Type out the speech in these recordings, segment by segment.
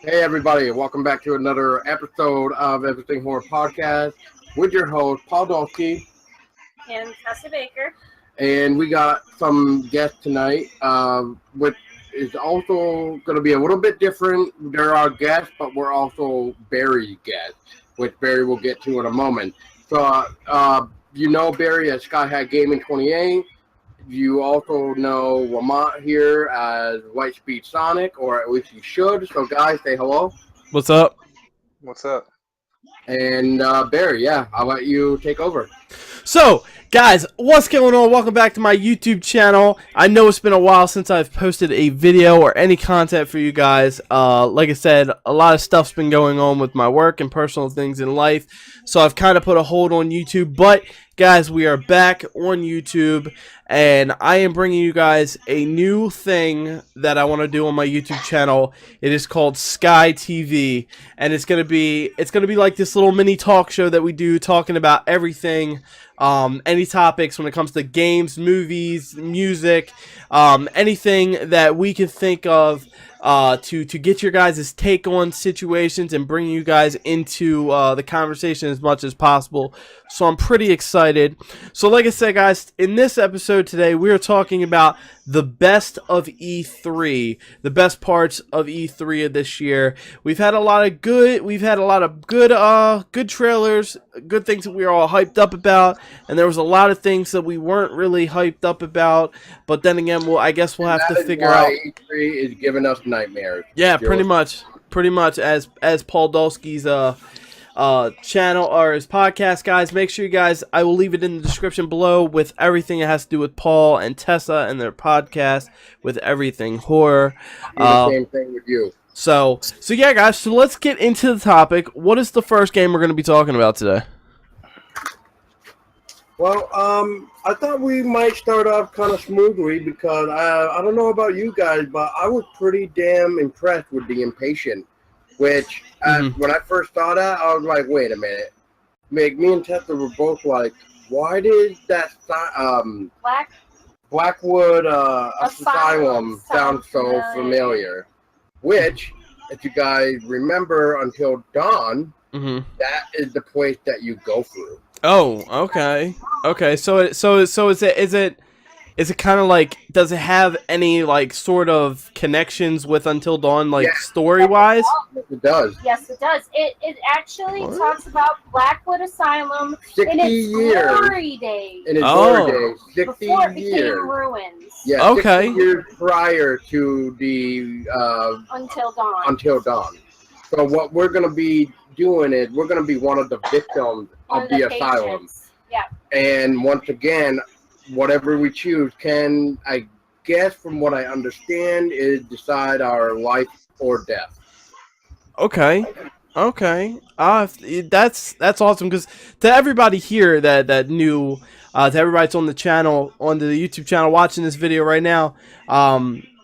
Hey everybody, welcome back to another episode of Everything Horror Podcast with your host, Paul Dolsky. And Tessa Baker. And we got some guests tonight, which is also going to be a little bit different. There are guests, but we're also Barry's guests, which Barry will get to in a moment. So, you know Barry as Sky Hat Gaming 28. You also know Lamont here as Lightspeed Sonic, or at least you should. So, guys, say hello. What's up? What's up? And Barry, I'll let you take over. So, guys, what's going on? Welcome back to my YouTube channel. I know it's been a while since I've posted a video or any content for you guys. Like I said, a lot of stuff's been going on with my work and personal things in life, so I've kind of put a hold on YouTube. But, guys, we are back on YouTube, and I am bringing you guys a new thing that I want to do on my YouTube channel. It is called Sky TV, and it's gonna be like this little mini talk show that we do, talking about everything. Any topics when it comes to games, movies, music, anything that we can think of to get your guys' take on situations and bring you guys into the conversation as much as possible. So I'm pretty excited. So like I said, guys, in this episode today, we are talking about the best of E3, the best parts of E3 of this year. We've had a lot of good trailers, good things that we were all hyped up about, and there was a lot of things that we weren't really hyped up about. But then again, I guess we'll have to figure out. E3 is giving us nightmares. Yeah, pretty much as Paul Dolsky's channel or his podcast. Guys, make sure you guys, I will leave it in the description below with everything that has to do with Paul and Tessa and their podcast with everything horror. The same thing with you. So yeah, guys, so let's get into the topic. What is the first game we're going to be talking about today? Well, I thought we might start off kind of smoothly because I don't know about you guys, but I was pretty damn impressed with The Impatient, which when I first saw that, I was like, wait a minute. Me and Tessa were both like, why did that Blackwood Asylum sound so familiar? Which, if you guys remember, Until Dawn, that is the place that you go through. Oh, okay. Okay, so is it kind of like, does it have any like sort of connections with Until Dawn, like story-wise? Yes, it does. Yes, it does. It actually talks about Blackwood Asylum 60 in its years. glory days. In its glory days, 60 before it years. became ruins. Yeah, okay. 60 years prior to the Until Dawn. Until Dawn. So what we're going to be doing is we're going to be one of the victims of the asylum. Yeah. And once again, whatever we choose can, I guess from what I understand, is decide our life or death. Okay. That's awesome, because to everybody here that knew, to everybody that's on the channel, on the YouTube channel watching this video right now,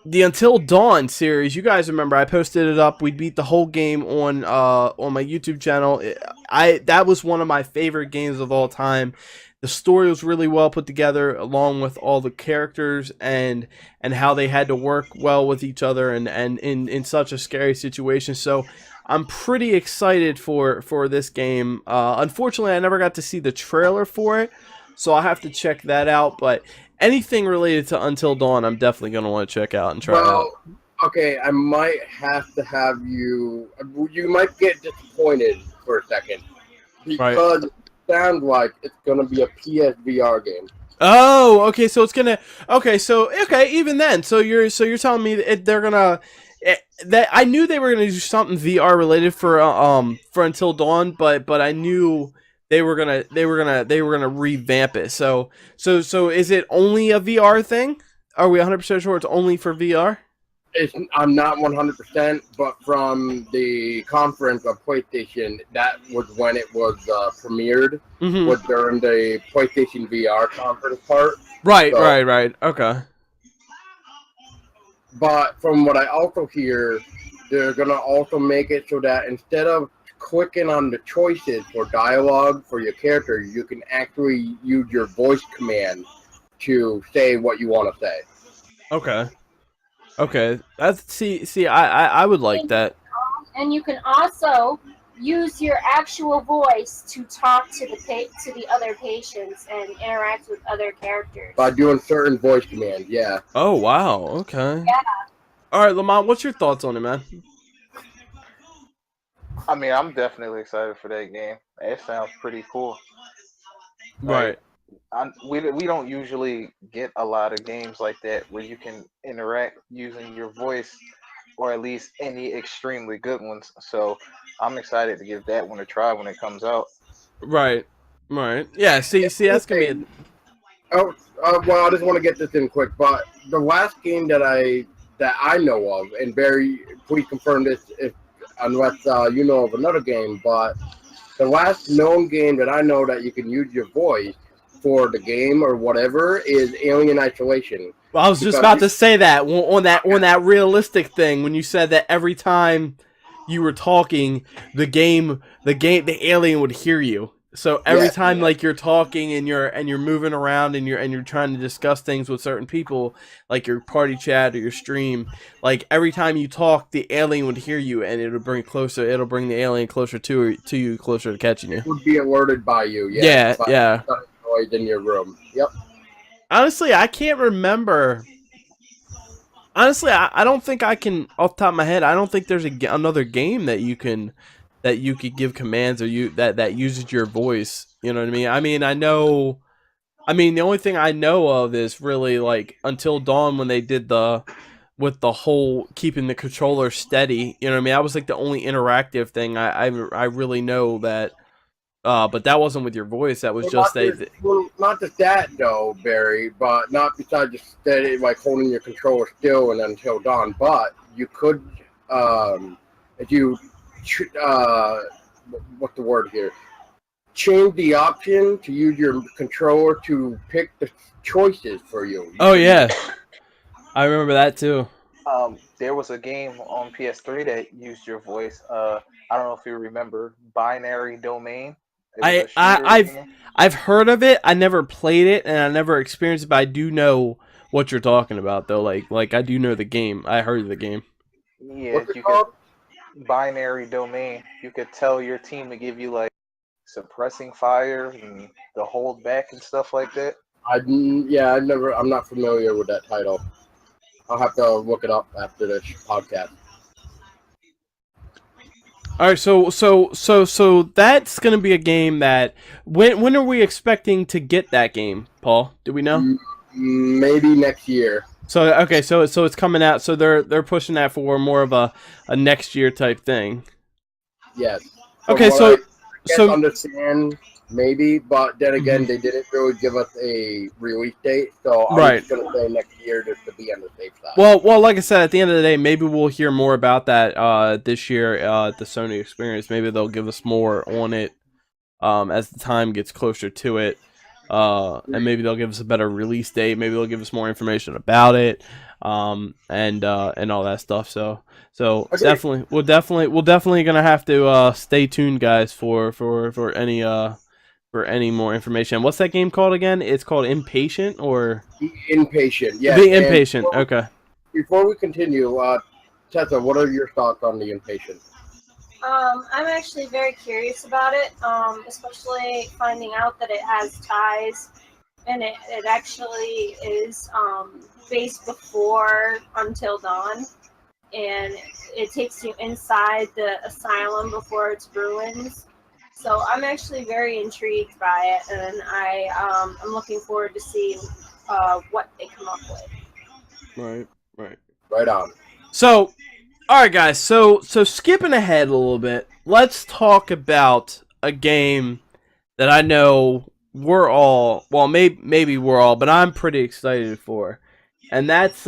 the Until Dawn series, you guys remember I posted it up. We beat the whole game on my YouTube channel. That was one of my favorite games of all time. The story was really well put together, along with all the characters and how they had to work well with each other and in such a scary situation. So I'm pretty excited for this game. Unfortunately, I never got to see the trailer for it, so I'll have to check that out. But anything related to Until Dawn, I'm definitely going to want to check out and try out. Okay, I might have to have you... You might get disappointed for a second. Because it sounds like it's going to be a PSVR game. Oh, okay, so it's going to... Okay, even then. So you're telling me they're going to... That I knew they were going to do something VR related for Until Dawn, but I knew... They were gonna revamp it. So is it only a VR thing? Are we 100% sure it's only for VR? I'm not 100%, but from the conference of PlayStation, that was when it was premiered. Was during the PlayStation VR conference part. Right. Okay. But from what I also hear, they're gonna also make it so that instead of clicking on the choices for dialogue for your character, you can actually use your voice command to say what you want to say. Okay. That's I would like that. And you can also use your actual voice to talk to the other patients and interact with other characters. By doing certain voice commands, yeah. Oh, wow. Okay. Yeah. All right, Lamont, what's your thoughts on it, man? I mean, I'm definitely excited for that game. It sounds pretty cool. Right. Like, we don't usually get a lot of games like that where you can interact using your voice, or at least any extremely good ones. So I'm excited to give that one a try when it comes out. Right. Right. Yeah, see, that's going to be Oh, well, I just want to get this in quick, but the last game that I know of, and Barry, please confirm this unless you know of another game, but the last known game that I know that you can use your voice for the game or whatever is Alien Isolation. Well, I was just about to say that on that realistic thing when you said that every time you were talking, the alien would hear you. So every time like you're talking and you're moving around and you're trying to discuss things with certain people, like your party chat or your stream, like every time you talk, the alien would hear you and it'll bring the alien closer to you, closer to catching you. It would be alerted by you. Yeah. Noise in your room. Yep. Honestly, I can't remember. Honestly, I don't think I can off the top of my head. I don't think there's another game that you could give commands or that uses your voice. You know what I mean? I mean the only thing I know of is really like Until Dawn when they did with the whole keeping the controller steady. You know what I mean? That was like the only interactive thing I really know that. But that wasn't with your voice. That was just not just that though, Barry. But not besides just steady, like holding your controller still and Until Dawn. But you could, if you, what's the word here? Change the option to use your controller to pick the choices for you. Oh yeah, I remember that too. There was a game on PS3 that used your voice. I don't know if you remember Binary Domain. I've heard of it. I never played it and I never experienced it, but I do know what you're talking about though. Like I do know the game. I heard of the game. Yeah, What's it called? Binary Domain. You could tell your team to give you like suppressing fire and the hold back and stuff like that. I'm not familiar with that title. I'll have to look it up after this podcast. All right, so that's gonna be a game that when are we expecting to get that game, Paul? Do we know? Maybe next year. So okay, so it's coming out. So they're pushing that for more of a next year type thing. Yes. Okay, I understand maybe, but then again, they didn't really give us a release date, so I'm just gonna say next year just to be on the safe side. Well, like I said, at the end of the day, maybe we'll hear more about that this year at the Sony Experience. Maybe they'll give us more on it as the time gets closer to it, and maybe they'll give us a better release date. Maybe they'll give us more information about it, and all that stuff. So okay. Definitely, we're definitely gonna have to stay tuned, guys, for any more information. What's that game called again? It's called Impatient or Impatient. Yeah. The Impatient. Okay. Before we continue, Tessa, what are your thoughts on the Impatient? I'm actually very curious about it, especially finding out that it has ties, and it actually is based before Until Dawn, and it takes you inside the asylum before its ruins. So I'm actually very intrigued by it, and I'm looking forward to see what they come up with. Right on. So, all right, guys. So skipping ahead a little bit, let's talk about a game that I know we're all, well, maybe we're all, but I'm pretty excited for, and that's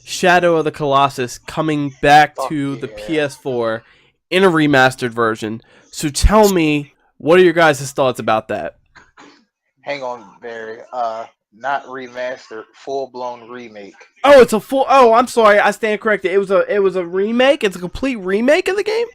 Shadow of the Colossus coming back to the PS4 in a remastered version. So tell me, what are your guys' thoughts about that? Hang on, Barry. Not remastered, full-blown remake. Oh, it's a full. Oh, I'm sorry. I stand corrected. It was a remake. It's a complete remake of the game.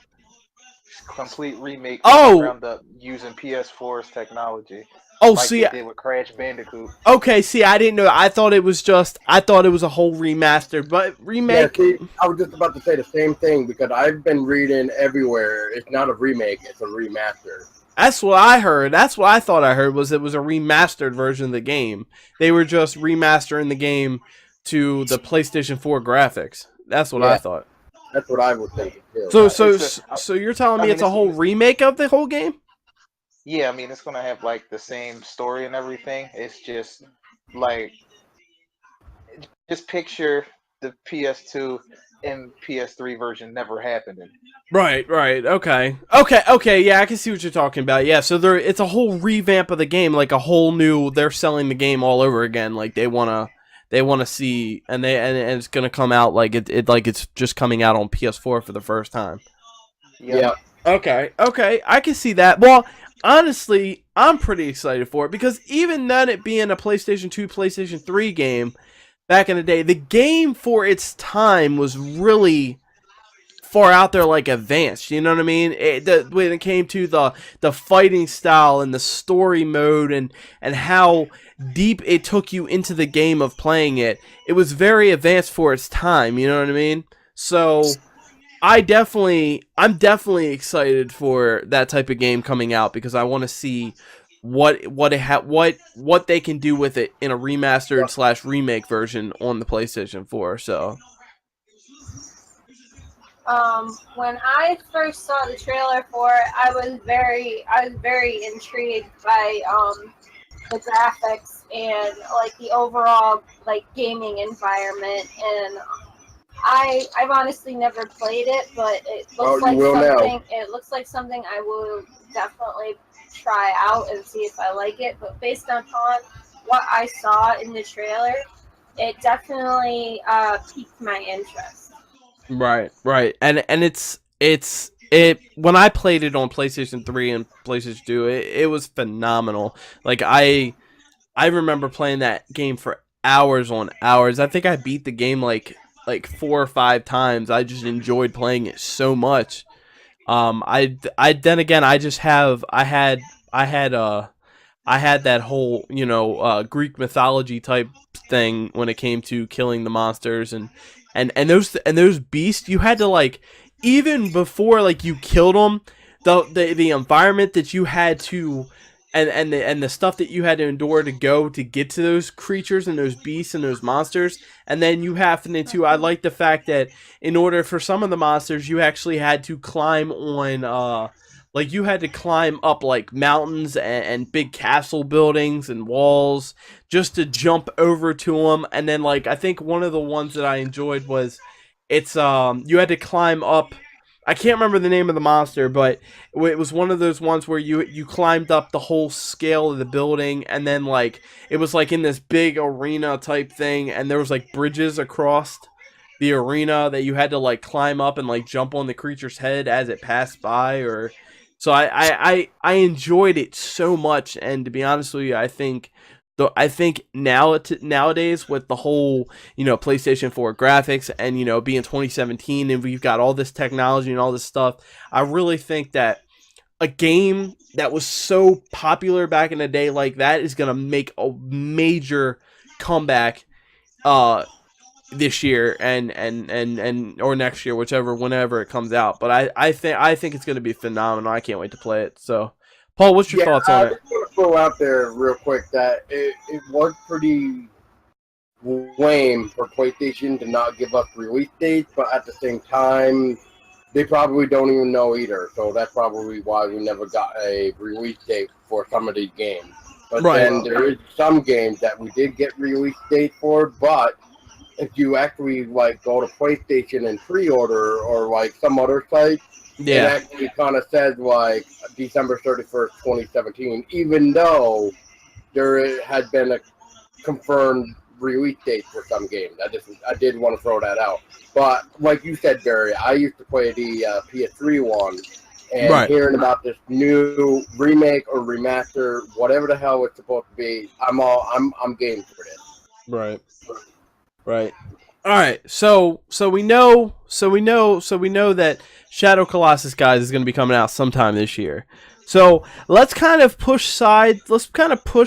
Complete remake. Oh, ground up using PS4's technology. Oh, like see, they did with Crash Bandicoot. okay, see, I didn't know. I thought it was a whole remastered, but Yeah, remake. see, I was just about to say the same thing because I've been reading everywhere. It's not a remake; it's a remaster. That's what I heard. That's what I thought I heard was it was a remastered version of the game. They were just remastering the game to the PlayStation 4 graphics. That's what I Yeah, thought. that's what I was thinking too. So, It's so, a, so you're telling I me mean, it's a it's whole remake of the whole game? yeah. I mean, it's gonna have like the same story and everything. It's just like just picture the PS2 and PS3 version never happening. Right, right. Okay. Yeah, I can see what you're talking about. Yeah, so it's a whole revamp of the game, like a whole new. They're selling the game all over again. Like they wanna see, and it's gonna come out like like it's just coming out on PS4 for the first time. Yep. Yeah, Okay, I can see that. Well, honestly, I'm pretty excited for it because even then, it being a PlayStation 2, PlayStation 3 game back in the day, the game for its time was really far out there, like advanced. You know what I mean? When it came to the fighting style and the story mode and how deep it took you into the game of playing it, it was very advanced for its time. You know what I mean? So I'm definitely excited for that type of game coming out because I want to see what they can do with it in a remastered slash remake version on the PlayStation 4. So When I first saw the trailer for it, I was very intrigued by the graphics and like the overall like gaming environment. And I've honestly never played it, but it oh, looks you like will now. something. It looks like something I will definitely try out and see if I like it. But based upon what I saw in the trailer, it definitely piqued my interest. right, and it when I played it on PlayStation 3 and PlayStation 2, it was phenomenal. Like I remember playing that game for hours on hours. I think I beat the game like 4 or 5 times. I just enjoyed playing it so much. I then again I just have I had that whole Greek mythology type thing when it came to killing the monsters and those beasts. You had to like even before like you killed them, the environment that you had to and the stuff that you had to endure to go to get to those creatures and those beasts and those monsters. And then you have to I like the fact that in order for some of the monsters you actually had to climb on like you had to climb up like mountains and big castle buildings and walls just to jump over to them. And then like I think one of the ones that I enjoyed was it's you had to climb up. I can't remember the name of the monster, but it was one of those ones where you climbed up the whole scale of the building, and then like it was like in this big arena type thing, and there was like bridges across the arena that you had to like climb up and like jump on the creature's head as it passed by. Or so I enjoyed it so much. And to be honest with you, I think nowadays with the whole PlayStation 4 graphics and being 2017 and we've got all this technology and all this stuff, I really think that a game that was so popular back in the day like that is gonna make a major comeback this year and or next year, whenever it comes out. But I think it's gonna be phenomenal. I can't wait to play it. So, Paul, what's your thoughts on I it? just want to throw out there real quick that it was pretty lame for PlayStation to not give us release dates, but at the same time, they probably don't even know either. So that's probably why we never got a release date for some of these games. But Right. then there is some games that we did get release dates for, but if you actually like go to PlayStation and pre-order or like some other site, it Yeah. actually kind of says like December 31st, 2017, even though there had been a confirmed release date for some games. I did want to throw that out. But like you said, Barry, I used to play the PS3 one, and Right. hearing about this new remake or remaster, whatever the hell it's supposed to be, I'm game for this. Right. Right. All right, so we know that Shadow Colossus, guys, is going to be coming out sometime this year. So let's kind of push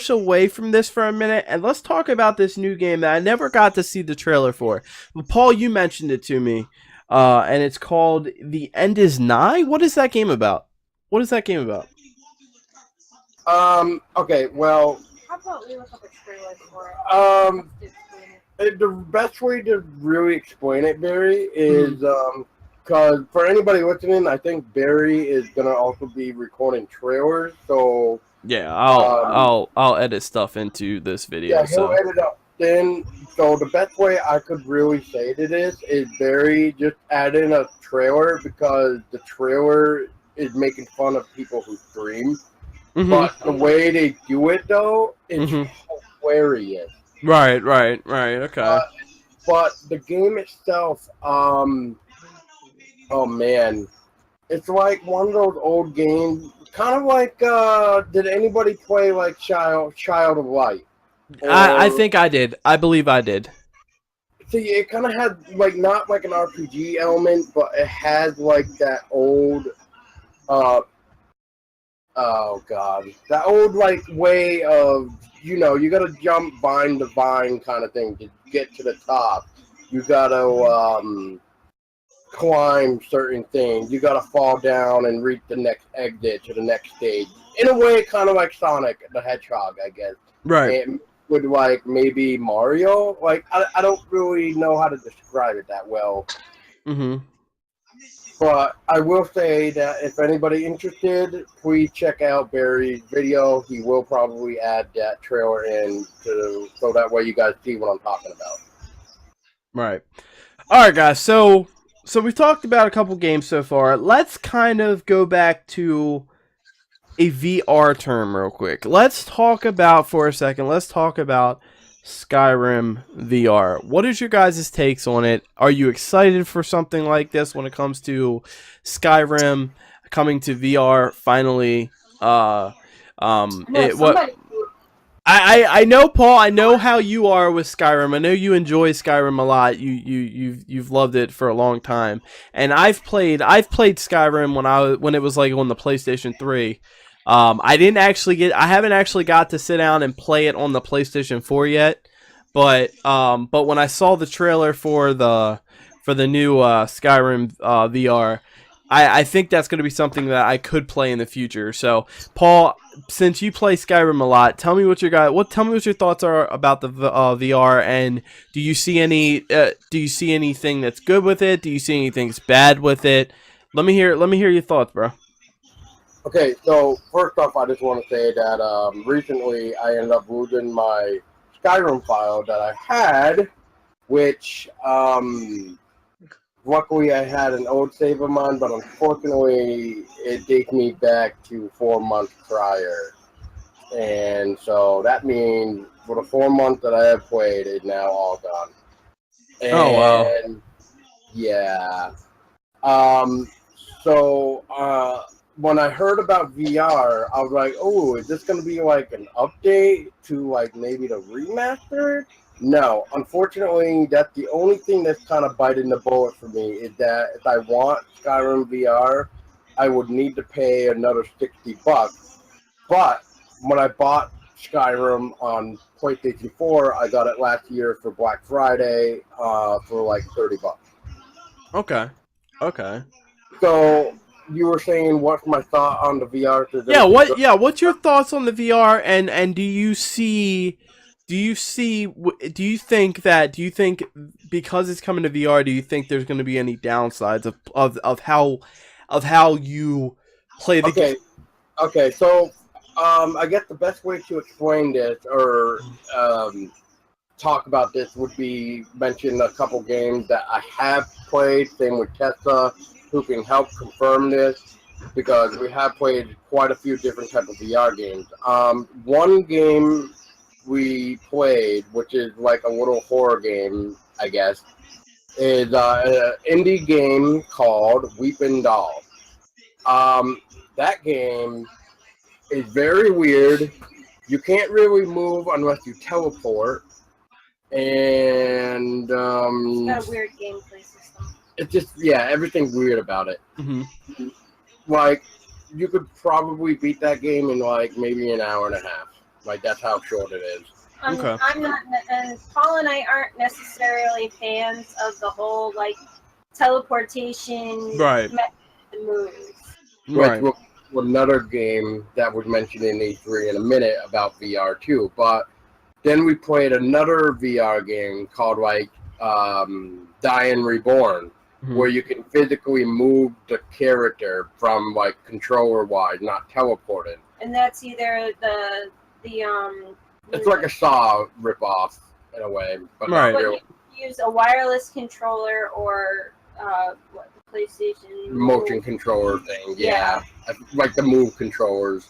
away from this for a minute, and let's talk about this new game that I never got to see the trailer for. But Paul, you mentioned it to me, and it's called The End Is Nigh. What is that game about? What is that game about? Okay, well, How about we look up a trailer for it? the best way to really explain it, Barry, is because for anybody listening, I think Barry is gonna also be recording trailers. So Yeah, I'll edit stuff into this video. yeah, he'll So edit up. Then, so the best way I could really say to this is Barry just add in a trailer because the trailer is making fun of people who stream. But the way they do it though is hilarious. Right, okay. But the game itself, oh man, it's like one of those old games, kind of like, did anybody play like Child of Light? I think I did. I believe I did. See, it kind of had like not like an RPG element, but it has like that old, oh god, that old like way of, you know, you gotta jump vine to vine kind of thing to get to the top. You gotta climb certain things. You gotta fall down and reach the next exit to the next stage. In a way, kind of like Sonic the Hedgehog, I guess. Right. And with like maybe Mario. Like I don't really know how to describe it that well. But I will say that if anybody interested, please check out Barry's video. He will probably add that trailer in so that way you guys see what I'm talking about. Right. All right, guys. So we've talked about a couple games so far. Let's kind of go back to a VR term real quick. Let's talk about Skyrim VR. What is your guys' takes on it? Are you excited for something like this when it comes to Skyrim coming to VR finally? I know, Paul. I know how you are with Skyrim. I know you enjoy Skyrim a lot. You've loved it for a long time. And I've played Skyrim when it was like on the PlayStation 3. I haven't actually got to sit down and play it on the PlayStation 4 yet. But when I saw the trailer for the new Skyrim VR, I think that's going to be something that I could play in the future. So, Paul, since you play Skyrim a lot, tell me what your thoughts are about the VR, and do you see anything that's good with it? Do you see anything that's bad with it? Let me hear your thoughts, bro. Okay, so first off, I just want to say that recently I ended up losing my Skyrim file that I had, which luckily I had an old save of mine, but unfortunately it dates me back to 4 months prior. And so that means for the 4 months that I have played, it's now all gone. And oh, wow. Yeah. When I heard about VR, I was like, oh, is this going to be like an update to like maybe the remaster? No, unfortunately, that's the only thing that's kind of biting the bullet for me is that if I want Skyrim VR, I would need to pay another $60. But when I bought Skyrim on PlayStation 4, I got it last year for Black Friday for like $30. Okay. So you were saying what's my thought on the VR? What's your thoughts on the VR, and do you think because it's coming to VR, do you think there's going to be any downsides of how you play the game? Okay, so I guess the best way to explain this or talk about this would be mention a couple games that I have played. Same with Tessa, who can help confirm this because we have played quite a few different types of VR games. One game we played, which is like a little horror game, I guess, is an indie game called Weeping Doll. That game is very weird. You can't really move unless you teleport. and It's got a weird gameplay system. it's just everything's weird about it. Mm-hmm. Like you could probably beat that game in like maybe an hour and a half. Like that's how short it is. Okay. I'm not, and Paul and I aren't necessarily fans of the whole like teleportation Right. method to move. Right. Which was another game that was mentioned in E3 in a minute about VR too. But then we played another VR game called like Dying Reborn, Mhm. where you can physically move the character from like controller wise, not teleported. And that's either the It's like a Saw ripoff in a way, but Right. not really. you use a wireless controller or what, the PlayStation Motion Move. controller thing, Yeah. like the Move controllers.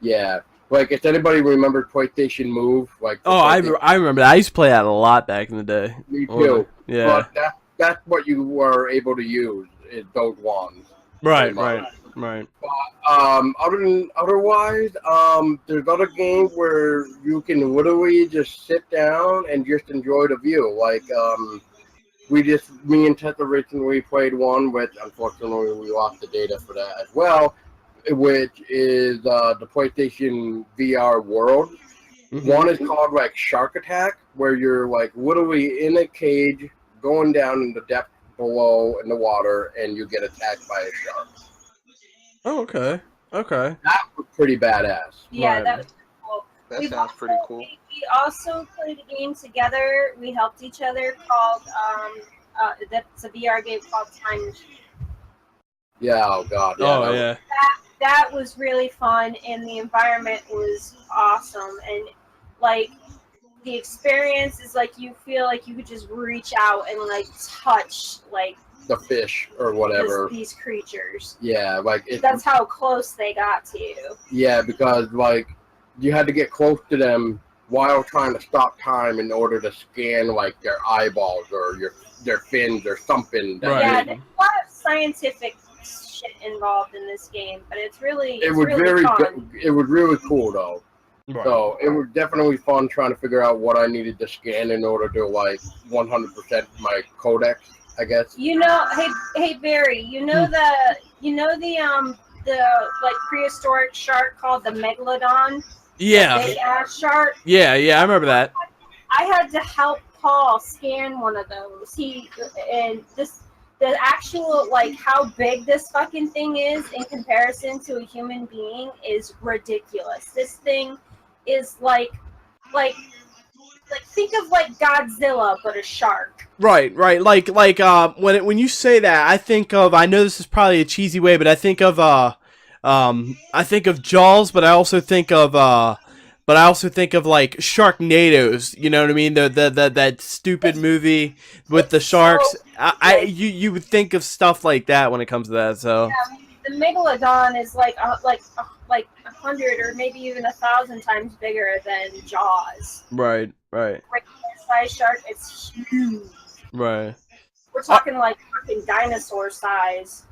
Yeah, like if anybody remembers PlayStation Move, like the Oh, I PlayStation- remember that. I used to play that a lot back in the day. Me too. Yeah. But that's what you were able to use is those wands. Right. pretty Right. Otherwise, there's other games where you can literally just sit down and just enjoy the view. Like, me and Tessa recently played one, which unfortunately we lost the data for that as well, which is the PlayStation VR World. Mhm. One is called like Shark Attack, where you're like literally in a cage going down in the depth below in the water, and you get attacked by a shark. Oh, okay. Okay. That was pretty badass. Yeah, Right. that was cool. That sounds pretty cool. We also played a game together. We helped each other called that's a VR game called Time Machine. Yeah, oh god. Yeah, Oh that was- yeah. That was really fun, and the environment was awesome. And like the experience is like you feel like you could just reach out and like touch like the fish or whatever. these creatures. Yeah, like That's how close they got to you. yeah, because like you had to get close to them while trying to stop time in order to scan like their eyeballs or their fins or something. That Right. Yeah, there's a lot of scientific shit involved in this game, but it's really It was really very fun. good. It was really cool though. Right. So it was definitely fun trying to figure out what I needed to scan in order to like 100% my codex, I guess. You know, hey Barry, you know the like prehistoric shark called the megalodon, Yeah. big ass shark. Yeah. I remember that. I had to help Paul scan one of those. The actual like how big this fucking thing is in comparison to a human being is ridiculous. This thing is like think of like Godzilla but a shark. Right. Like when you say that, I think of, I know this is probably a cheesy way, but I think of Jaws, but I also think of like Sharknadoes. You know what I mean? That stupid movie with the sharks. You would think of stuff like that when it comes to that. So Yeah, the megalodon is like 100 or maybe even 1,000 times bigger than Jaws. right. Regular size shark, it's huge. Right. We're talking like fucking dinosaur size.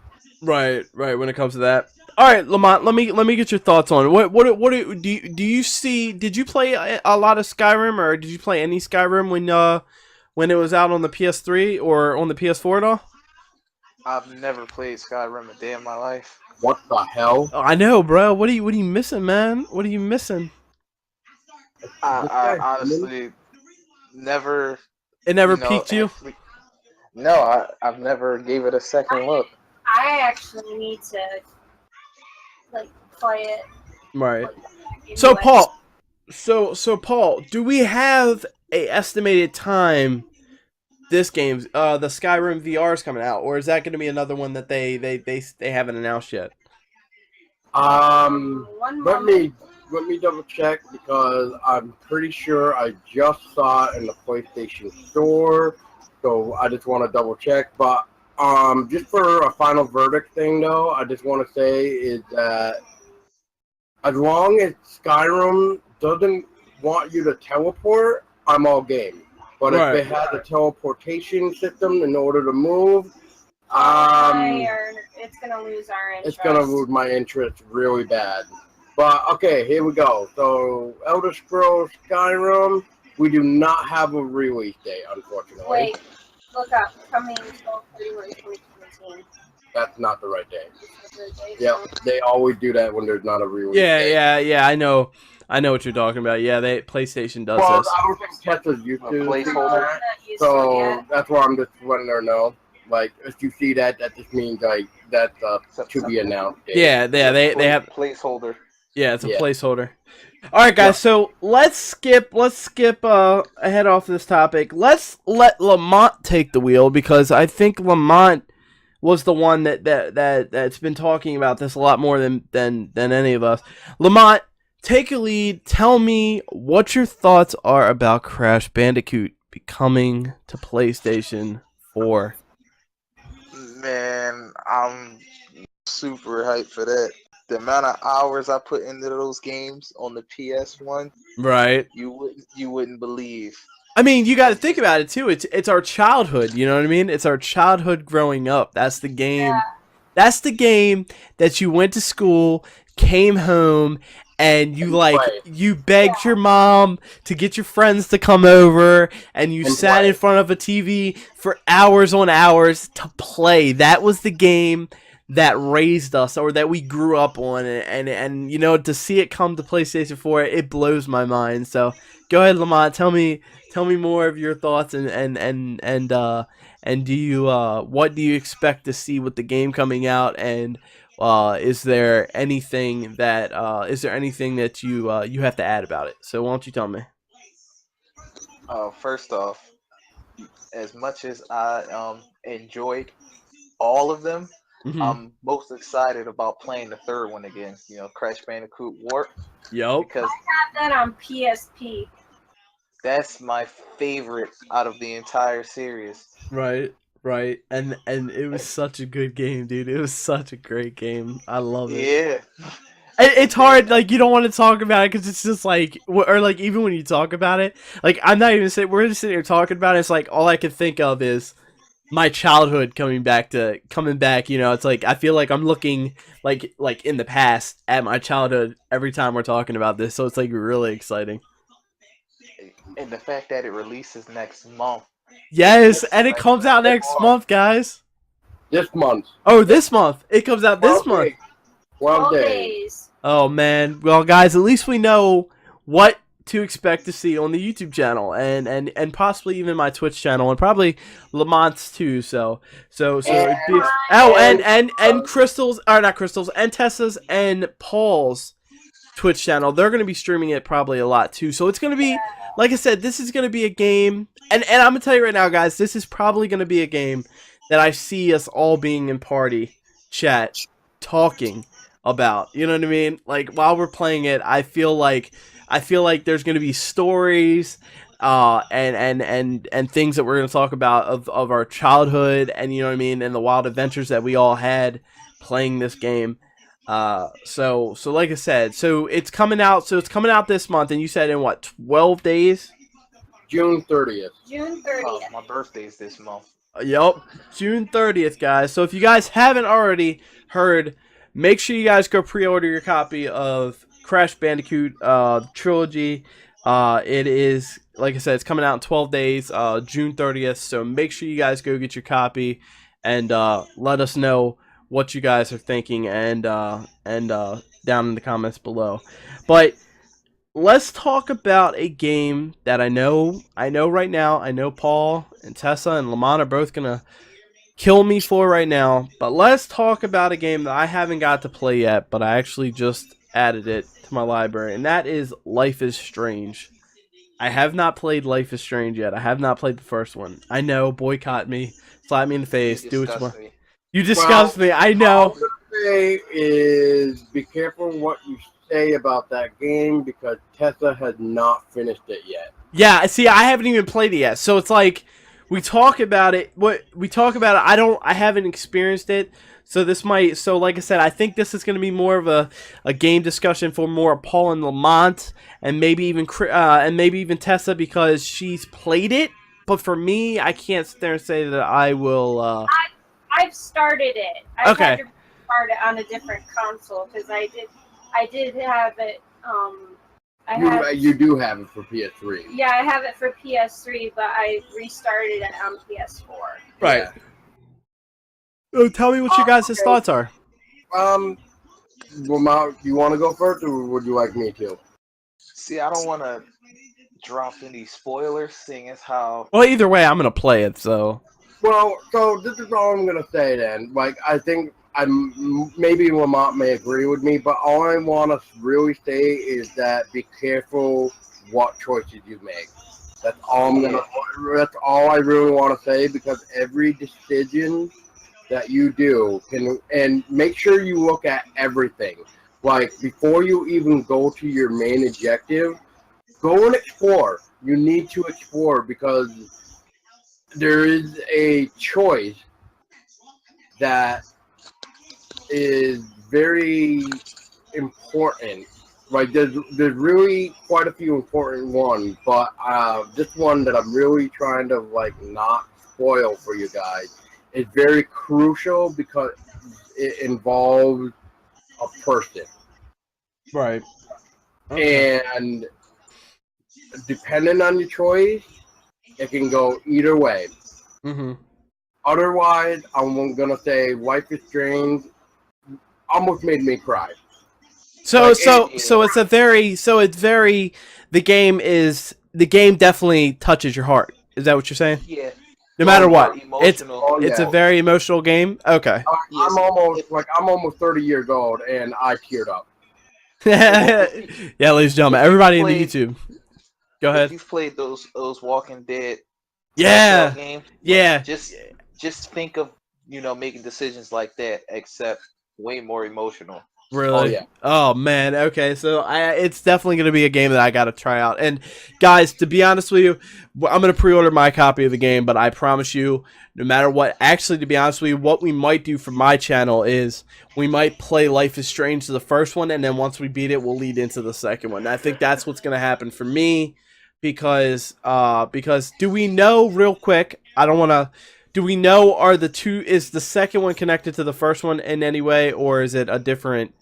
Right. When it comes to that. All right, Lamont. Let me get your thoughts on it. What do you see? Did you play a lot of Skyrim, or did you play any Skyrim when it was out on the PS3 or on the PS4 at all? I've never played Skyrim a day in my life. What the hell? Oh, I know, bro. What are you missing, man? What are you missing? I honestly never. It never piqued you. Actually, no, I've never gave it a second look. I actually need to like play it. Right. Like, So anyway. Paul, so Paul, do we have a estimated time this game's the Skyrim VR is coming out, or is that going to be another one that they haven't announced yet? One Let moment. me double check because I'm pretty sure I just saw it in the PlayStation Store, so I just want to double check. But just for a final verdict thing though, I just want to say is that as long as Skyrim doesn't want you to teleport, I'm all game. But Right. if it has a teleportation system in order to move, It's gonna lose our interest. it's gonna lose my interest really bad. But okay, here we go. So Elder Scrolls Skyrim, We do not have a release date, unfortunately. Wait, look up. Coming 12/31/2017. That's not the right date. Is that the date? Yeah, they always do that when there's not a release date. Yeah. I know what you're talking about. Yeah, PlayStation does Well, this. I don't think Tessa's used A to see placeholder. that, Not used to it so yet. that's why I'm just letting her know. Like, if you see that, that just means like that's to be announced date. Yeah, they have. placeholder. Yeah, it's a Yeah. placeholder. All right, guys. Yeah. So let's skip ahead off this topic. Let's let Lamont take the wheel because I think Lamont was the one that's been talking about this a lot more than any of us. Lamont, take a lead. Tell me what your thoughts are about Crash Bandicoot coming to PlayStation 4. Man, I'm super hyped for that. The amount of hours I put into those games on the PS1, Right. you wouldn't believe. I mean, you got to think about it too. It's our childhood. You know what I mean? It's our childhood growing up. That's the game. Yeah. That's the game that you went to school, came home, and you begged your mom to get your friends to come over, and you sat in front of a TV for hours on hours to play. That was the game that raised us, or that we grew up on, and you know, to see it come to PlayStation 4, it blows my mind. So go ahead, Lamont. Tell me more of your thoughts, and do you what do you expect to see with the game coming out, and is there anything that you have to add about it? So why don't you tell me? First off, as much as I enjoyed all of them, Mhm. I'm most excited about playing the third one again. You know, Crash Bandicoot Warp, Yup. because I have that on PSP. that's my favorite out of the entire series. Right. And it was such a good game, dude. It was such a great game. I love it. Yeah. It's hard, like, you don't want to talk about it because it's just like, or like, even when you talk about it, like, I'm not even saying, we're just sitting here talking about it. It's like, all I can think of is my childhood coming back. You know, it's like, I feel like I'm looking like in the past at my childhood every time we're talking about this. So it's like really exciting. And the fact that it releases next month. Yes, and it comes out next month, guys. This month. Oh, this month. It comes out this 12 month. days. 12 days. days. Oh, man. Well, guys, at least we know what to expect to see on the YouTube channel, and possibly even my Twitch channel, and probably Lamont's too. So it'd be, and Crystal's, or not Crystal's, and Tessa's and Paul's Twitch channel. They're going to be streaming it probably a lot too. So it's going to be, like I said, this is going to be a game, and I'm going to tell you right now, guys, this is probably going to be a game that I see us all being in party chat talking about. You know what I mean? Like, while we're playing it, I feel like there's going to be stories and things that we're going to talk about of our childhood, and you know what I mean, and the wild adventures that we all had playing this game. So like I said, it's coming out this month, and you said in what, 12 days? June 30th. June 30th. My birthday's this month. Yup, June 30th, guys. So if you guys haven't already heard, make sure you guys go pre-order your copy of Crash Bandicoot Trilogy. It is, like I said, it's coming out in 12 days, June 30th. So make sure you guys go get your copy, and let us know what you guys are thinking, and down in the comments below. But let's talk about a game that I know right now. I know Paul and Tessa and Lamont are both gonna kill me for right now. But let's talk about a game that I haven't got to play yet, but I actually just added it to my library, and that is Life is Strange. I have not played Life is Strange yet. I have not played the first one. I know, boycott me, slap me in the face, do what you want. You disgust me, I know. All I'm going to say is be careful what you say about that game, because Tessa has not finished it yet. Yeah, see, I haven't even played it yet. So it's like, we talk about it, I haven't experienced it. So like I said, I think this is going to be more of a game discussion for more Paul and Lamont, and maybe even Tessa, because she's played it. But for me, I can't sit there and say that I will. I've started it. I've Okay. had to start it on a different console, because I did have it. You do have it for PS3. Yeah, I have it for PS3, but I restarted it on PS4. Right. Yeah. So tell me what your guys' Okay. thoughts are. Lamont, you want to go first, or would you like me to? See, I don't want to drop any spoilers, seeing as how. Well, either way, I'm gonna play it. So. Well, so this is all I'm gonna say then. Like, I think maybe Lamont may agree with me, but all I want to really say is that be careful what choices you make. That's all That's all I really want to say, because every decision that you do and make sure you look at everything. Like, before you even go to your main objective, go and explore. You need to explore, because there is a choice that is very important. Like, there's really quite a few important ones, but this one that I'm really trying to like not spoil for you guys is very crucial, because it involves a person. Right. Okay. And depending on your choice, it can go either way. Mm-hmm. Otherwise, I'm gonna say Life is Strange almost made me cry. So Like, it's very the game definitely touches your heart. Is that what you're saying? Yeah, No Oh matter it's yeah, what, more emotional. it's a yeah. very emotional game. Okay. Yes, I'm almost 30 years old, and I teared up. Yeah, ladies and gentlemen, if you've everybody in the played YouTube, go if ahead. you've played those Walking Dead Telltale Yeah, games, yeah. just think of making decisions like that, except way more emotional. Oh Really? yeah. Oh man. Okay, so it's definitely going to be a game that I got to try out. And guys, to be honest with you, I'm going to pre-order my copy of the game. But I promise you, no matter what, actually, to be honest with you, what we might do for my channel is we might play Life is Strange to the first one, and then once we beat it, we'll lead into the second one. And I think that's what's going to happen for me, because do we know real quick? I don't want to. Do we know is the second one connected to the first one in any way, or is it a different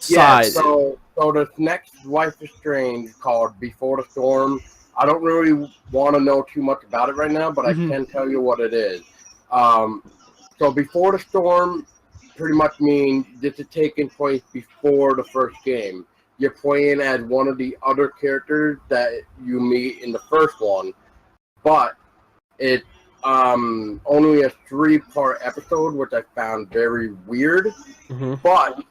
Yeah, side? so this next Life is Strange, called Before the Storm, I don't really want to know too much about it right now, but I Mhm. can tell you what it is. Um, so Before the Storm pretty much means this is taking place before the first game. You're playing as one of the other characters that you meet in the first one, but it's only a 3-part episode, which I found very weird. Mhm. But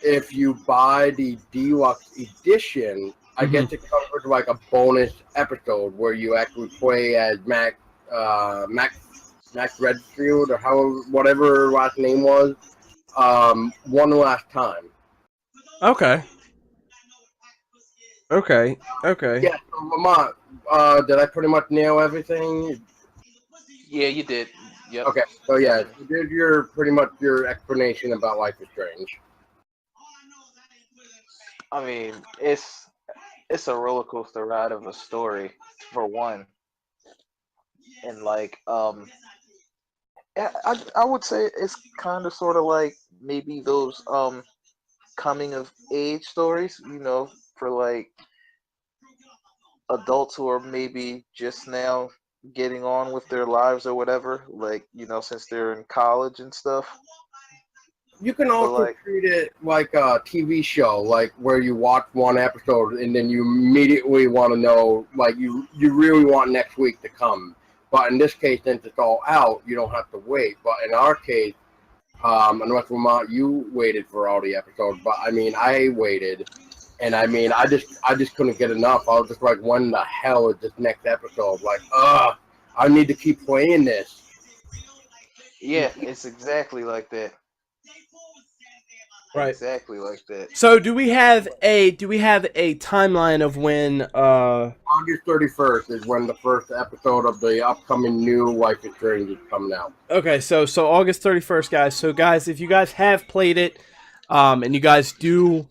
if you buy the deluxe edition, I guess it comes with like a bonus episode where you actually play as Max Redfield, or whatever last name was, one last time. Okay. Okay. Okay. Yeah, so Lamont, did I pretty much nail everything? Yeah, you did. Yep. Okay, so yeah, Definitely. you did your pretty much your explanation about Life is Strange. I mean, it's a roller coaster ride of a story, for one, and like yeah, I would say it's kind of sort of like maybe those coming of age stories, for like adults who are maybe just now getting on with their lives or whatever, like since they're in college and stuff. You can But also like, treat it like a TV show, like where you watch one episode and then you immediately want to know, like you really want next week to come. But in this case, since it's all out, you don't have to wait. But in our case, unless Vermont, you waited for all the episodes. But I mean, I waited, and I mean, I just couldn't get enough. I was just like, when the hell is this next episode? Like, I need to keep playing this. yeah, it's exactly like that. Right. Exactly like that. So do we have a timeline of when August 31st is when the first episode of the upcoming new Life is Strange is coming out. Okay, so August 31st, guys. So guys, if you guys have played it and you guys do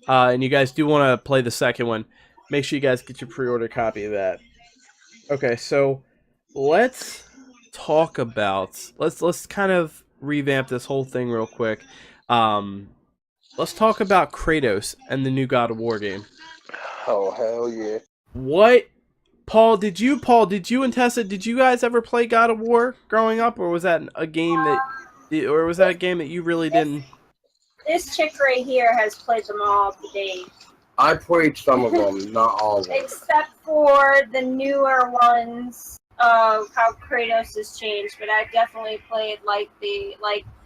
want to play the second one, make sure you guys get your pre-order copy of that. Okay, so let's talk about let's kind of revamp this whole thing real quick. Let's talk about Kratos and the new God of War game. Oh hell yeah! What, Paul? Did you and Tessa? Did you guys ever play God of War growing up, or was that a game that, you really didn't? This chick right here has played them all to date. I played some of them, not all of them. Except for the newer ones of how Kratos has changed, but I've definitely played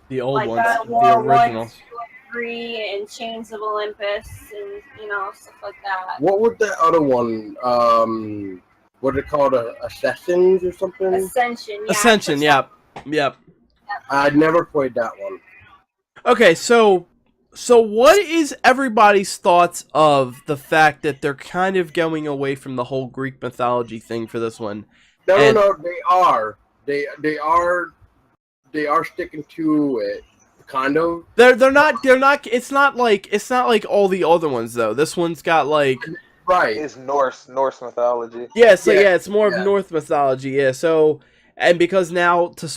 The old like ones, God of the War 1, originals. 2, and 3, and Chains of Olympus, and stuff like that. What was that other one? What it called? Assassins or something? Ascension, yeah. Ascension, yep. I'd never played that one. Okay, so what is everybody's thoughts of the fact that they're kind of going away from the whole Greek mythology thing for this one? No, they are. They are sticking to it, kind of. They're not. It's not like all the other ones though. This one's got like Right. It's Norse mythology. yeah. So Yeah, it's more of Norse mythology. Yeah. So and because now to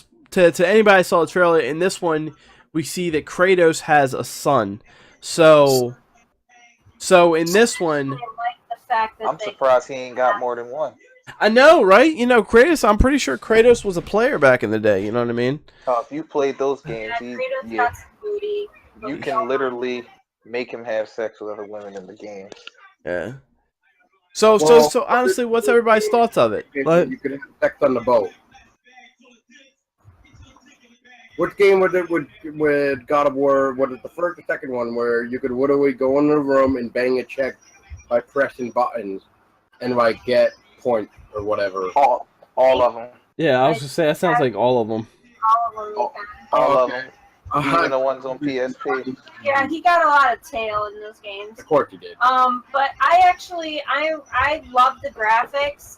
anybody who saw the trailer in this one, we see that Kratos has a son. So in this one, I like the fact that I'm surprised he ain't got more than one. I know, right? Kratos. I'm pretty sure Kratos was a player back in the day. You know what I mean? If you played those games, Kratos got some booty. you can literally make him have sex with other women in the game. Yeah. So honestly, what's everybody's thoughts of it? You could have sex on the boat. Which game was it with God of War? Was it the first or second one where you could literally go in the room and bang a check by pressing buttons and like get points or whatever? All of them. Yeah, I was just saying that sounds like all of them. All of them. All of them. Even the ones on PSP. Yeah, he got a lot of tail in those games. Of course you did. But I love the graphics.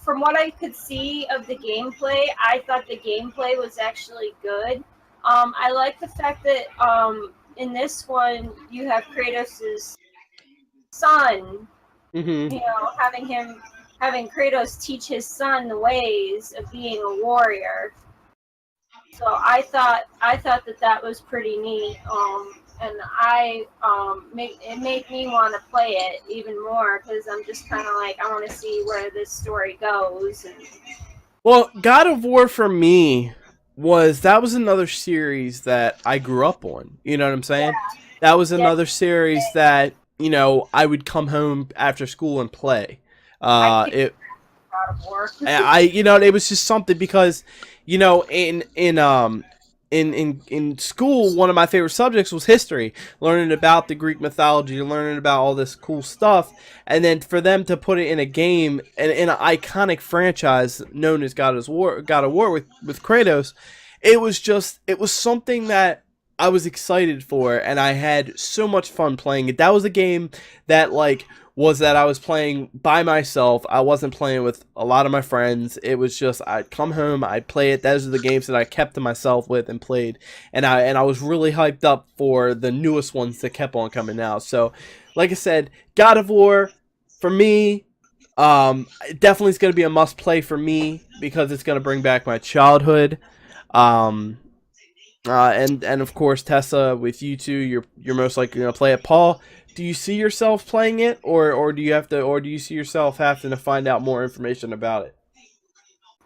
From what I could see of the gameplay, I thought the gameplay was actually good. I like the fact that in this one you have Kratos' son. Mm-hmm. Having Kratos teach his son the ways of being a warrior. So I thought that was pretty neat. And it made me want to play it even more because I'm just kind of like I want to see where this story goes. Well, God of War for me was another series that I grew up on. You know what I'm saying? Yeah. That was another series that I would come home after school and play. It was just something because in school, one of my favorite subjects was history, learning about the Greek mythology, learning about all this cool stuff, and then for them to put it in a game and in an iconic franchise known as God of War with Kratos, it was something that I was excited for, and I had so much fun playing it. That was a game that I was playing by myself. I wasn't playing with a lot of my friends. It was just I'd come home, I'd play it. Those are the games that I kept to myself with and played. And I was really hyped up for the newest ones that kept on coming out. So, like I said, God of War for me, definitely is going to be a must play for me because it's going to bring back my childhood. And of course Tessa, with you two, you're most likely going to play it. Paul, do you see yourself playing it, or do you see yourself having to find out more information about it?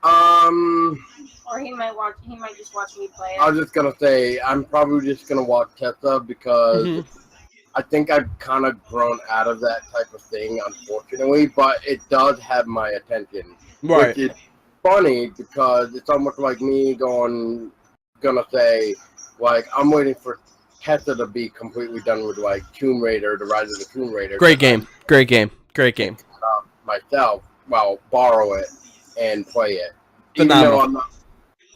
Or he might just watch me play it. I was just gonna say I'm probably just gonna watch Tessa because I think I've kind of grown out of that type of thing, unfortunately. But it does have my attention, Right? Which is funny because it's almost like me gonna say I'm waiting for Tessa to be completely done with Tomb Raider, The Rise of the Tomb Raider. Great game. Myself, borrow it and play it. Phenomenal.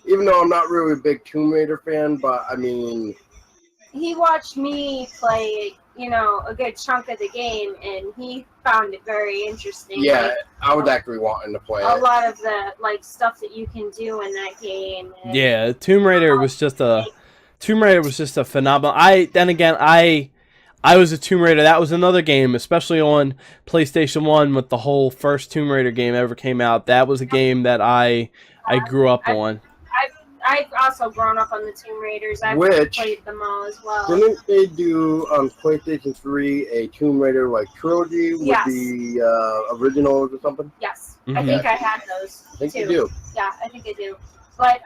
Even though I'm not really a big Tomb Raider fan, but I mean, he watched me play, a good chunk of the game, and he found it very interesting. Yeah, I was actually wanting to play a lot of the stuff that you can do in that game. And, yeah, Tomb Raider was just a phenomenal. I was a Tomb Raider. That was another game, especially on PlayStation 1 with the whole first Tomb Raider game ever came out. That was a game that I grew up on. I've also grown up on the Tomb Raiders. I've Which- played them all as well. Didn't they do on PlayStation 3 a Tomb Raider like trilogy with Yes. the originals or something? Yes, Mhm. I think I had those I think too. you do. Yeah, I think I do. But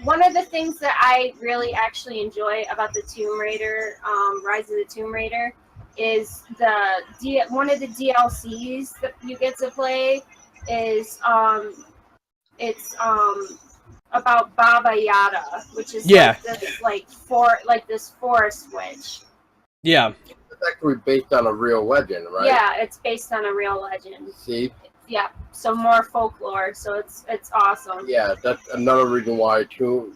one of the things that I really actually enjoy about the Tomb Raider, Rise of the Tomb Raider, is one of the DLCs that you get to play is it's about Baba Yaga, which is like this forest witch. Yeah. It's actually based on a real legend, right? Yeah, it's based on a real legend. See? Yeah, so more folklore. So it's awesome. Yeah, that's another reason why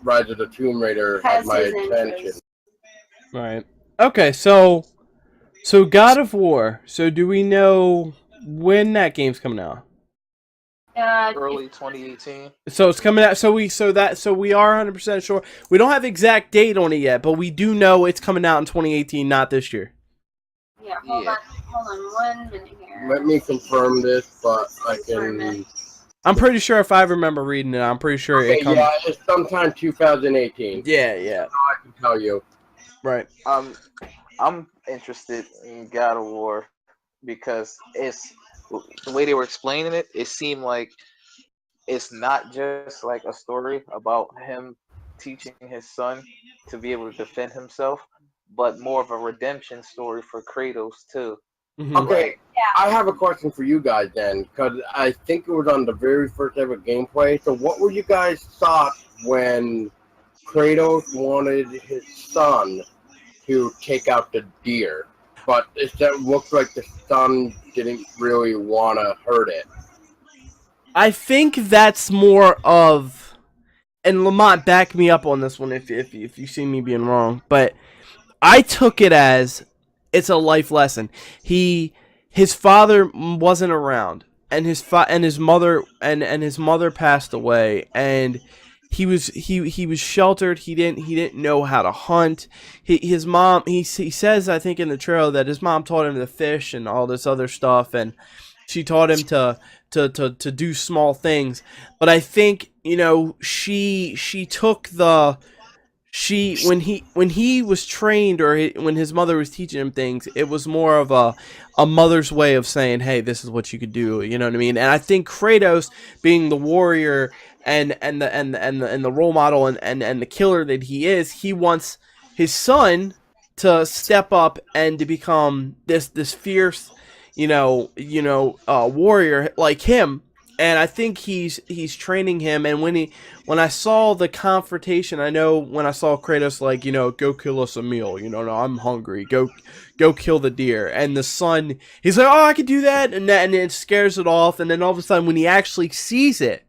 Rise of the Tomb Raider has my his attention. interest. Right. Okay, so God of War. So do we know when that game's coming out? Early 2018. So it's coming out. So we are 100% sure. We don't have exact date on it yet, but we do know it's coming out in 2018, not this year. Yeah, hold on 1 minute here. Let me confirm this, but I Confirm can. it. I'm pretty sure if I remember reading it, I'm pretty sure it comes. Yeah, it's sometime 2018. Yeah. I can tell you. Right. I'm interested in God of War because it's the way they were explaining it. It seemed like it's not just like a story about him teaching his son to be able to defend himself, but more of a redemption story for Kratos too. Mhm. Okay, Yeah. I have a question for you guys then, because I think it was on the very first ever gameplay. So, what were you guys thought when Kratos wanted his son to take out the deer, but it looked like the son didn't really want to hurt it? I think that's more of, and Lamont, back me up on this one if you see me being wrong, but I took it as it's a life lesson. His father wasn't around, and his mother passed away, and he was sheltered. He didn't know how to hunt. His mom, he says, I think in the trailer, that his mom taught him to fish and all this other stuff, and she taught him to do small things. But I think, she took when he was trained, or when his mother was teaching him things, it was more of a mother's way of saying, hey, this is what you could do, you know what I mean? And I think Kratos, being the warrior and the role model and the killer that he is, he wants his son to step up and to become this fierce, warrior like him. And I think he's training him. And when I saw the confrontation, I know when I saw Kratos, like, go kill us a meal, no, I'm hungry, go kill the deer. And the son, he's like, oh, I could do that, and it scares it off. And then all of a sudden, when he actually sees it,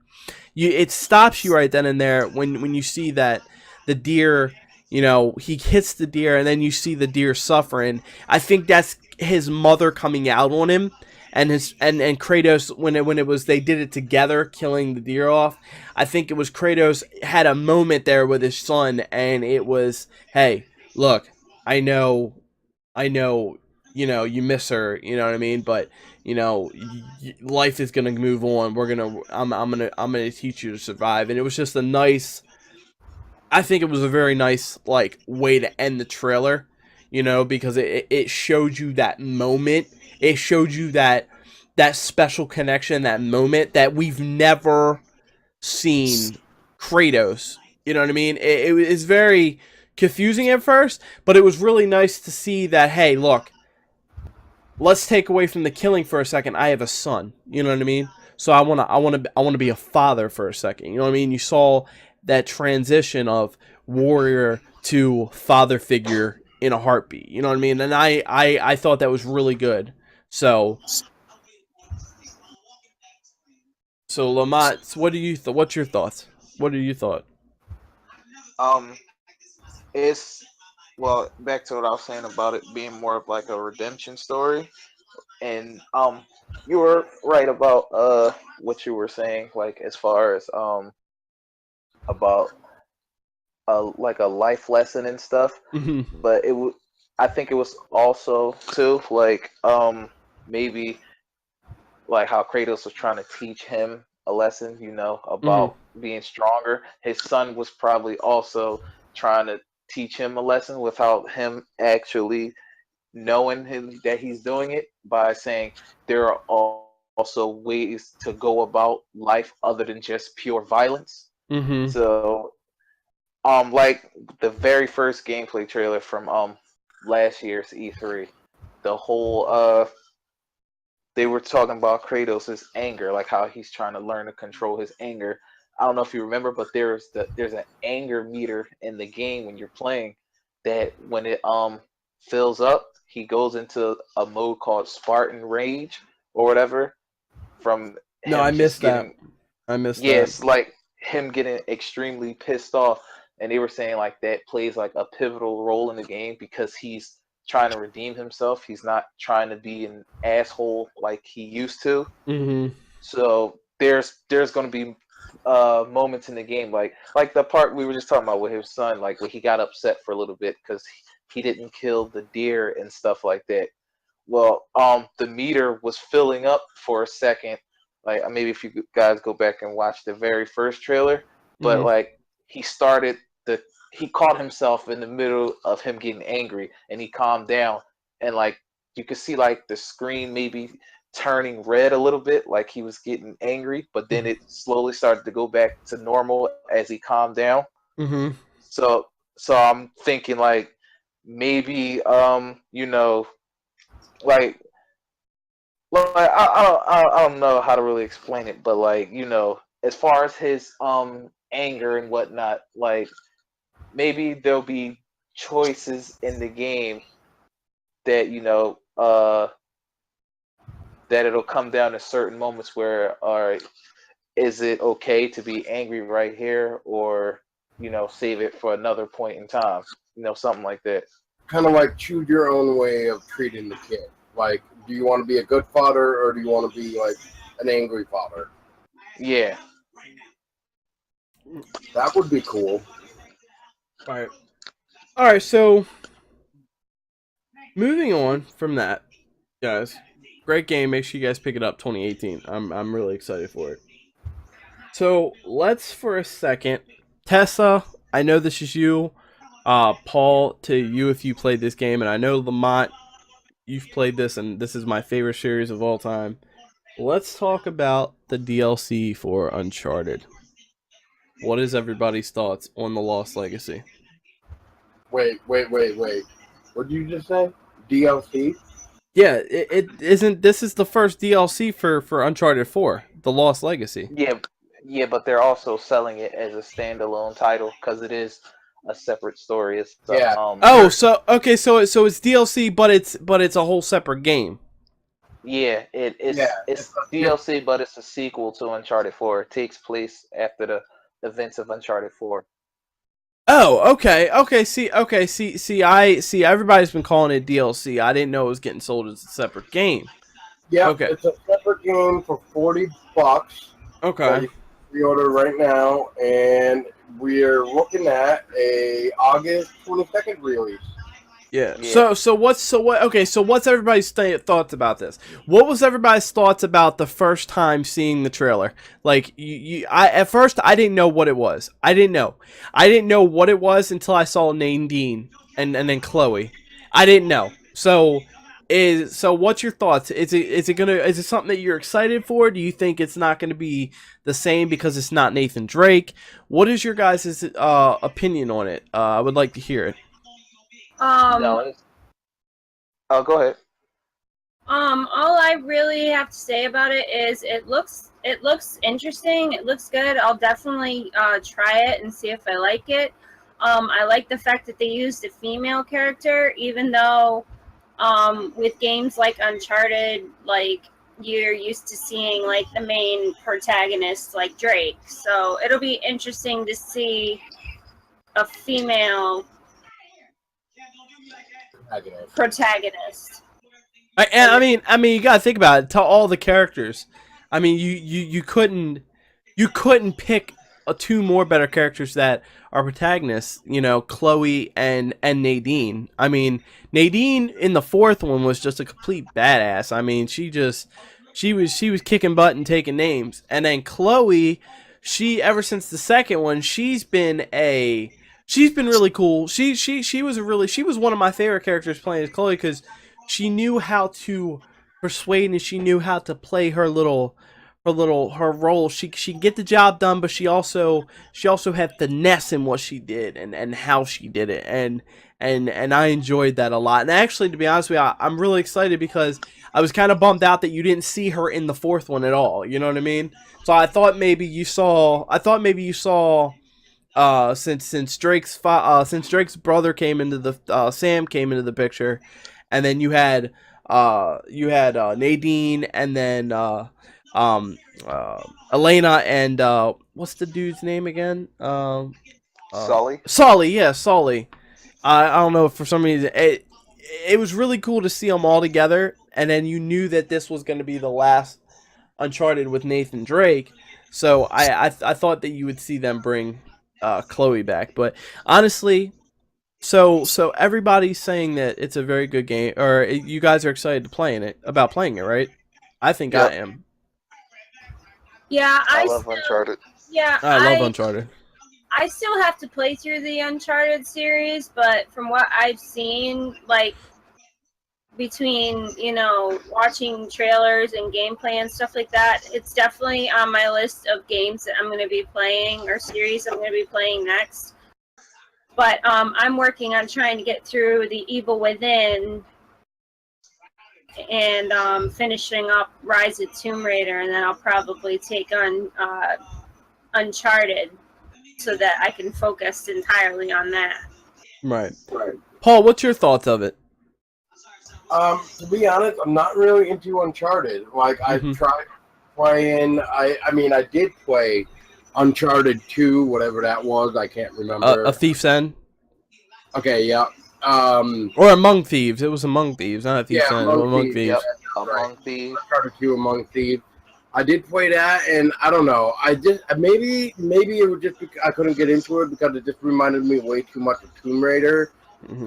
it stops you right then and there when you see that the deer, he hits the deer, and then you see the deer suffering. I think that's his mother coming out on him. And Kratos, when it was, they did it together, killing the deer off. I think it was Kratos had a moment there with his son, and it was, hey, look, I know, you miss her, you know what I mean, but life is gonna move on. I'm gonna teach you to survive, and it was just a nice. I think it was a very nice way to end the trailer, because it showed you that moment. It showed you that special connection, that moment that we've never seen Kratos. You know what I mean? It is very confusing at first, but it was really nice to see that, hey, look, let's take away from the killing for a second. I have a son. You know what I mean? So I wanna be a father for a second. You know what I mean? You saw that transition of warrior to father figure in a heartbeat. You know what I mean? And I thought that was really good. So Lamont, what do you what's your thoughts? What do you thought? It's back to what I was saying about it being more of like a redemption story, and you were right about what you were saying, like as far as about like a life lesson and stuff. Mm-hmm. But I think it was also too like maybe like how Kratos was trying to teach him a lesson, about being stronger. His son was probably also trying to teach him a lesson without him actually knowing him that he's doing it by saying there are also ways to go about life other than just pure violence. Mm-hmm. So, like the very first gameplay trailer from last year's E3, the whole they were talking about Kratos' anger, like how he's trying to learn to control his anger. I don't know if you remember, but there's an anger meter in the game when you're playing that when it fills up, he goes into a mode called Spartan Rage or whatever from No, I him just missed that. getting I missed that. yes, like him getting extremely pissed off, and they were saying like that plays like a pivotal role in the game because he's trying to redeem himself. He's not trying to be an asshole like he used to. Mm-hmm. So there's going to be moments in the game like the part we were just talking about with his son, like when he got upset for a little bit because he didn't kill the deer and stuff like that. Well, the meter was filling up for a second. Like maybe if you guys go back and watch the very first trailer, but Mm-hmm. like he started the he caught himself in the middle of him getting angry, and he calmed down, and like you could see like the screen maybe turning red a little bit, like he was getting angry, but then it slowly started to go back to normal as he calmed down. Mm-hmm. So so I'm thinking like maybe like I don't know how to really explain it, but like as far as his anger and whatnot, like maybe there'll be choices in the game that that it'll come down to certain moments where, all right, is it okay to be angry right here, or save it for another point in time, something like that. Kind of like choose your own way of treating the kid. Like, do you want to be a good father or do you want to be like an angry father? Yeah. That would be cool. All right. All right. So moving on from that, guys, great game. Make sure you guys pick it up. 2018. I'm really excited for it. So let's for a second, Tessa. I know this is you. Paul, to you if you played this game, and I know Lamont, you've played this, and this is my favorite series of all time. Let's talk about the DLC for Uncharted. What is everybody's thoughts on the Lost Legacy? Wait. What did you just say? DLC? Yeah, it isn't. This is the first DLC for Uncharted 4, The Lost Legacy. Yeah, yeah, but they're also selling it as a standalone title because it is a separate story. It's Yeah. Oh, so okay, so it's DLC, but it's a whole separate game. yeah, it's DLC, but it's a sequel to Uncharted 4. It takes place after the events of Uncharted 4. Oh, okay. See. Everybody's been calling it DLC. I didn't know it was getting sold as a separate game. Yeah, Okay. It's a separate game for $40. Okay. Pre-order right now, and we're looking at a August 22nd release. Yeah. So what's everybody's thoughts about this? What was everybody's thoughts about the first time seeing the trailer? Like at first I didn't know what it was. I didn't know what it was until I saw Nadine and then Chloe. I didn't know. So what's your thoughts? Is it something that you're excited for? Do you think it's not going to be the same because it's not Nathan Drake? What is your guys' opinion on it? I would like to hear it. No, oh, go ahead. All I really have to say about it is it looks interesting. It looks good. I'll definitely try it and see if I like it. I like the fact that they used a female character, even though with games like Uncharted, like you're used to seeing like the main protagonist like Drake. So it'll be interesting to see a female protagonist. And I mean, you gotta think about it. To all the characters, I mean, you couldn't pick two more better characters that are protagonists. Chloe and Nadine. I mean, Nadine in the fourth one was just a complete badass. I mean, she was kicking butt and taking names, and then Chloe, she ever since the second one, she's been really cool. She was one of my favorite characters playing as Chloe because she knew how to persuade and she knew how to play her role. She could get the job done, but she also had finesse in what she did and how she did it, and I enjoyed that a lot. And actually, to be honest with you, I'm really excited because I was kind of bummed out that you didn't see her in the fourth one at all. You know what I mean? So I thought maybe you saw. Since Drake's brother came into the Sam came into the picture, and then you had Nadine, and then Elena, and what's the dude's name again? Sully. Sully, yeah, Sully. I don't know, for some reason it was really cool to see them all together, and then you knew that this was going to be the last Uncharted with Nathan Drake. So I thought that you would see them bring Chloe back, but honestly, so everybody's saying that it's a very good game, or you guys are excited about playing it, right? I think Yep. I am. Yeah, I love Uncharted. Yeah, I love Uncharted. I still have to play through the Uncharted series, but from what I've seen, like between, watching trailers and gameplay and stuff like that, it's definitely on my list of games that I'm going to be playing, or series I'm going to be playing next. But I'm working on trying to get through the Evil Within and finishing up Rise of Tomb Raider, and then I'll probably take on Uncharted so that I can focus entirely on that. Right. Paul, what's your thoughts of it? To be honest, I'm not really into Uncharted. Like, I tried playing. I mean, I did play Uncharted 2, whatever that was. I can't remember. A Thief's End. Okay, yeah. Or Among Thieves. It was Among Thieves, not a Thief's End. Among Thieves. Yep. Right. Among Thieves. Uncharted 2, Among Thieves. I did play that, and I don't know. I just maybe it was just because I couldn't get into it because it just reminded me way too much of Tomb Raider.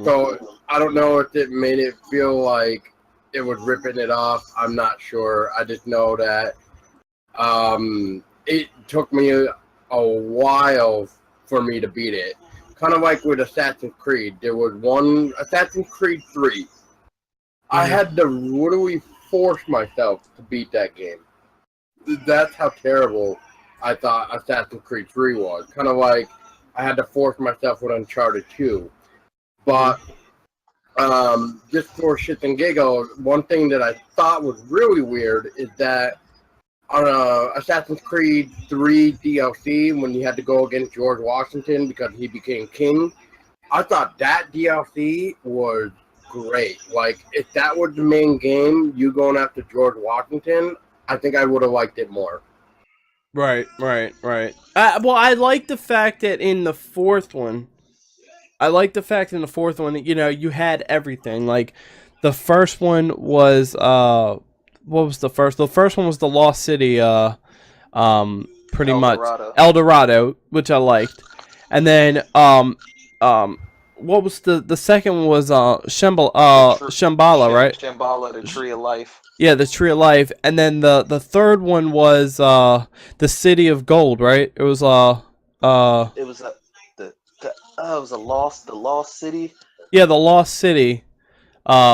So I don't know if it made it feel like it was ripping it off. I'm not sure. I just know that it took me a while for me to beat it. Kind of like with Assassin's Creed. There was one Assassin's Creed 3. I had to literally force myself to beat that game. That's how terrible I thought Assassin's Creed 3 was. Kind of like I had to force myself with Uncharted 2. But just for shits and giggles, one thing that I thought was really weird is that on Assassin's Creed 3 DLC, when you had to go against George Washington because he became king, I thought that DLC was great. Like, if that was the main game, you going after George Washington, I think I would have liked it more. Right. Well, I like the fact that in the fourth one, that, you had everything. Like, the first one was, what was the first? The first one was the Lost City, pretty much. El Dorado, which I liked. And then, what was the second one was, Shambhala, right? Shambhala, the Tree of Life. Yeah, the Tree of Life. And then the third one was, the City of Gold, right? It was, It was the Lost City. Yeah, the Lost City,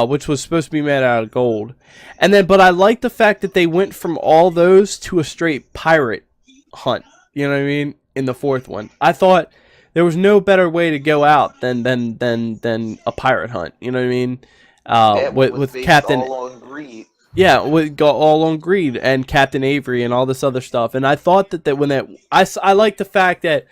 which was supposed to be made out of gold. And then, but I like the fact that they went from all those to a straight pirate hunt. You know what I mean? In the fourth one, I thought there was no better way to go out than a pirate hunt. You know what I mean? With Captain. All on greed. Yeah, we got all on greed and Captain Avery and all this other stuff. And I thought I like the fact that.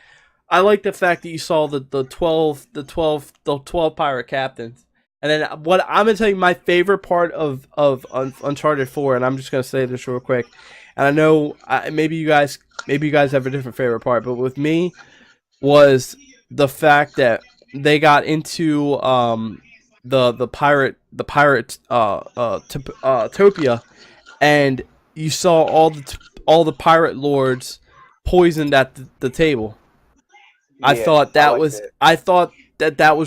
You saw the 12 pirate captains. And then what I'm gonna tell you, my favorite part of Uncharted 4, and I'm just gonna say this real quick. And I know maybe you guys have a different favorite part, but with me was the fact that they got into the pirate Topia, and you saw all the pirate lords poisoned at the table. I thought that was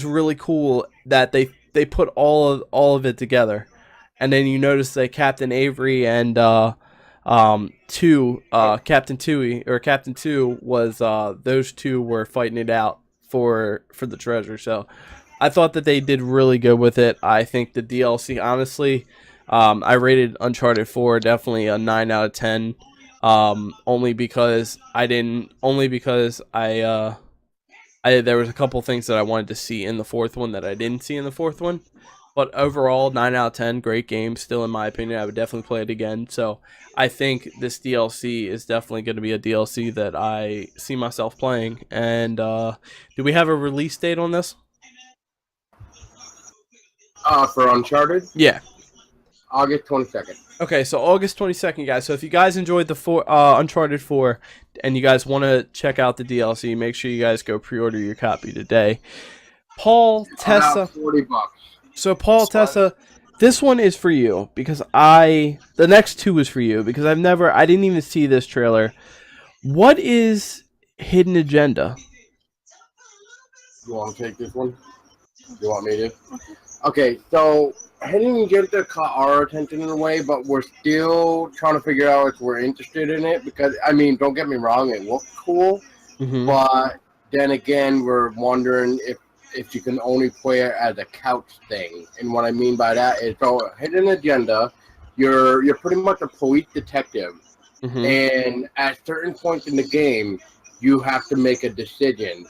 really cool that they put all of it together, and then you notice that Captain Avery and Captain Tui or Captain Two was those two were fighting it out for the treasure. So I thought that they did really good with it. I think the DLC, honestly, I rated Uncharted 4 definitely a 9 out of 10. Only because there was a couple things that I wanted to see in the fourth one that I didn't see in the fourth one. But overall, 9 out of 10, great game. Still, in my opinion, I would definitely play it again. So I think this DLC is definitely going to be a DLC that I see myself playing. And do we have a release date on this? For Uncharted, Yeah. August 22nd. Okay, so August 22nd, guys. So if you guys enjoyed the Uncharted 4 and you guys want to check out the DLC, make sure you guys go pre-order your copy today. Paul, Tessa. About $40. So Paul, Tessa, this one is for you because the next two is for you because I didn't even see this trailer. What is Hidden Agenda? You want to take this one? You want me to? Okay, so Hidden Agenda caught our attention in a way, but we're still trying to figure out if we're interested in it because, I mean, don't get me wrong, it looked cool, but then again, we're wondering if you can only play it as a couch thing. And what I mean by that is, so Hidden Agenda, you're pretty much a police detective, and at certain points in the game, you have to make a decision.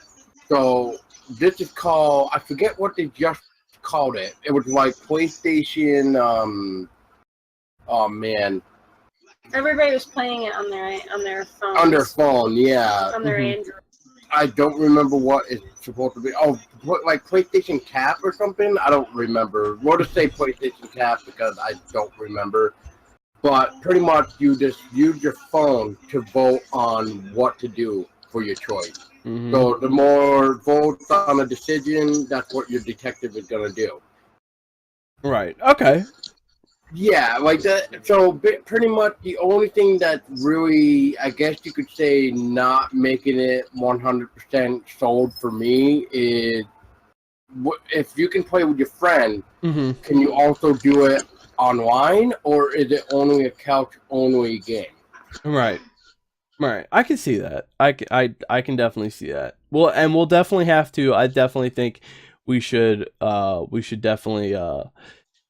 So this is called, I forget what they just called it. It was like PlayStation, oh man. Everybody was playing it on their phone. On their phone, yeah. On their Android. I don't remember what it's supposed to be. Oh, like PlayStation Cap or something? I don't remember. We'll just say PlayStation Cap because I don't remember. But pretty much you just use your phone to vote on what to do for your choice. So the more votes on a decision, that's what your detective is going to do. Right. Okay. Yeah, like that. So pretty much the only thing that really, I guess you could say, not making it 100% sold for me is if you can play with your friend, can you also do it online, or is it only a couch-only game? Right. Right. I can see that. I can definitely see that. Well, and we'll definitely have to. I definitely think we should definitely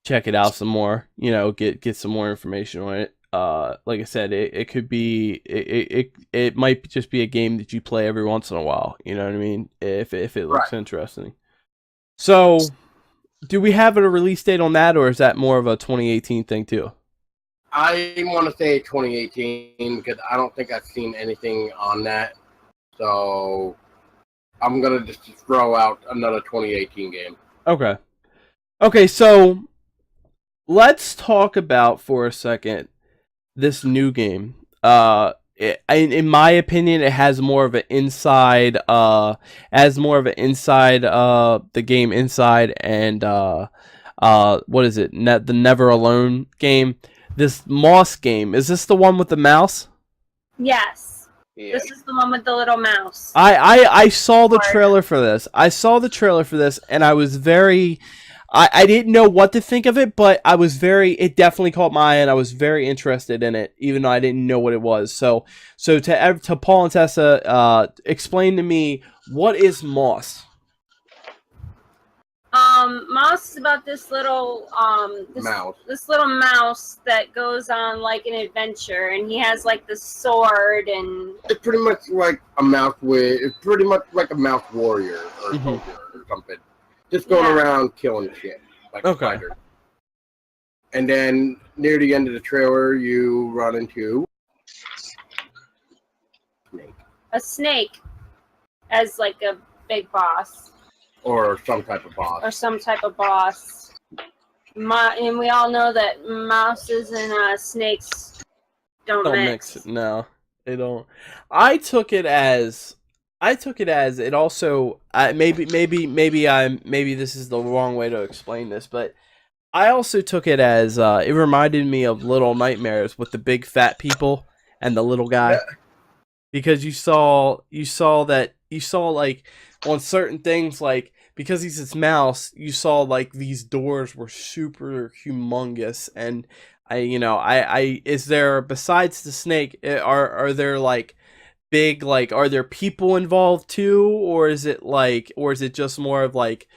check it out some more, get some more information on it. Like I said, it could be, it might just be a game that you play every once in a while, you know what I mean? If it looks interesting. So, do we have a release date on that, or is that more of a 2018 thing too? I want to say 2018 because I don't think I've seen anything on that. So, I'm going to just throw out another 2018 game. Okay. Okay, so let's talk about for a second this new game. In my opinion, it has more of an inside, the game Inside and what is it? The Never Alone game. This Moss game. Is this the one with the mouse? Yes. Yeah. This is the one with the little mouse. I saw the trailer for this. And I was very. I didn't know what to think of it, but it definitely caught my eye, and I was very interested in it, even though I didn't know what it was. So to Paul and Tessa, explain to me, what is Moss? Moss is about this little mouse. This little mouse that goes on like an adventure, and he has like the sword, and it's pretty much like a mouse warrior or something. Just going around killing shit like a spider. And then near the end of the trailer, you run into a snake as like a big boss. Or some type of boss. And we all know that mouses and snakes don't mix. No, they don't. I took it as it also. Maybe this is the wrong way to explain this, but I also took it as it reminded me of Little Nightmares with the big fat people and the little guy, because you saw like on certain things, like because he's this mouse, you saw like these doors were super humongous, and I is there, besides the snake, are there like big, like, are there people involved too, or is it just more of like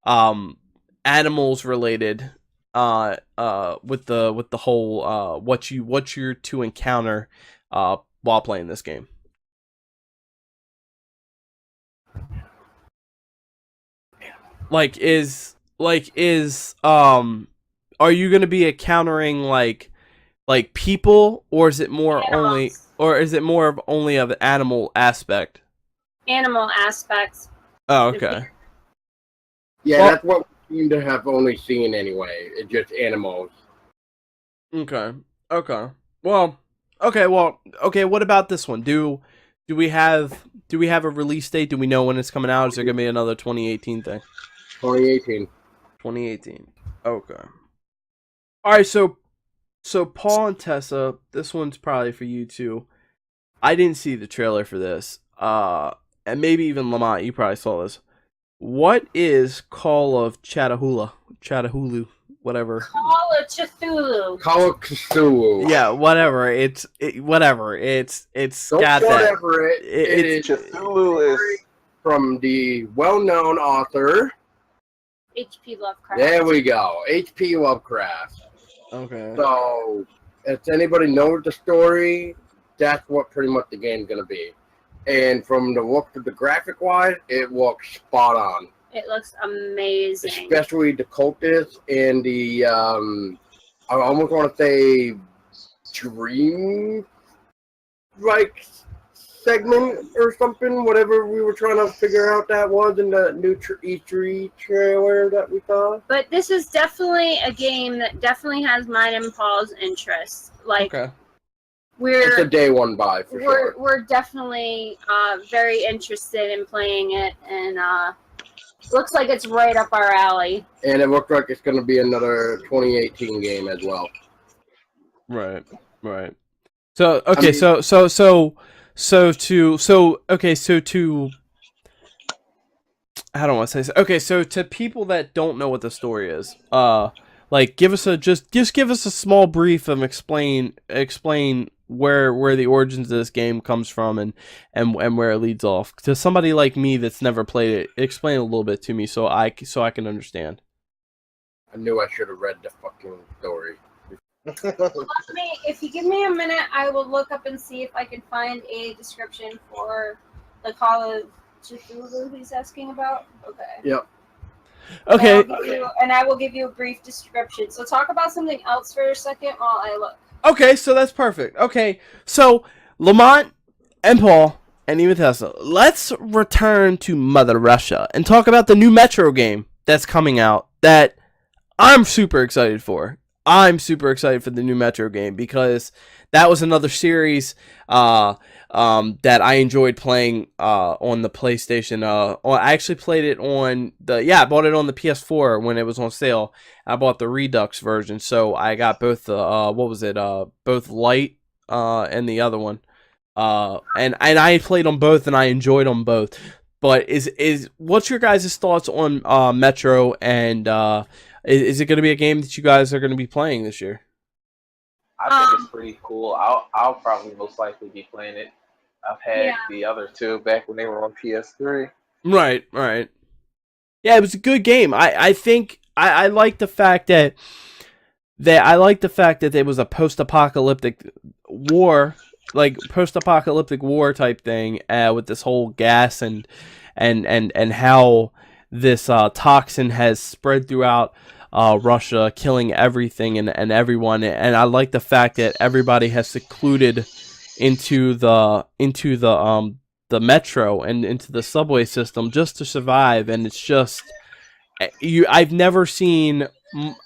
um animals related, with the whole what you're to encounter while playing this game? Is are you gonna be encountering like people, or is it more only, Animals. or is it more of only of an animal aspect? Animal aspects. Oh, okay. Yeah, Well, that's what we seem to have only seen anyway. It's just animals. okay. Okay. Well, okay, what about this one? Do we have a release date? Do we know when it's coming out? Is there gonna be another 2018 thing? 2018. 2018. Okay. All right, so Paul and Tessa, this one's probably for you too. I didn't see the trailer for this. And maybe even Lamont, you probably saw this. What is Call of Chattahoochee, whatever? Call of Cthulhu. Call of Cthulhu. Yeah, whatever. Whatever. It's Don't got that. whatever it is. Cthulhu is From the well-known author. H.P. Lovecraft. There we go. H.P. Lovecraft. Okay. So, if anybody knows the story, that's what pretty much the game's going to be. And from the look of the graphic wise, it looks spot on. It looks amazing. Especially the cultists and the, I almost want to say, dream, like, segment or something, whatever we were trying to figure out that was in the new E3 trailer that we saw. But this is definitely a game that definitely has mine and Paul's interests. Like, Okay. It's a day one buy for we're sure. we're definitely very interested in playing it, and looks like it's right up our alley. And it looks like it's going to be another 2018 game as well. Right. So okay, I mean- to I don't want to say this. Okay, so to people that don't know what the story is, like give us just give us a small brief of explain where the origins of this game comes from, and where it leads off. To somebody like me that's never played it, explain a little bit to me so I can understand. I knew I should have read the fucking story. If you give me a minute, I will look up and see if I can find a description for the Call of Cthulhu he's asking about. Okay. Yep. Okay. And I will give you a brief description. So talk about something else for a second while I look. Okay, so that's perfect. Okay, so Lamont and Paul and even Tessa, let's return to Mother Russia and talk about the new Metro game that's coming out that I'm super excited for. I'm super excited for the new Metro game because that was another series that I enjoyed playing on the PlayStation. I actually played it on I bought it on the PS4 when it was on sale. I bought the Redux version, so I got both the both Light and the other one. And I played them both and I enjoyed them both. But what's your guys' thoughts on Metro, and is it going to be a game that you guys are going to be playing this year? I think it's pretty cool. I'll probably most likely be playing it. I've had the other two back when they were on PS3. Right. Yeah, it was a good game. I think I like the fact that there was a post-apocalyptic war, like post-apocalyptic war type thing, with this whole gas and how this toxin has spread throughout Russia, killing everything and everyone. And I like the fact that everybody has secluded into the metro and into the subway system just to survive. And it's just I've never seen.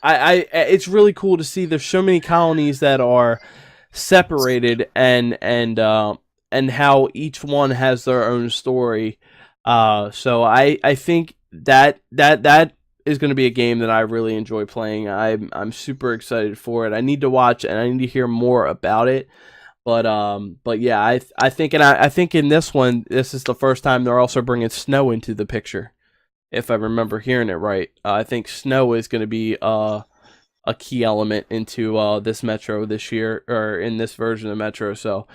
It's really cool to see. There's so many colonies that are separated, and how each one has their own story. So I think that is going to be a game that I really enjoy playing. I'm super excited for it. I need to watch and I need to hear more about it. But yeah, I think in this one, this is the first time they're also bringing snow into the picture. if I remember hearing it right. I think snow is going to be a key element into this Metro this year, or in this version of Metro. So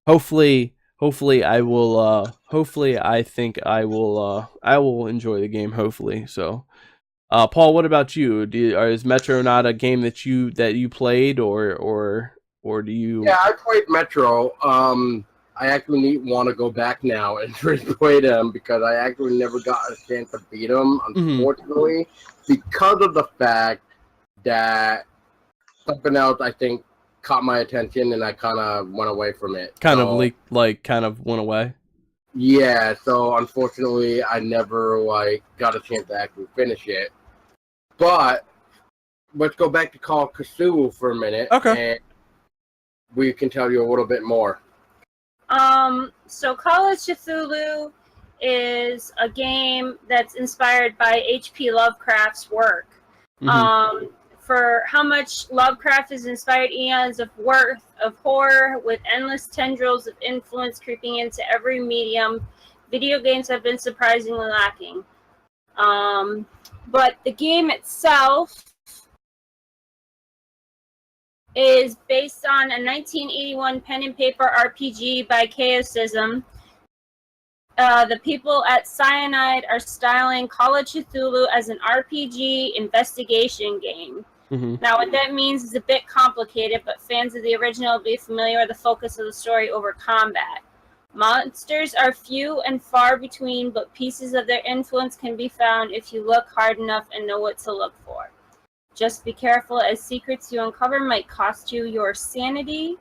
hopefully I will. Hopefully I think I will. I will enjoy the game. Hopefully. So, Paul, what about you? Is Metro not a game that you played, or do you? Yeah, I played Metro. I actually want to go back now and replay them because I actually never got a chance to beat them, unfortunately, because of the fact that something else I think caught my attention and I kind of went away from it. Kind of leaked, kind of went away. Yeah, so unfortunately I never got a chance to actually finish it. But let's go back to Call of Cthulhu for a minute. Okay. And we can tell you a little bit more. So Call of Cthulhu is a game that's inspired by H.P. Lovecraft's work. For how much Lovecraft has inspired eons of worth of horror with endless tendrils of influence creeping into every medium, video games have been surprisingly lacking. But the game itself is based on a 1981 pen and paper RPG by Chaosism. The people at Cyanide are styling Call of Cthulhu as an RPG investigation game. Now, what that means is a bit complicated, but fans of the original will be familiar with the focus of the story over combat. Monsters are few and far between, but pieces of their influence can be found if you look hard enough and know what to look for. Just be careful, as secrets you uncover might cost you your sanity.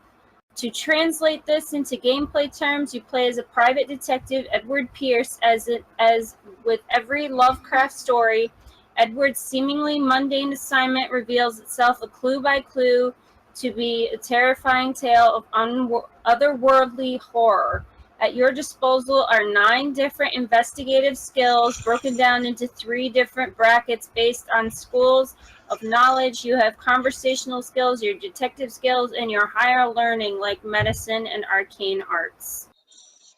To translate this into gameplay terms, you play as a private detective, Edward Pierce, as with every Lovecraft story. Edward's seemingly mundane assignment reveals itself a clue by clue to be a terrifying tale of otherworldly horror. At your disposal are 9 different investigative skills broken down into 3 different brackets based on schools of knowledge. You have conversational skills, your detective skills, and your higher learning like medicine and arcane arts.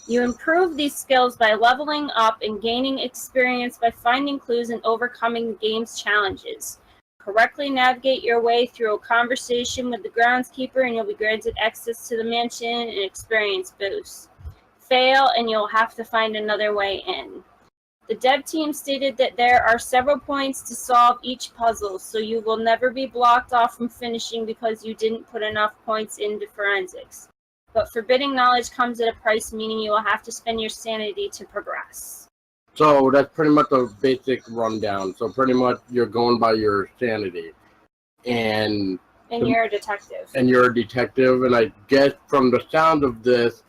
You improve these skills by leveling up and gaining experience by finding clues and overcoming the game's challenges. Correctly navigate your way through a conversation with the groundskeeper and you'll be granted access to the mansion and experience boosts. Fail and you'll have to find another way in. The dev team stated that there are several points to solve each puzzle, so you will never be blocked off from finishing because you didn't put enough points into forensics. But forbidding knowledge comes at a price, meaning you will have to spend your sanity to progress. So that's pretty much a basic rundown. So pretty much you're going by your sanity. And you're a detective. And you're a detective, and I guess from the sound of this,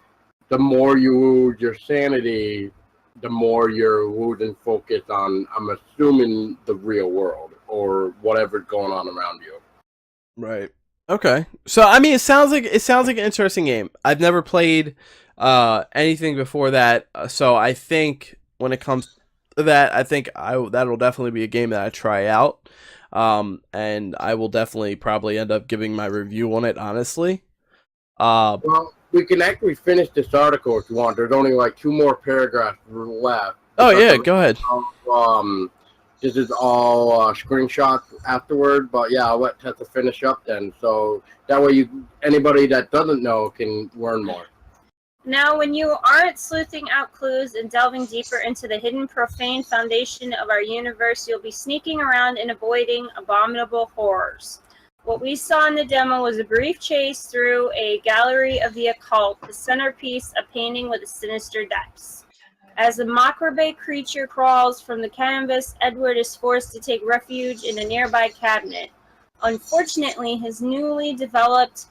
the more you lose your sanity, the more you're losing focus on, I'm assuming, the real world or whatever's going on around you. Right. Okay. So I mean, it sounds like an interesting game. I've never played anything before that, so I think when it comes to that, I think that'll definitely be a game that I try out, and I will definitely probably end up giving my review on it. Honestly. Well, we can actually finish this article if you want. There's only 2 more paragraphs left. Oh yeah, go ahead. This is all screenshots afterward, but yeah, I'll let Tessa finish up then. So that way anybody that doesn't know can learn more. Now, when you aren't sleuthing out clues and delving deeper into the hidden profane foundation of our universe, you'll be sneaking around and avoiding abominable horrors. What we saw in the demo was a brief chase through a gallery of the occult, the centerpiece a painting with a sinister depths. As the macabre creature crawls from the canvas, Edward is forced to take refuge in a nearby cabinet. Unfortunately, his newly developed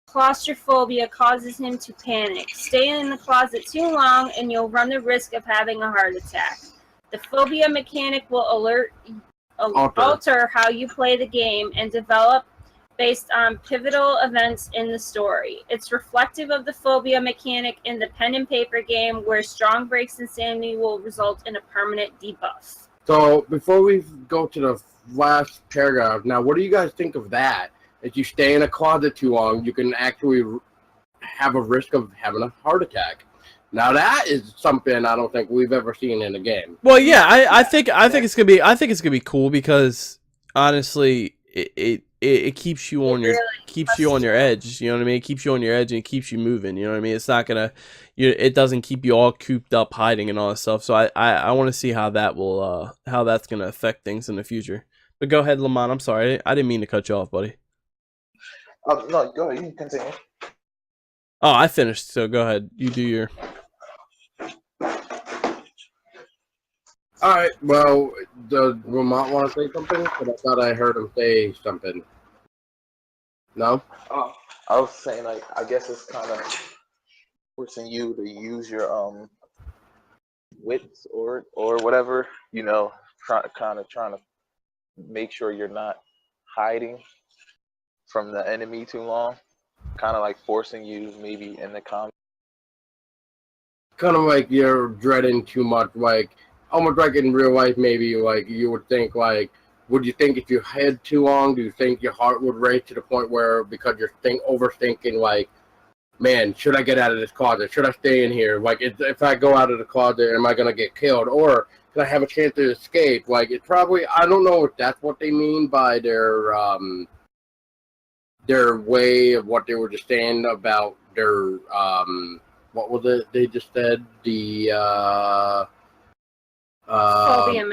claustrophobia causes him to panic. Stay in the closet too long and you'll run the risk of having a heart attack. The phobia mechanic will alter how you play the game and develop based on pivotal events in the story. It's reflective of the phobia mechanic in the pen and paper game, where strong breaks in sanity will result in a permanent debuff. So before we go to the last paragraph, now what do you guys think of that? If you stay in a closet too long, you can actually have a risk of having a heart attack. Now that is something I don't think we've ever seen in a game. Well, yeah, I think it's gonna be cool because honestly, it keeps you It on your really edge. You know what I mean? It keeps you on your edge and it keeps you moving. You know what I mean? It's not gonna, it doesn't keep you all cooped up hiding and all that stuff. So I want to see how that will how that's gonna affect things in the future. But go ahead, Lamont. I'm sorry, I didn't mean to cut you off, buddy. No, go ahead. You can continue. Oh, I finished. So go ahead. You do your. All right. Well, does Lamont want to say something? But I thought I heard him say something. No. Oh, I was saying, like, I guess it's kind of forcing you to use your wits or whatever, you know, kind of trying to make sure you're not hiding from the enemy too long, kind of like forcing you maybe in the combat. Kind of like you're dreading too much, like almost like in real life. Maybe like you would think, like, would you think if you had too long? Do you think your heart would race to the point where because you're overthinking, like, man, should I get out of this closet? Should I stay in here? Like, if I go out of the closet, am I gonna get killed, or can I have a chance to escape? Like, it's probably, I don't know if that's what they mean by their way of what they were just saying about their what was it they just said, the phobia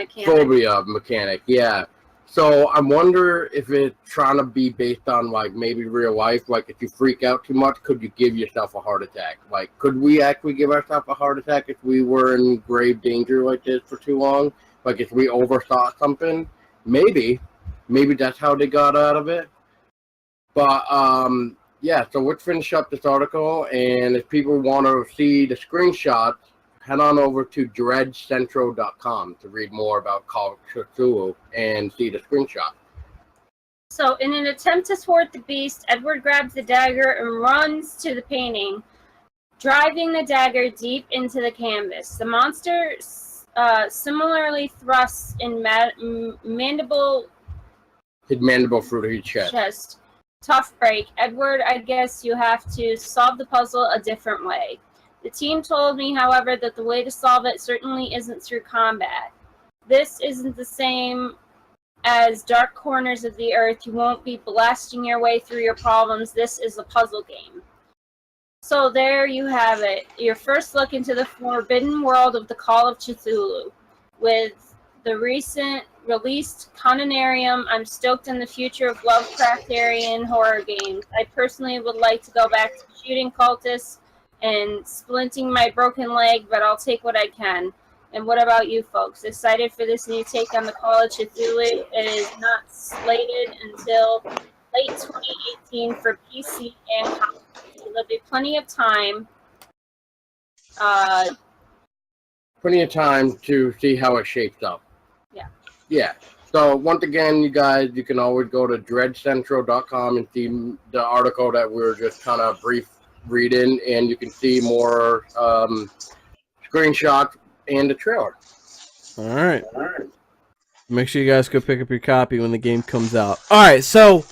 mechanic, yeah. So I wonder if it's trying to be based on, like, maybe real life. Like, if you freak out too much, could you give yourself a heart attack? Like, could we actually give ourselves a heart attack if we were in grave danger like this for too long? Like, if we overthought something? Maybe that's how they got out of it. But yeah, so let's finish up this article, and if people want to see the screenshots, head on over to dreadcentral.com to read more about Call of Cthulhu and see the screenshot. So, in an attempt to thwart the beast, Edward grabs the dagger and runs to the painting, driving the dagger deep into the canvas. The monster similarly thrusts in mandible through his chest. Tough break. Edward, I guess you have to solve the puzzle a different way. The team told me, however, that the way to solve it certainly isn't through combat. This isn't the same as Dark Corners of the Earth. You won't be blasting your way through your problems. This is a puzzle game. So there you have it. Your first look into the forbidden world of the Call of Cthulhu. With the recent released Conanarium, I'm stoked in the future of Lovecraftian horror games. I personally would like to go back to shooting cultists and splinting my broken leg, but I'll take what I can. And what about you folks? Excited for this new take on the Call of Cthulhu? It is not slated until late 2018 for PC and console. So there'll be plenty of time. Plenty of time to see how it shapes up. Yeah. Yeah. So once again, you guys, you can always go to dreadcentral.com and see the article that we were just kind of brief reading, and you can see more screenshots and the trailer. All right. Make sure you guys go pick up your copy when the game comes out. All right, so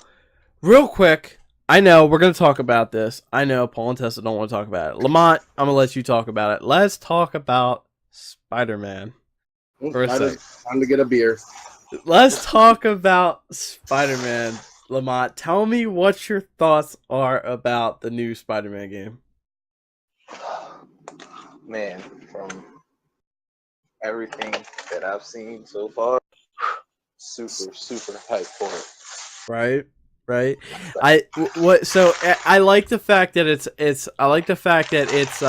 real quick, I know we're going to talk about this. I know Paul and Tessa don't want to talk about it. Lamont, I'm going to let you talk about it. Let's talk about Spider-Man for a second. Time to get a beer. Let's talk about Spider-Man. Lamont, tell me what your thoughts are about the new Spider-Man game. Man, from everything that I've seen so far, super hyped for it. Right. I like the fact that it's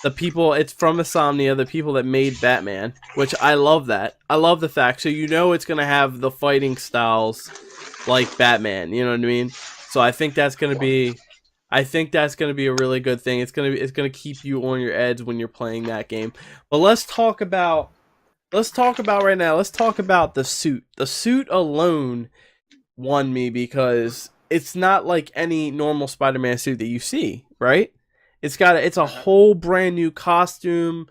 the people, it's from Insomnia, the people that made Batman, which I love that. I love the fact, so you know it's going to have the fighting styles like Batman, you know what I mean? So I think that's going to be a really good thing. It's going to keep you on your edge when you're playing that game. But let's talk about right now. Let's talk about the suit. The suit alone won me because it's not like any normal Spider-Man suit that you see, right? It's a whole brand new costume.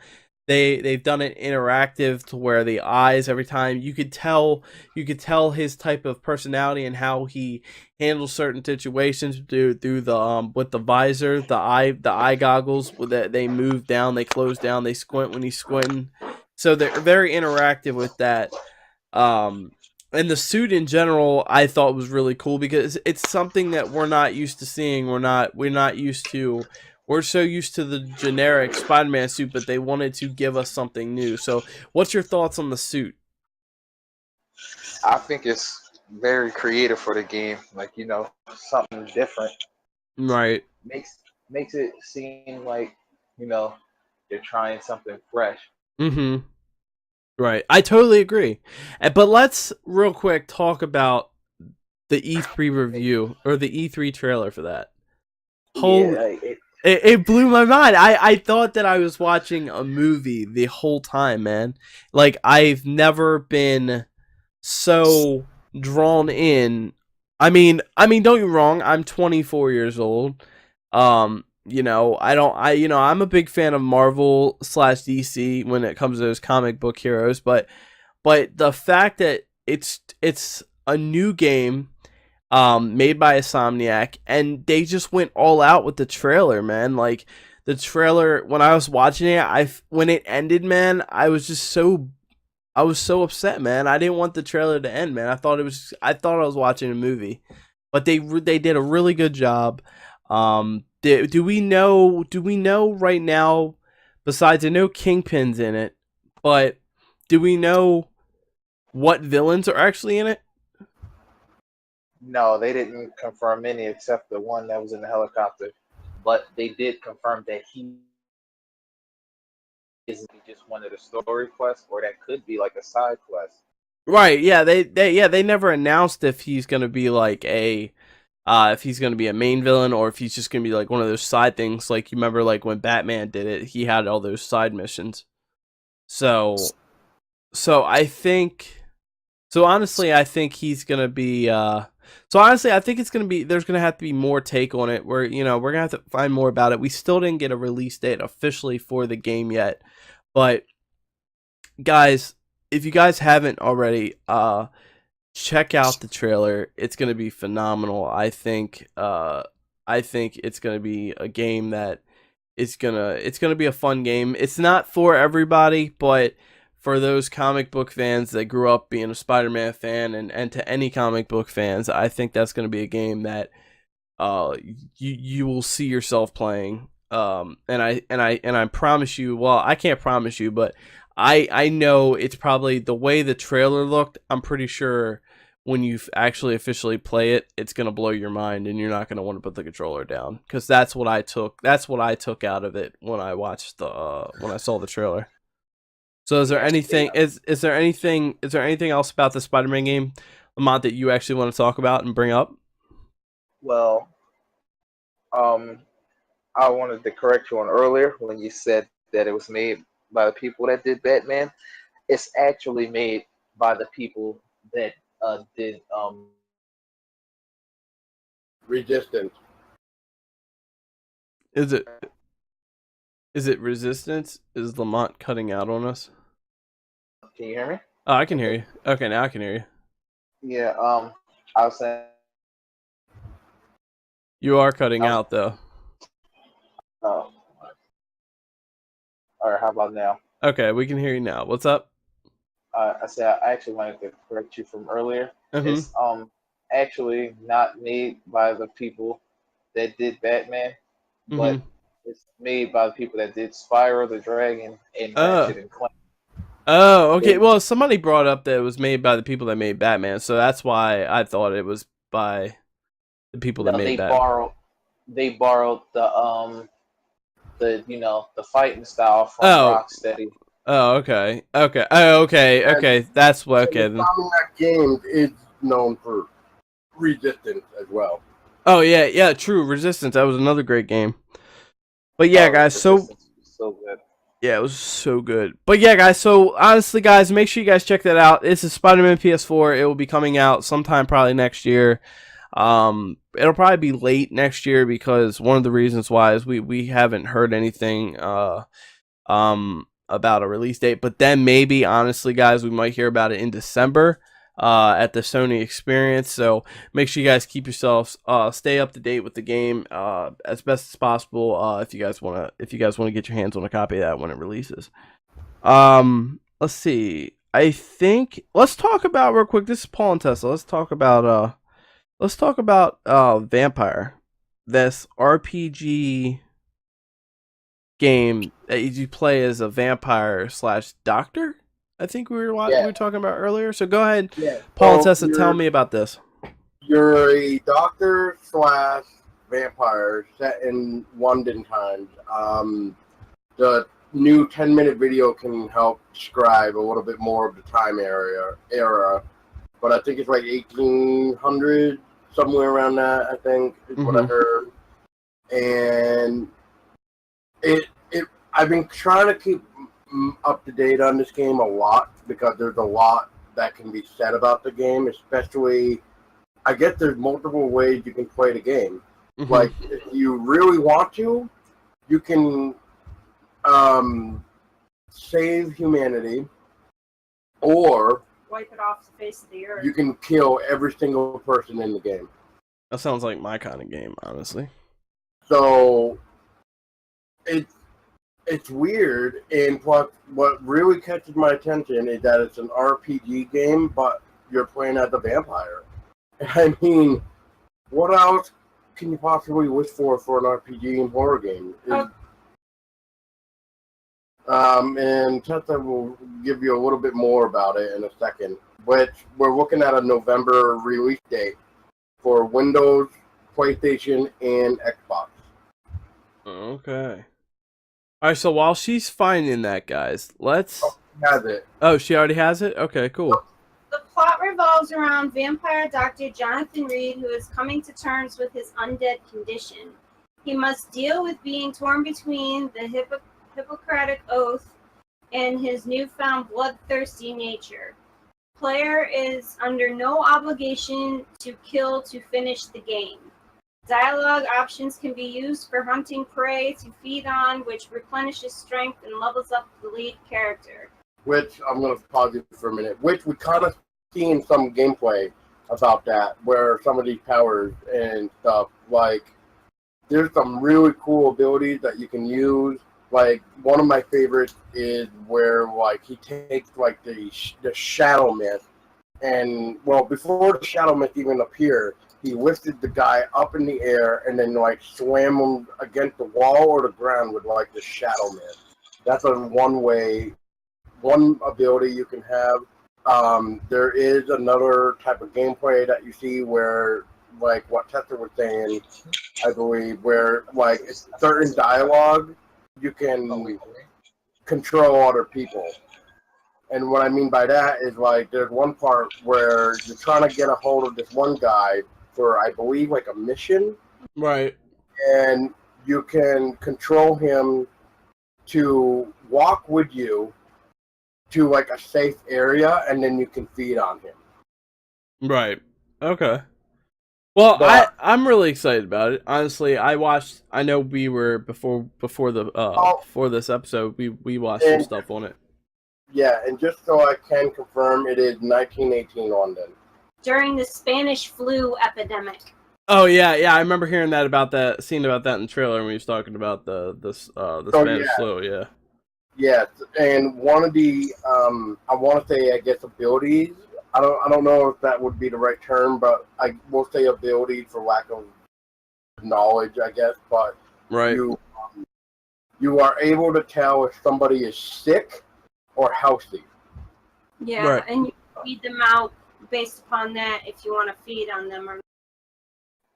they've done it interactive to where the eyes every time you could tell his type of personality and how he handles certain situations through the with the visor, the eye goggles that they move down, they close down, they squint when he's squinting. So they're very interactive with that. And the suit in general, I thought was really cool because it's something that we're not used to seeing. We're not used to. We're so used to the generic Spider-Man suit, but they wanted to give us something new. So, what's your thoughts on the suit? I think it's very creative for the game. Like, something different. Right. Makes it seem like, they're trying something fresh. Mm-hmm. Right. I totally agree. But let's real quick talk about the E3 review or the E3 trailer for that. Yeah, It blew my mind. I thought that I was watching a movie the whole time, man. Like, I've never been so drawn in. I mean, don't get me wrong. I'm 24 years old. I'm a big fan of Marvel / DC when it comes to those comic book heroes. But the fact that it's a new game made by Insomniac, and they just went all out with the trailer, man. Like, the trailer, when I was watching it, when it ended, man, I was so upset, man. I didn't want the trailer to end, man. I thought I was watching a movie, but they did a really good job. Do we know right now? Besides, I know Kingpin's in it, but do we know what villains are actually in it? No, they didn't confirm any except the one that was in the helicopter. But they did confirm that he isn't just one of the story quests, or that could be like a side quest. Right? Yeah. They never announced if he's gonna be like if he's gonna be a main villain or if he's just gonna be like one of those side things. Like, you remember, like when Batman did it, he had all those side missions. So I think. So honestly, I think he's gonna be. I think it's gonna be. There's gonna have to be more take on it. We're gonna have to find more about it. We still didn't get a release date officially for the game yet, but guys, if you guys haven't already, check out the trailer. It's gonna be phenomenal. I think. I think it's gonna be a game that it's gonna be a fun game. It's not for everybody, but for those comic book fans that grew up being a Spider-Man fan, and to any comic book fans, I think that's going to be a game that you will see yourself playing. And I promise you, well, I can't promise you, but I know it's probably the way the trailer looked. I'm pretty sure when you actually officially play it, it's going to blow your mind, and you're not going to want to put the controller down, because that's what I took out of it when I watched when I saw the trailer. So is there anything else about the Spider-Man game, Lamont, that you actually want to talk about and bring up? Well, I wanted to correct you on earlier when you said that it was made by the people that did Batman. It's actually made by the people that did Resistance. Is it Resistance? Is Lamont cutting out on us? Can you hear me? Oh, I can hear you. Okay, now I can hear you. Yeah, I was saying. You are cutting out, though. Oh. All right, how about now? Okay, we can hear you now. What's up? I said I actually wanted to correct you from earlier. Mm-hmm. It's actually not made by the people that did Batman, but it's made by the people that did Spyro the Dragon and Ratchet and Clank. Oh, okay. Well, somebody brought up that it was made by the people that made Batman, so that's why I thought it was by the people that made Batman. They borrowed the fighting style from Rocksteady. Oh, okay. Okay. Oh, okay. Okay. That's what. Okay. Insomniac Games is known for Resistance as well. Oh yeah, yeah. True. Resistance. That was another great game. But yeah, guys. So good. Yeah, it was so good. But yeah, guys, so honestly, guys, make sure you guys check that out. This is Spider-Man PS4. It will be coming out sometime probably next year. It'll probably be late next year because one of the reasons why is we haven't heard anything about a release date, but then maybe, honestly, guys, we might hear about it in December at the Sony Experience. So make sure you guys keep yourselves stay up to date with the game as best as possible if you guys want to get your hands on a copy of that when it releases. Let's see. I think let's talk about real quick. This is Paul and Tessa. Let's talk about Vampire, this RPG game that you play as a vampire / doctor. I think we were talking about earlier. So go ahead, Paul and Tessa, tell me about this. You're a doctor / vampire set in London times. The new 10-minute video can help describe a little bit more of the time era, but I think it's like 1800, somewhere around that, I think, is what I heard. And I've been trying to keep up to date on this game a lot because there's a lot that can be said about the game, especially I guess there's multiple ways you can play the game. Like, if you really want to, you can save humanity, or wipe it off the face of the earth. You can kill every single person in the game. That sounds like my kind of game, honestly. So it's weird, and what really catches my attention is that it's an RPG game, but you're playing as a vampire. I mean, what else can you possibly wish for an RPG and horror game? And Tessa will give you a little bit more about it in a second, which we're looking at a November release date for Windows, PlayStation, and Xbox. Okay. All right, so while she's finding that, guys, let's... Oh, she has it. Oh, she already has it? Okay, cool. The plot revolves around vampire Dr. Jonathan Reed, who is coming to terms with his undead condition. He must deal with being torn between the Hippocratic Oath and his newfound bloodthirsty nature. Player is under no obligation to kill to finish the game. Dialogue options can be used for hunting prey to feed on, which replenishes strength and levels up the lead character. Which, I'm going to pause you for a minute, which we kind of see in some gameplay about that, where some of these powers and stuff, like, there's some really cool abilities that you can use. Like, one of my favorites is where, like, he takes, like, the shadow mist, and, well, before the shadow mist even appeared, he lifted the guy up in the air and then, like, swam him against the wall or the ground with, like, the shadow mist. That's one ability you can have. There is another type of gameplay that you see where, like, what Tessa was saying, I believe, where, like, it's certain dialogue, you can control other people. And what I mean by that is, like, there's one part where you're trying to get a hold of this one guy for, I believe, like a mission. Right. And you can control him to walk with you to, like, a safe area, and then you can feed on him. Right. Okay. Well, I'm really excited about it. Honestly, I know we were before this episode, we watched some stuff on it. Yeah, and just so I can confirm, it is 1918 London. During the Spanish flu epidemic. Oh yeah, I remember hearing seeing about that in the trailer when we was talking about the Spanish flu. Yeah. Yes, and one of the I want to say, I guess, abilities. I don't know if that would be the right term, but I will say ability for lack of knowledge, I guess. But right, you are able to tell if somebody is sick or healthy. Yeah, right. And you feed them out based upon that if you want to feed on them or.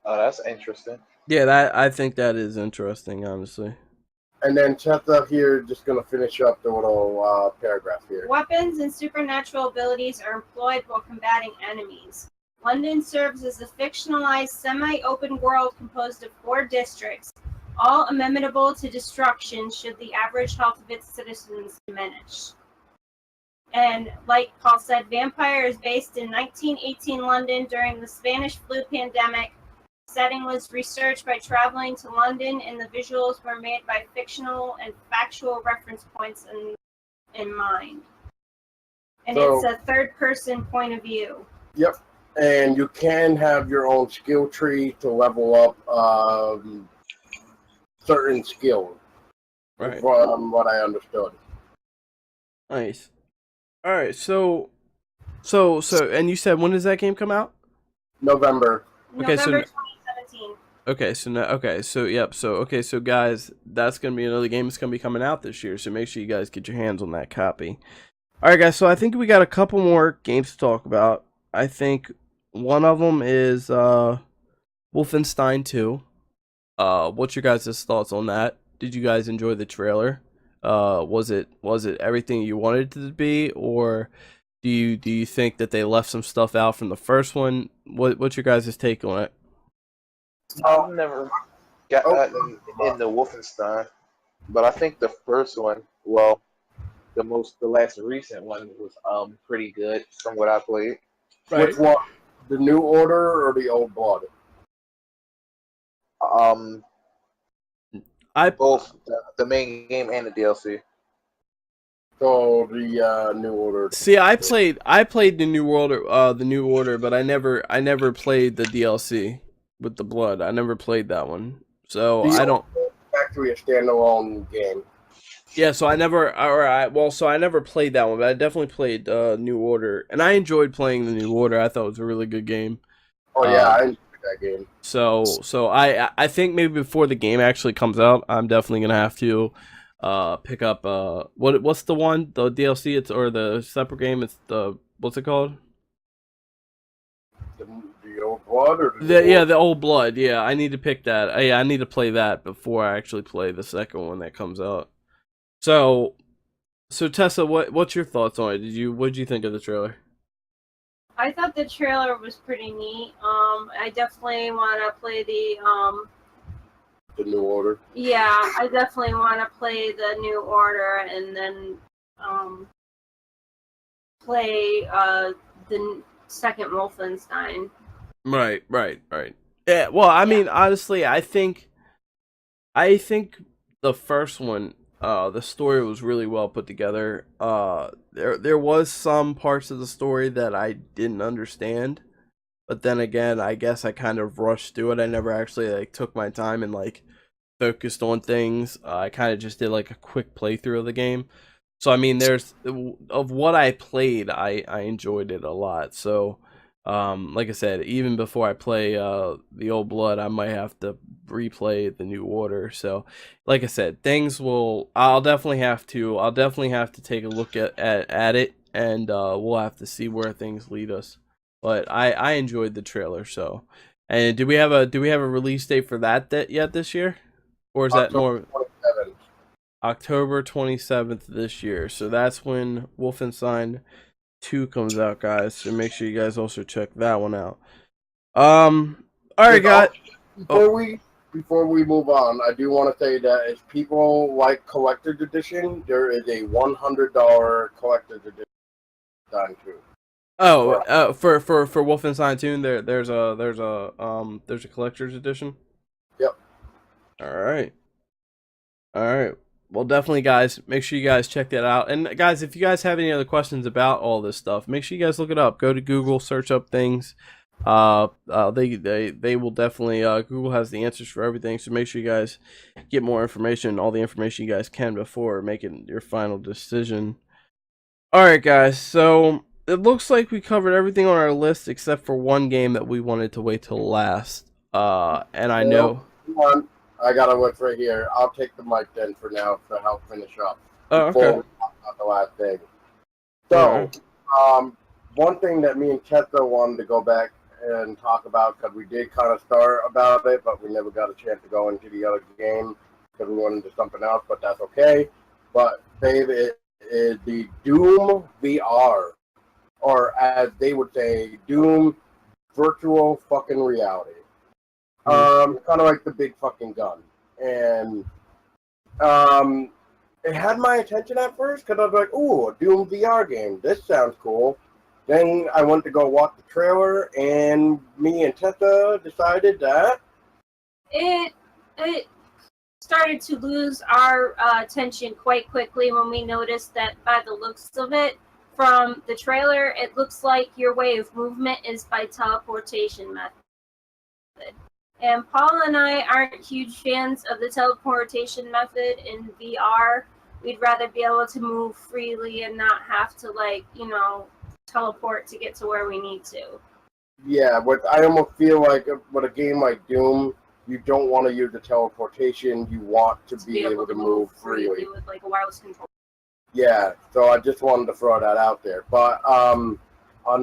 Oh, that's interesting. Yeah, I think that is interesting, honestly. And then Tessa here, just going to finish up the little paragraph here. Weapons and supernatural abilities are employed while combating enemies. London serves as a fictionalized semi-open world composed of 4 districts, all amenable to destruction should the average health of its citizens diminish. And like Paul said, Vampire is based in 1918 London during the Spanish flu pandemic. Setting was researched by traveling to London, and the visuals were made by fictional and factual reference points in in mind. And So- it's a third-person point of view. Yep. And you can have your own skill tree to level up certain skills. Right. From what I understood. Nice. All right. So, and you said when does that game come out? November. Okay, so- November 2017. Okay, so now, so guys, that's gonna be another game that's gonna be coming out this year. So make sure you guys get your hands on that copy. All right, guys. So I think we got a couple more games to talk about. I think one of them is Wolfenstein 2. What's your guys' thoughts on that? Did you guys enjoy the trailer? Was it everything you wanted it to be, or do you think that they left some stuff out from the first one? What's your guys' take on it? I've never gotten into Wolfenstein, but I think the first one, well, the last recent one was pretty good from what I played. Which one? The New Order or the Old Blood? Both the main game and the DLC. So the New Order. See, I played the New Order, but I never played the DLC with the blood. I never played that one, so I don't. Actually, a standalone game. Yeah, so I never played that one, but I definitely played New Order, and I enjoyed playing the New Order. I thought it was a really good game. Oh yeah, I enjoyed that game. So I think maybe before the game actually comes out, I'm definitely gonna have to pick up what's the DLC or the separate game? It's what's it called? The Old Blood or the Old Blood. Yeah, I need to pick that. Yeah, I need to play that before I actually play the second one that comes out. So Tessa, what's your thoughts on it? What did you think of the trailer? I thought the trailer was pretty neat. I definitely want to play the New Order. Yeah, I definitely want to play the New Order and then play the second Wolfenstein. Right. Yeah. Well, I mean, honestly, I think the first one, the story was really well put together. There was some parts of the story that I didn't understand, but then again, I guess I kind of rushed through it. I never actually took my time and focused on things. I kind of just did a quick playthrough of the game. So I mean, there's of what I played, I enjoyed it a lot. So like I said, even before I play the Old Blood, I might have to replay the New Order. So like I said, I'll definitely have to take a look at it, and we'll have to see where things lead us. But I enjoyed the trailer. So, and do we have a release date for that yet this year, or is that more 27th. October 27th this year? So that's when Wolfenstein 2 comes out, guys. So make sure you guys also check that one out. All right, guys. Before we move on, I do want to say that if people like collector's edition, there is a $100 collector's edition done too. Oh, for Wolfenstein 2, there's a collector's edition. Yep. All right. Well, definitely, guys, make sure you guys check that out. And guys, if you guys have any other questions about all this stuff, make sure you guys look it up. Go to Google, search up things. They will definitely. Google has the answers for everything. So make sure you guys get more information, all the information you guys can before making your final decision. All right, guys. So it looks like we covered everything on our list except for one game that we wanted to wait till last. And I know. Come on. I got a look right here. I'll take the mic then for now to help finish up. Oh, okay. Before we talk about the last thing. So, one thing that me and Tessa wanted to go back and talk about, because we did kind of start about it, but we never got a chance to go into the other game because we went into something else, but that's okay. But, babe, it is the Doom VR, or as they would say, Doom virtual fucking reality. Kind of like the big fucking gun. And it had my attention at first because I was like, ooh, a Doom VR game. This sounds cool. Then I went to go watch the trailer, and me and Tessa decided that It started to lose our attention quite quickly when we noticed that by the looks of it, from the trailer, it looks like your way of movement is by teleportation method. And Paul and I aren't huge fans of the teleportation method in VR. We'd rather be able to move freely and not have to, like, you know, teleport to get to where we need to. Yeah, but I almost feel like with a game like Doom, you don't want to use the teleportation. You want to be able to move freely with like a wireless control. Yeah, so I just wanted to throw that out there. But on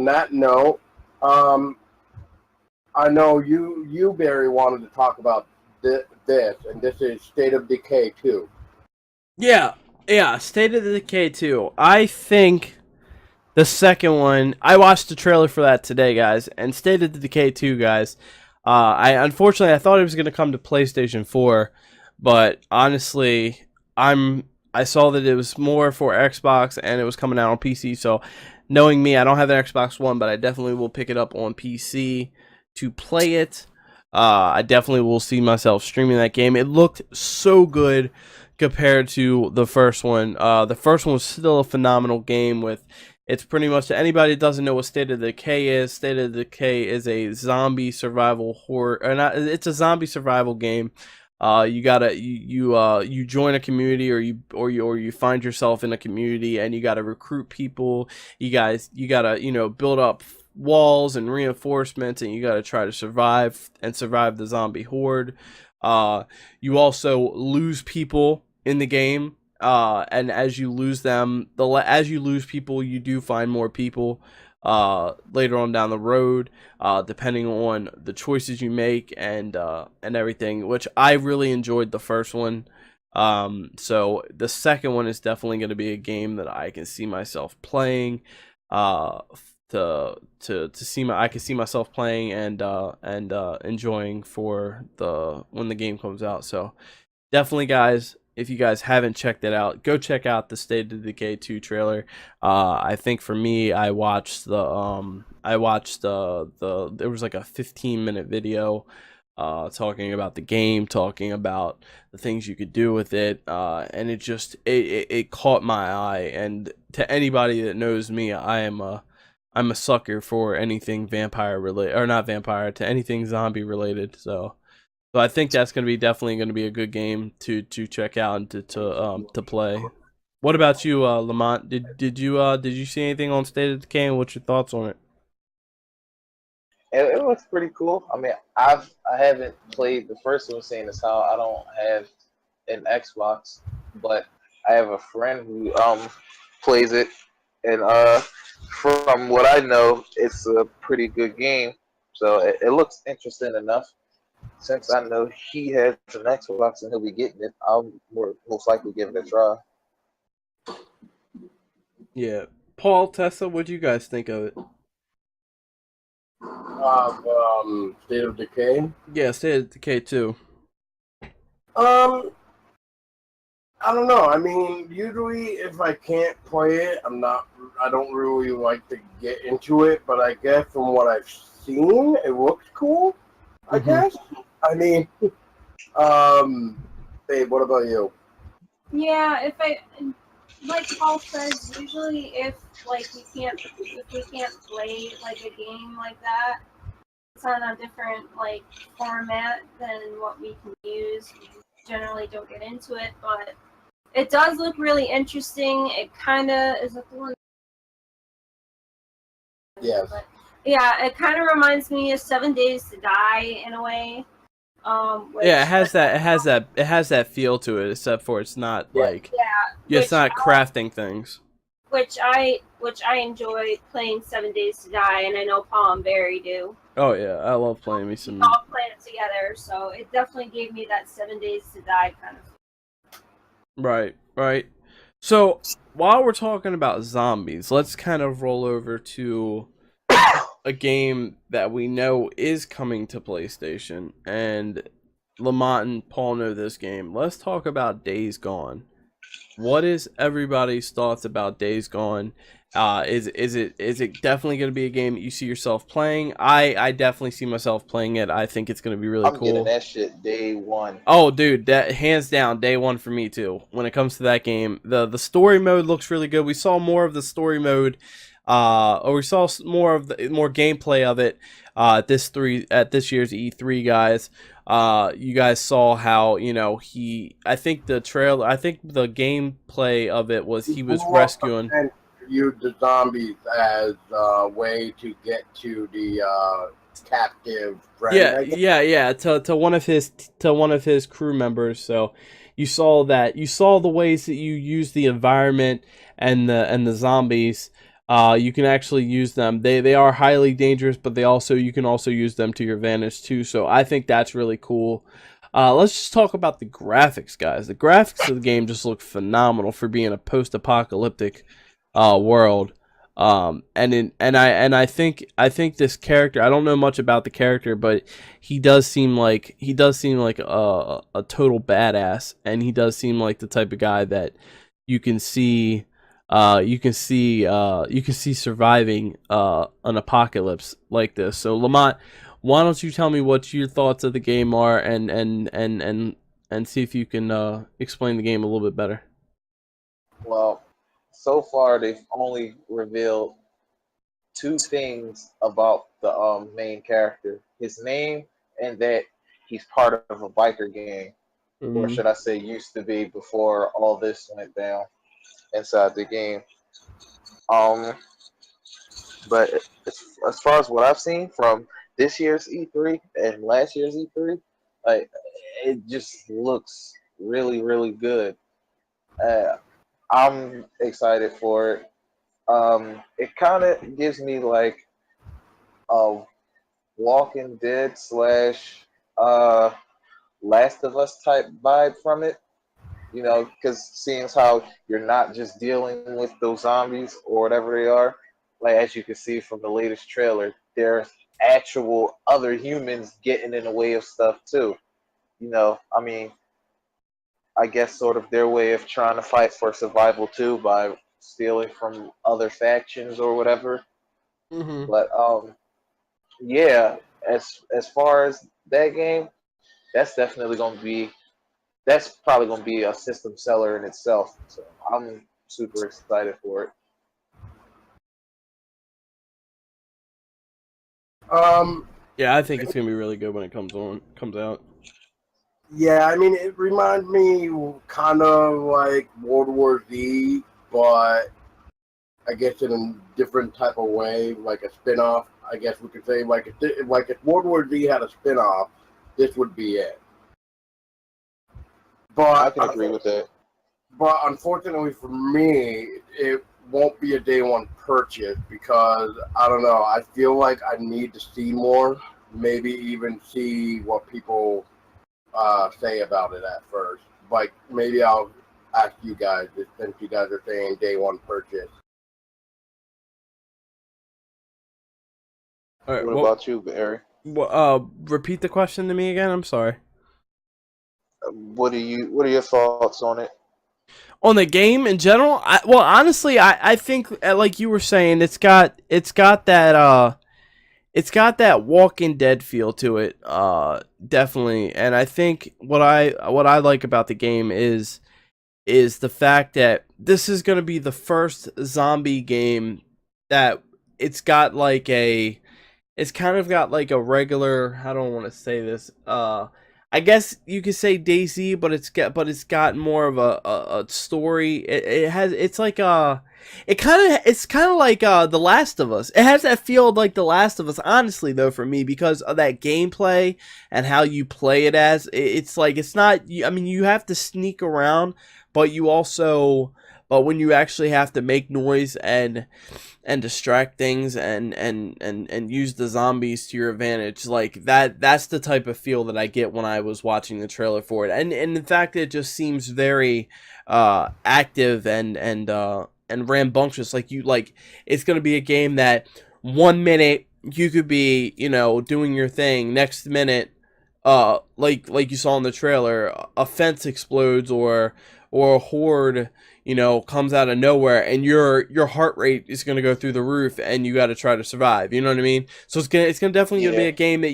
that note, I know you Barry wanted to talk about this, and this is State of Decay 2. Yeah, State of Decay 2. I think the second one, I watched the trailer for that today, guys, and State of Decay 2, guys. Unfortunately I thought it was going to come to PlayStation 4, but honestly, I saw that it was more for Xbox and it was coming out on PC. So, knowing me, I don't have an Xbox One, but I definitely will pick it up on PC to play it. I definitely will see myself streaming that game. It looked so good compared to the first one. The first one was still a phenomenal game. It's pretty much, to anybody that doesn't know what State of Decay is, State of Decay is a zombie survival horror, or not, it's a zombie survival game. You join a community, or you find yourself in a community, and you gotta recruit people. You gotta build up walls and reinforcements, and you gotta try to survive the zombie horde. You also lose people in the game, and as you lose people, you do find more people later on down the road, depending on the choices you make and everything, which I really enjoyed the first one. So the second one is definitely going to be a game that I can see myself playing, I can see myself playing and enjoying for when the game comes out. So definitely, guys, if you guys haven't checked it out, go check out the State of Decay 2 trailer. I think for me, I watched there was like a 15-minute video talking about the game, talking about the things you could do with it, and it caught my eye. And to anybody that knows me, I'm a sucker for anything vampire related, or not vampire, to anything zombie related. So I think that's definitely going to be a good game to check out and to play. What about you, Lamont? Did you see anything on State of Decay, and what's your thoughts on it? It looks pretty cool. I mean, I haven't played the first one, seeing as how I don't have an Xbox, but I have a friend who plays it, and from what I know, it's a pretty good game. So it looks interesting enough. Since I know he has an Xbox and he'll be getting it, I'll most likely give it a try. Yeah, Paul, Tessa, what do you guys think of it? State of Decay. Yeah, State of Decay 2. I don't know. I mean, usually if I can't play it, I don't really like to get into it. But I guess from what I've seen, it looks cool. I guess. I mean, babe, what about you? Yeah, like Paul says, usually if we can't play like a game like that, it's on a different like format than what we can use. We generally don't get into it, but it does look really interesting. It kind of is the one. Yes. But, yeah, it kind of reminds me of 7 Days to Die in a way. Yeah, it has that feel to it, except for it's not it's not crafting things. Which I enjoy playing 7 Days to Die, and I know Paul and Barry do. Oh yeah, I love playing me some. All playing it together, so it definitely gave me that 7 Days to Die kind of. Right. So while we're talking about zombies, let's kind of roll over to a game that we know is coming to PlayStation, and Lamont and Paul know this game. Let's talk about Days Gone. What is everybody's thoughts about Days Gone? Is it definitely going to be a game that you see yourself playing? I definitely see myself playing it. I think it's going to be really I'm getting cool. that shit day one. Oh, dude, that hands down day one for me too. When it comes to that game, the story mode looks really good. We saw more of the story mode, or we saw more gameplay of it at this year's E3, guys. You guys saw how I think the gameplay of it was he was rescuing. And used the zombies as a way to get to the captive friend. Yeah. To one of his crew members. So you saw the ways that you use the environment and the zombies. You can actually use them. They are highly dangerous, but you can also use them to your advantage too. So I think that's really cool. Let's just talk about the graphics, guys. The graphics of the game just look phenomenal for being a post-apocalyptic world. I think this character, I don't know much about the character, but he does seem like a total badass, and he does seem like the type of guy that you can see surviving an apocalypse like this. So Lamont, why don't you tell me what your thoughts of the game are, and see if you can explain the game a little bit better. Well, so far they've only revealed two things about the main character: his name and that he's part of a biker gang, or should I say, used to be before all this went down inside the game. Um, but as far as what I've seen from this year's E3 and last year's E3, like it just looks really, really good. Uh, I'm excited for it. It kind of gives me like a Walking Dead slash uh, Last of Us type vibe from it. You know, because seeing as how you're not just dealing with those zombies or whatever they are, like as you can see from the latest trailer, there's actual other humans getting in the way of stuff too. You know, I mean, I guess sort of their way of trying to fight for survival too by stealing from other factions or whatever. Mm-hmm. But yeah, as far as that game, that's definitely going to be that's probably going to be a system seller in itself. So I'm super excited for it. Yeah, I think it's gonna be really good when it comes out. Yeah, I mean, it reminds me kind of like World War Z, but I guess in a different type of way, like a spin-off. I guess we could say if World War Z had a spin-off, this would be it. But I can agree with that. But unfortunately for me, it won't be a day one purchase because I don't know. I feel like I need to see more, maybe even see what people say about it at first. Like maybe I'll ask you guys since you guys are saying day one purchase. All right, What about you, Barry? Repeat the question to me again. I'm sorry. What are your thoughts on it? On the game in general, honestly, I think like you were saying, it's got that Walking Dead feel to it, definitely. And I think what I like about the game is the fact that this is going to be the first zombie game that it's got like it's kind of got like a regular, how do I want to say this? I guess you could say DayZ, but it's got more of a story. It's kind of like The Last of Us. It has that feel like The Last of Us, honestly though, for me, because of that gameplay and how you play it as. It's like it's not. I mean, you have to sneak around, but when you actually have to make noise and distract things and use the zombies to your advantage, like that's the type of feel that I get when I was watching the trailer for it. And in fact, it just seems very active and rambunctious. Like it's going to be a game that 1 minute you could be, doing your thing, next minute like you saw in the trailer, a fence explodes, or or a horde, you know, comes out of nowhere, and your heart rate is going to go through the roof, and you got to try to survive. You know what I mean? So it's gonna definitely gonna be a game that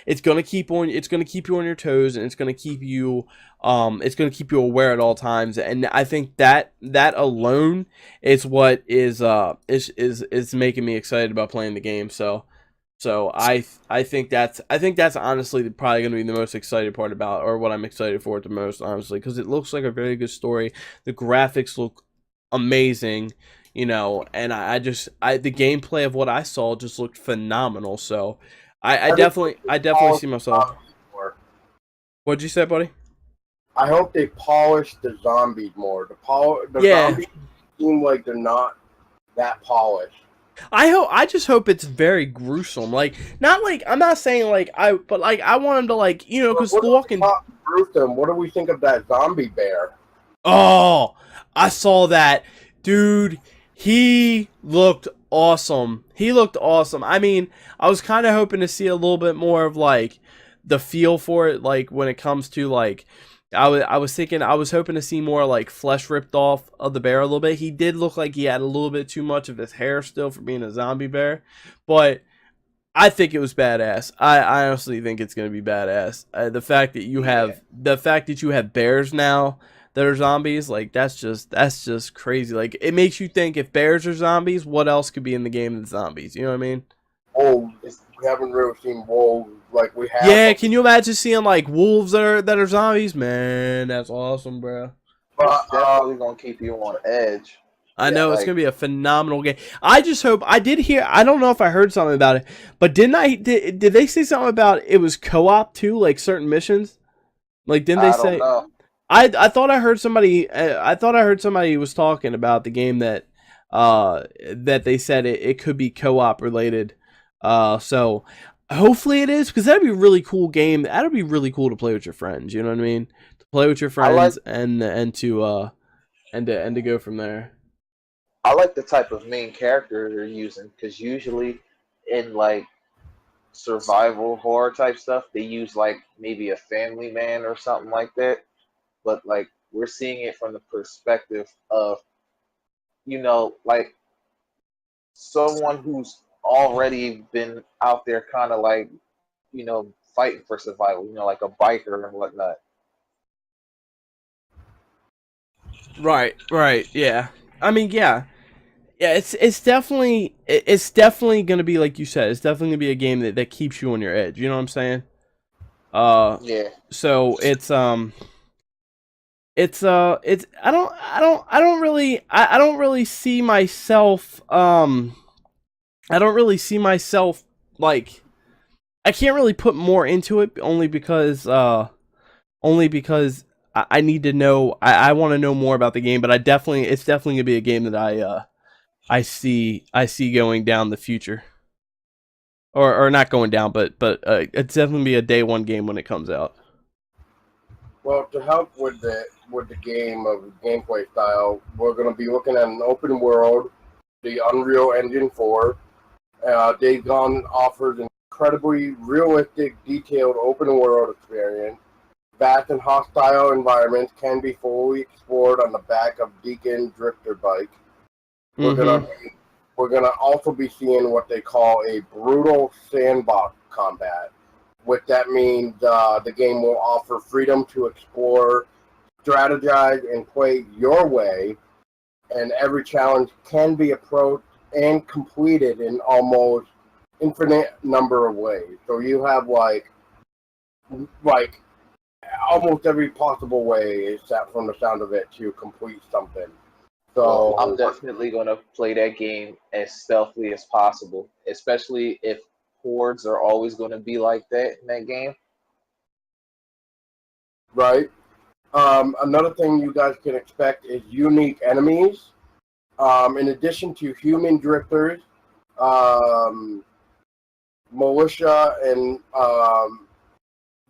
it's gonna keep you on your toes, and it's gonna keep you aware at all times. And I think that alone is what is making me excited about playing the game. So I think that's honestly probably going to be the most excited part about, or what I'm excited for the most, honestly, because it looks like a very good story. The graphics look amazing, you know, and the gameplay of what I saw just looked phenomenal. So I definitely see myself. What'd you say, buddy? I hope they polish the zombies more. The Yeah. zombies seem like they're not that polished. I just hope it's very gruesome. Like, not like, I'm not saying like but like I want him to, like, you know, because The Walking. Gruesome. What do we think of that zombie bear? Oh, I saw that, dude. He looked awesome. I mean, I was kind of hoping to see a little bit more of like the feel for it, like when it comes to like. I was hoping to see more like flesh ripped off of the bear a little bit. He did look like he had a little bit too much of his hair still for being a zombie bear, but I think it was badass. I honestly think it's gonna be badass. The fact that you have bears now that are zombies, like that's just crazy. Like, it makes you think, if bears are zombies, what else could be in the game that's zombies? You know what I mean? Oh, we haven't really seen wolves like we have. Yeah, can you imagine seeing like wolves that are zombies? Man, that's awesome, bro. It's definitely gonna keep you on edge. I know, it's gonna be a phenomenal game. I just hope. I don't know if I heard something about it, but did they say something about it was co-op too, like certain missions? Like, didn't they say? Know. I thought I heard somebody. I thought I heard somebody was talking about the game that they said it could be co-op related. So hopefully it is, because that'd be a really cool game. That'd be really cool to play with your friends. You know what I mean? To play with your friends and to go from there. I like the type of main character they're using, because usually in like survival horror type stuff, they use like maybe a family man or something like that. But like, we're seeing it from the perspective of, like someone who's already been out there kind of like, fighting for survival, like a biker and whatnot. Right, yeah. I mean, yeah. Yeah, it's definitely gonna be, like you said, it's definitely gonna be a game that keeps you on your edge. You know what I'm saying? Yeah. So it's I don't really see myself like, I can't really put more into it, only because I need to know. I want to know more about the game, but it's definitely gonna be a game that I see going down the future, or not going down, but it's definitely be a day one game when it comes out. Well, to help with the game of gameplay style, we're going to be looking at an open world, the Unreal Engine 4. Days Gone offers an incredibly realistic, detailed open world experience. Vast and hostile environments can be fully explored on the back of Deacon Drifter bike. We're gonna also be seeing what they call a brutal sandbox combat. What that means, the game will offer freedom to explore, strategize, and play your way, and every challenge can be approached and completed in almost infinite number of ways. So you have like almost every possible way, except from the sound of it, to complete something. So I'm definitely gonna play that game as stealthily as possible, especially if hordes are always gonna be like that in that game. Right. Another thing you guys can expect is unique enemies. In addition to human drifters, militia, and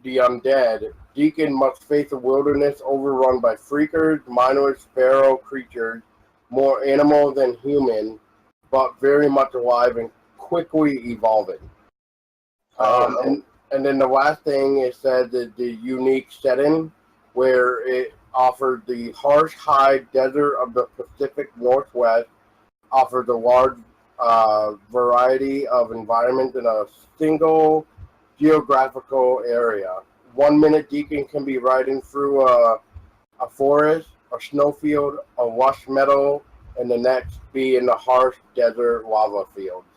the undead, Deacon must face a wilderness overrun by freakers, mindless feral creatures, more animal than human, but very much alive and quickly evolving. And then the last thing is that the unique setting, where offered the harsh, high desert of the Pacific Northwest, offers a large variety of environments in a single geographical area. 1 minute Deacon can be riding through a forest, a snowfield, a lush meadow, and the next be in the harsh desert lava fields.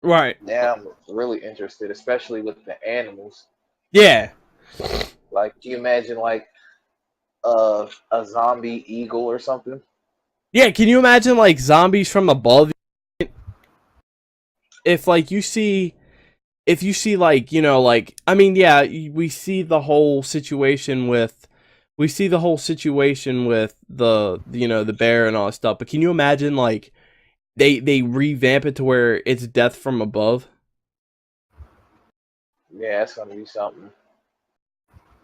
Right. Yeah, I'm really interested, especially with the animals. Yeah. Like, can you imagine like a zombie eagle or something? Yeah, can you imagine like zombies from above? If like you see if you see like, you know, like I mean, yeah, we see the whole situation with the you know, the bear and all that stuff. But can you imagine like they revamp it to where it's death from above? Yeah, that's gonna be something.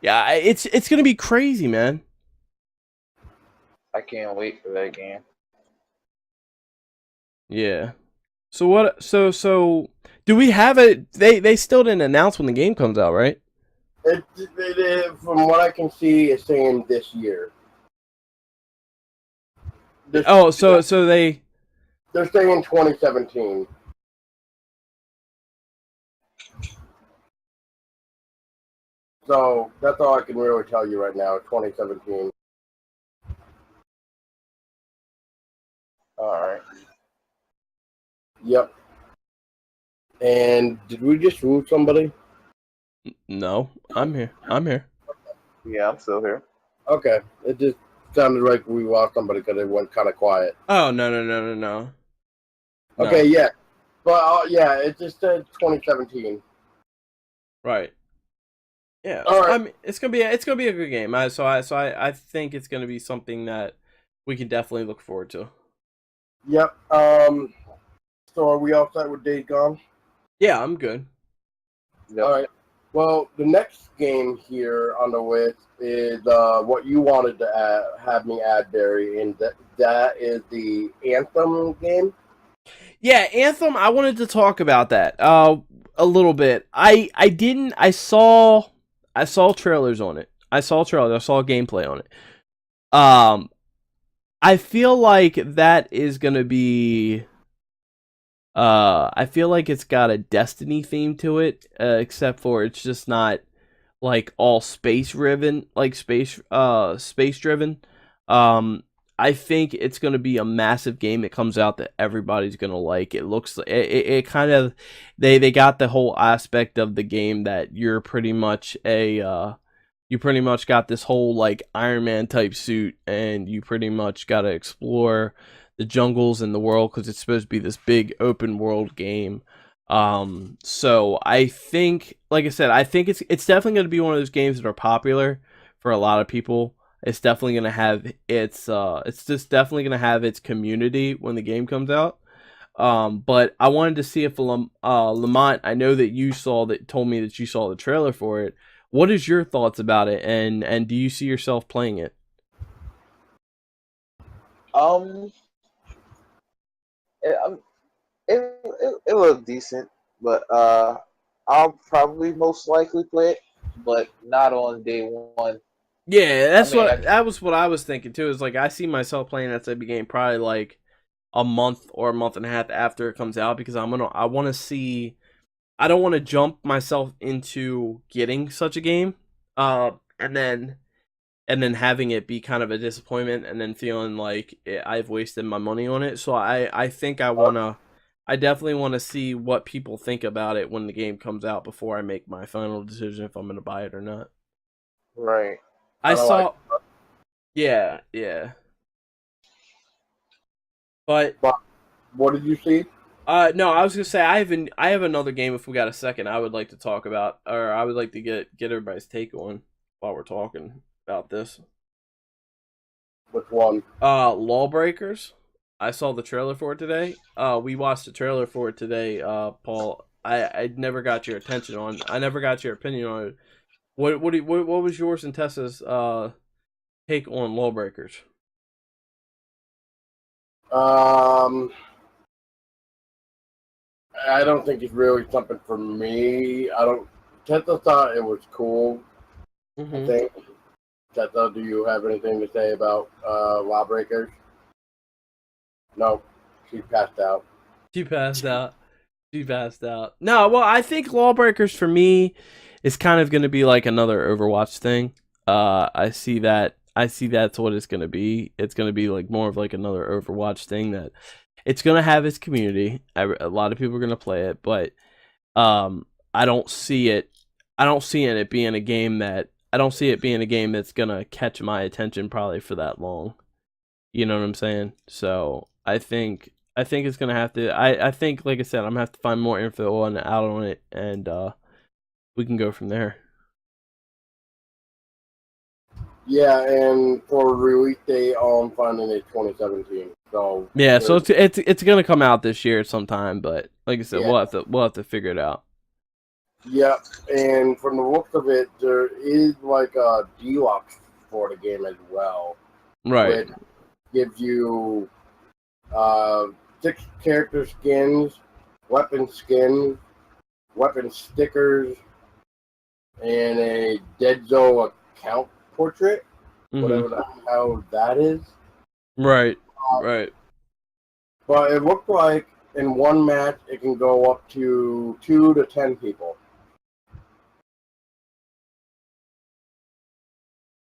Yeah, it's going to be crazy, man. I can't wait for that game. Yeah. So what so do we have it they still didn't announce when the game comes out, right? From what I can see, it's saying this year. Oh, so They're saying 2017. So that's all I can really tell you right now. 2017. All right. Yep. And did we just lose somebody? no, I'm here. I'm here. Yeah, I'm still here. Okay. It just sounded like we lost somebody because it went kind of quiet. Oh, no. Okay, yeah. But yeah, it just said 2017. Right. Yeah. All So, right. I mean, it's gonna be a good game. I think it's gonna be something that we can definitely look forward to. Yep. So are we all set with Days Gone? Yeah, I'm good. Yep. All right. Well, the next game here on the list is what you wanted to have me add, Barry, and that is the Anthem game. Yeah, Anthem. I wanted to talk about that a little bit. I didn't. I saw trailers on it. I saw trailers. I saw gameplay on it. I feel like that is gonna be. I feel like it's got a Destiny theme to it, except for it's just not like all space driven, like space driven. Um, I think it's gonna be a massive game that comes out that everybody's gonna like. It looks it kind of they got the whole aspect of the game that you're pretty much a you pretty much got this whole like Iron Man type suit, and you pretty much got to explore the jungles in the world because it's supposed to be this big open world game. So I think, like I said, I think it's definitely going to be one of those games that are popular for a lot of people. It's definitely going to have it's just definitely going to have its community when the game comes out. But I wanted to see if Lamont, I know that told me that you saw the trailer for it. What is your thoughts about it, and do you see yourself playing it? Um, it, it looked decent, but I'll probably most likely play it, but not on day one. Yeah, I that was what I was thinking too. Is like I see myself playing that type of game probably like a month or a month and a half after it comes out because I want to see. I don't want to jump myself into getting such a game, and then having it be kind of a disappointment, and then feeling like I've wasted my money on it. So I think I definitely want to see what people think about it when the game comes out before I make my final decision if I'm going to buy it or not. right. I saw, Like, yeah, but what did you see? no, I was gonna say I have another game if we got a second I would like to talk about, or I would like to get everybody's take on while we're talking about this. Which one? Lawbreakers. I saw the trailer for it today. We watched the trailer for it today. Paul, I never got your attention on. I never got your opinion on it. What was yours and Tessa's take on Lawbreakers? Um, I don't think it's really something for me. I don't. Tessa thought it was cool. I think. Tessa, do you have anything to say about Lawbreakers? No, she passed out. She passed out. She passed out. No, well, I think Lawbreakers for me is kind of going to be like another Overwatch thing. I see that. I see that's what it's going to be. It's going to be like more of like another Overwatch thing that it's going to have its community. A lot of people are going to play it, but I don't see it. I don't see it being a game that. I don't see it being a game that's going to catch my attention probably for that long. You know what I'm saying? So I think it's gonna have to. I think, like I said, I'm gonna have to find more info out on it, and we can go from there. Yeah, and for release date, I'm finding it 2017. So yeah, so it's gonna come out this year sometime, but like I said, yeah. we'll have to figure it out. Yep, and from the looks of it, there is like a deluxe for the game as well. Right. Which gives you 6 character skins, weapon skins, weapon stickers, and a Dead Zone account portrait, whatever the hell that is. Right. Right. But it looks like in one match it can go up to 2 to 10 people.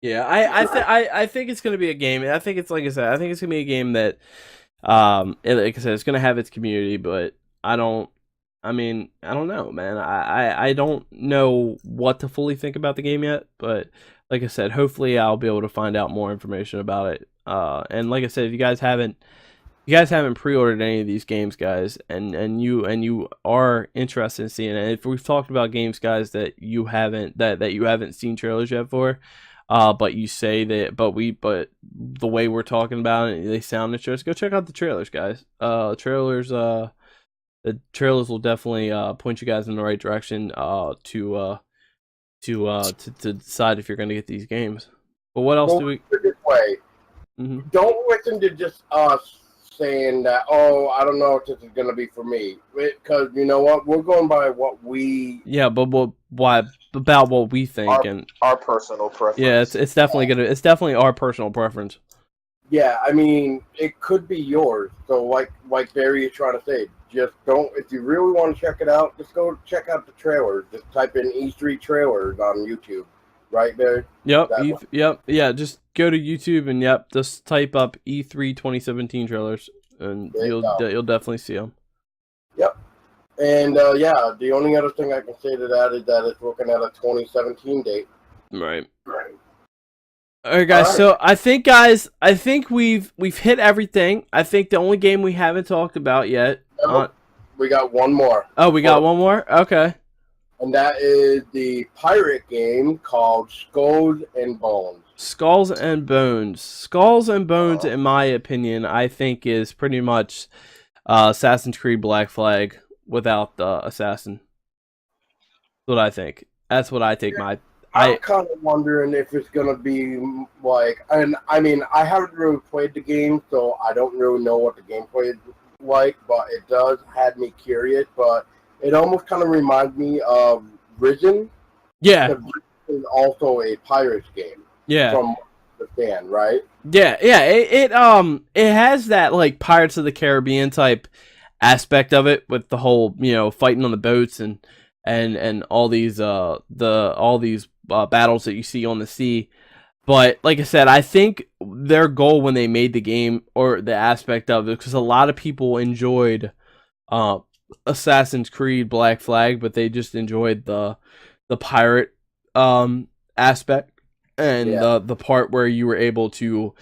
Yeah, I think it's gonna be a game. I think it's, like I said, I think it's gonna be a game that, like I said, it's gonna have its community, but I don't know, man. I don't know what to fully think about the game yet, but like I said, hopefully I'll be able to find out more information about it. And like I said, if you guys haven't pre-ordered any of these games, guys, and you are interested in seeing it, if we've talked about games, guys, that you haven't seen trailers yet for, but you say that, but the way we're talking about it, they sound interesting. Go check out the trailers, guys. The trailers will definitely point you guys in the right direction to decide if you're going to get these games. But what else do we? This way. Don't listen to just us saying that, oh, I don't know if this is going to be for me. Because you know what? We're going by what we... Yeah, but why about what we think and our personal preference. Yeah, it's definitely our personal preference. Yeah, I mean, it could be yours. So like Barry is trying to say, just don't, if you really want to check it out, just go check out the trailers. Just type in E3 trailers on YouTube. Right, Barry? Yep, yeah, just go to YouTube and just type up E3 2017 trailers and you'll definitely see them. Yep. And the only other thing I can say to that is that it's looking at a 2017 date. Right. All right, guys. So I think we've hit everything. I think the only game we haven't talked about yet. We got one more. Oh, we got one more? Okay. And that is the pirate game called Skulls and Bones. Skulls and Bones. Skulls and Bones, in my opinion, I think is pretty much Assassin's Creed Black Flag without the assassin. That's what I think. That's what I take my... I'm kind of wondering if it's going to be like... And I mean, I haven't really played the game, so I don't really know what the gameplay is like, but it does have me curious, but it almost kind of reminds me of Risen. Yeah. Risen is also a Pirates game. Yeah. From the fan, right? Yeah. It has that like Pirates of the Caribbean type aspect of it with the whole, fighting on the boats and all these battles that you see on the sea. But like I said, I think their goal when they made the game, or the aspect of it, because a lot of people enjoyed Assassin's Creed Black Flag, but they just enjoyed the pirate aspect and the part where you were able to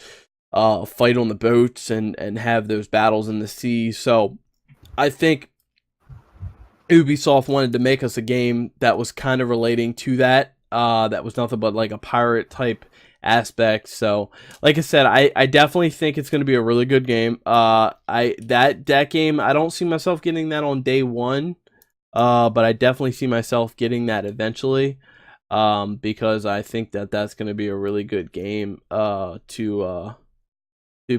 fight on the boats and have those battles in the sea. So I think Ubisoft wanted to make us a game that was kind of relating to that. That was nothing but like a pirate type aspect. So like I said, I definitely think it's going to be a really good game. That game, I don't see myself getting that on day one, but I definitely see myself getting that eventually, because I think that's going to be a really good game to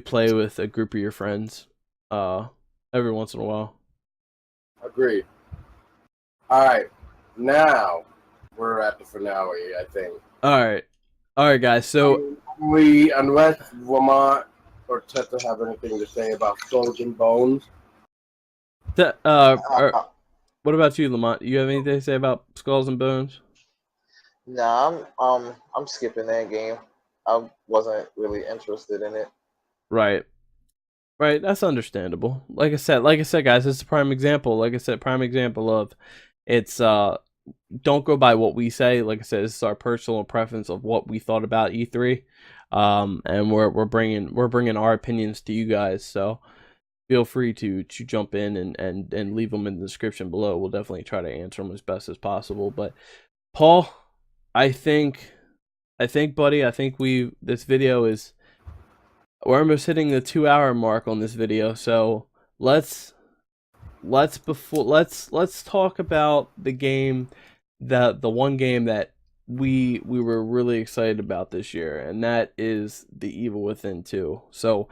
play with a group of your friends every once in a while. Agreed. All right, now we're at the finale, I think. All right, guys. So Unless Lamont or Tessa have anything to say about Skulls and Bones. what Uh, about you, Lamont? You have anything to say about Skulls and Bones? nah, I'm skipping that game. I wasn't really interested in it. Right. Right, that's understandable. Like I said, guys, it's a prime example. Like I said, prime example of it's don't go by what we say. Like I said, this is our personal preference of what we thought about E3, and we're bringing our opinions to you guys. So feel free to jump in and leave them in the description below. We'll definitely try to answer them as best as possible. But Paul, I think, buddy, I think this video is. We're almost hitting the 2 hour mark on this video, so let's talk about the game, the one game that we were really excited about this year, and that is The Evil Within 2. So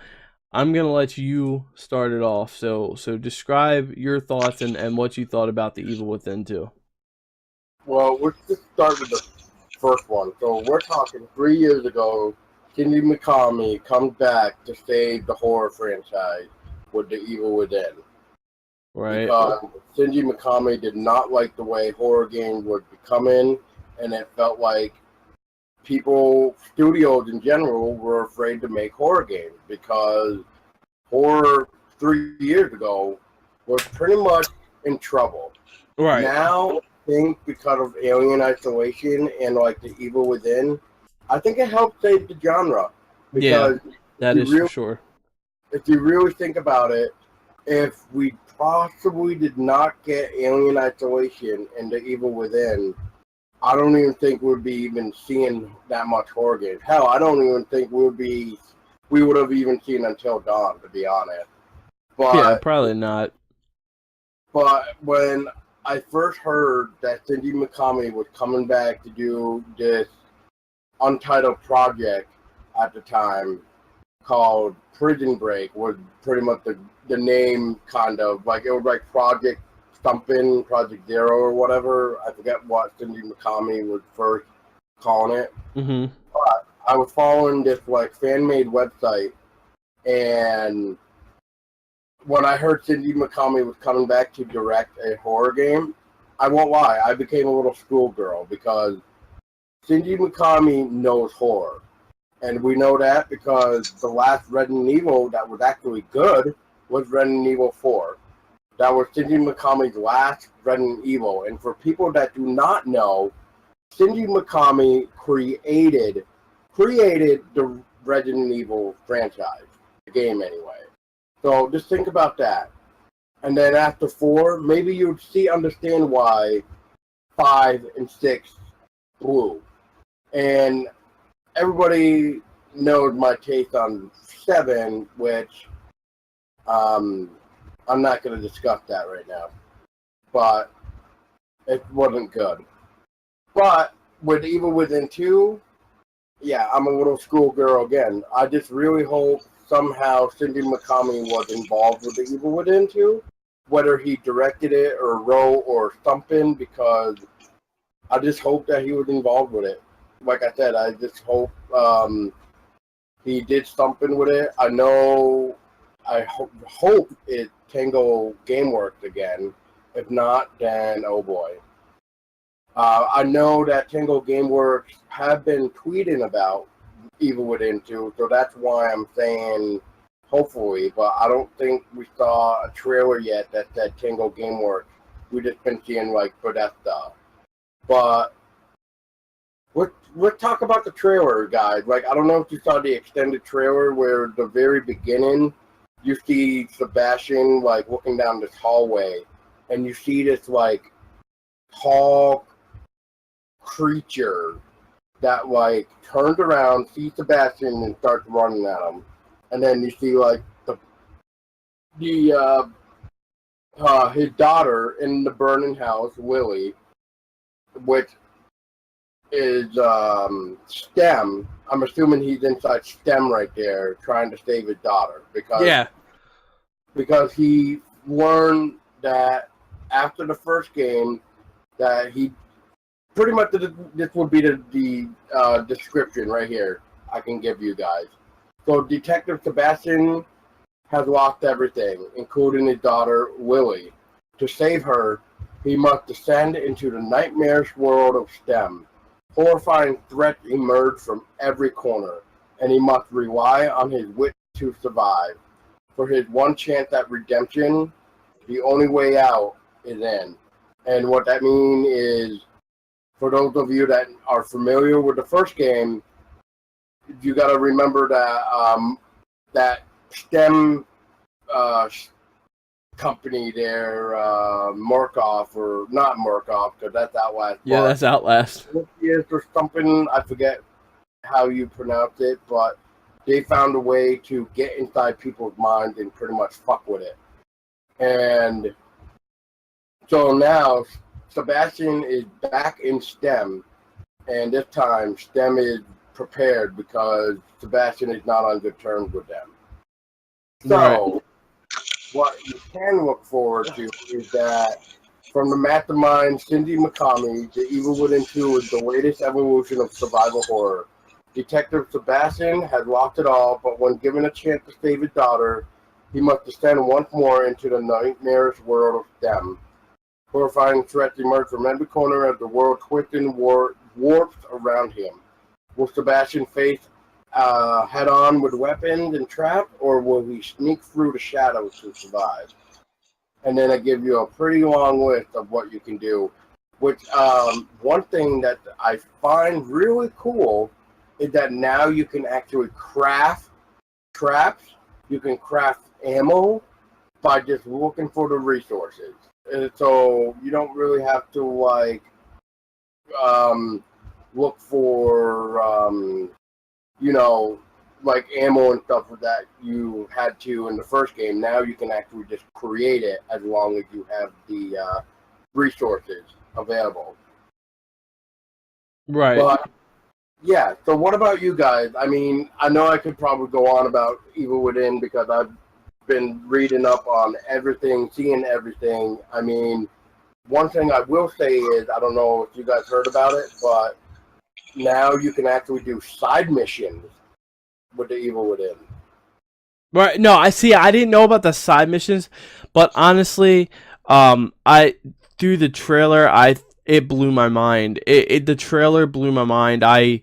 I'm gonna let you start it off. So describe your thoughts and what you thought about The Evil Within 2. Well, let's just start with the first one. So we're talking 3 years ago. Shinji Mikami comes back to save the horror franchise with The Evil Within. Right. Because Shinji Mikami did not like the way horror games were becoming, and it felt like studios in general, were afraid to make horror games because horror 3 years ago was pretty much in trouble. Right. Now, I think because of Alien Isolation and like The Evil Within, I think it helped save the genre. Because that is for sure. If you really think about it, if we possibly did not get Alien Isolation and The Evil Within, I don't even think we'd be even seeing that much horror games. Hell, I don't even think we would have even seen Until Dawn, to be honest. But, yeah, probably not. But when I first heard that Shinji Mikami was coming back to do this untitled project at the time called Prison Break, was pretty much the name, kind of like it was like Project something, Project Zero or whatever. I forget what Shinji Mikami was first calling it. Mm-hmm. But I was following this like fan-made website, and when I heard Shinji Mikami was coming back to direct a horror game, I won't lie, I became a little schoolgirl because Shinji Mikami knows horror. And we know that because the last Resident Evil that was actually good was Resident Evil 4. That was Shinji Mikami's last Resident Evil. And for people that do not know, Shinji Mikami created the Resident Evil franchise, the game anyway. So just think about that. And then after 4, maybe you'd understand why 5 and 6 blew. And everybody knows my take on 7, which I'm not going to discuss that right now. But it wasn't good. But with Evil Within 2, yeah, I'm a little schoolgirl again. I just really hope somehow Shinji Mikami was involved with the Evil Within 2, whether he directed it or wrote or something, because I just hope that he was involved with it. Like I said, I just hope he did something with it. I hope it Tango Gameworks again. If not, then oh boy. I know that Tango Gameworks have been tweeting about Evil Within 2, so that's why I'm saying hopefully, but I don't think we saw a trailer yet that said Tango Gameworks. We've just been seeing like Bethesda. But let's talk about the trailer, guys. Like, I don't know if you saw the extended trailer where at the very beginning you see Sebastian like looking down this hallway, and you see this like tall creature that like turns around, sees Sebastian, and starts running at him. And then you see like his daughter in the burning house, Willie, which is STEM. I'm assuming he's inside STEM right there, trying to save his daughter because he learned that after the first game that he pretty much this would be the description right here I can give you guys. So Detective Sebastian has lost everything, including his daughter, Willie. To save her, he must descend into the nightmarish world of STEM. Horrifying threats emerge from every corner, and he must rely on his wit to survive. For his one chance at redemption, the only way out is in. And what that means is, for those of you that are familiar with the first game, you got to remember that that STEM company there, Murkoff, or not Murkoff, because that's Outlast. Yeah, that's Outlast. Or something, I forget how you pronounce it, but they found a way to get inside people's minds and pretty much fuck with it. And so now Sebastian is back in STEM, and this time STEM is prepared because Sebastian is not on good terms with them. So, right. What you can look forward to is that from the mastermind Cindy McCamey, The Evil Within 2 is the latest evolution of survival horror. Detective Sebastian has lost it all, but when given a chance to save his daughter, he must descend once more into the nightmarish world of STEM. Horrifying threats emerge from every corner as the world twists and warps around him. Will Sebastian face head-on with weapons and traps, or will he sneak through the shadows to survive? And then I give you a pretty long list of what you can do. Which one thing that I find really cool is that now you can actually craft traps. You can craft ammo by just looking for the resources. And so you don't really have to look for like ammo and stuff that you had to in the first game. Now you can actually just create it as long as you have the resources available. Right. But yeah, so what about you guys? I mean, I know I could probably go on about Evil Within because I've been reading up on everything, seeing everything. I mean, one thing I will say is, I don't know if you guys heard about it, but now you can actually do side missions with the Evil Within. Right. No, I see. I didn't know about the side missions, but honestly, I through the trailer, it blew my mind. The trailer blew my mind. I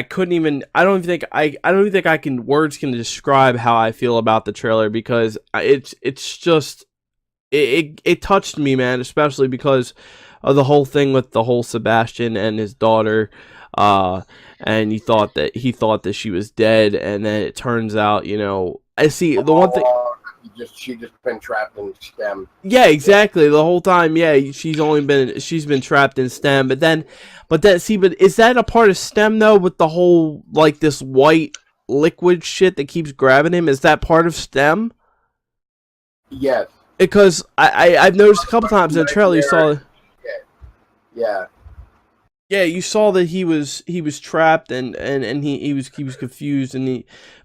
couldn't even. I don't even think I can words can describe how I feel about the trailer because it's just it touched me, man. Especially because of the whole thing with the whole Sebastian and his daughter. And he thought that she was dead, and then it turns out, I see the one thing. She just been trapped in STEM. Yeah, exactly. The whole time, yeah, she's been trapped in STEM. But is that a part of STEM though? With the whole this white liquid shit that keeps grabbing him, is that part of STEM? Yes. Because I've noticed a couple times in the trailer you saw. Yeah. Yeah, you saw that he was trapped and he was confused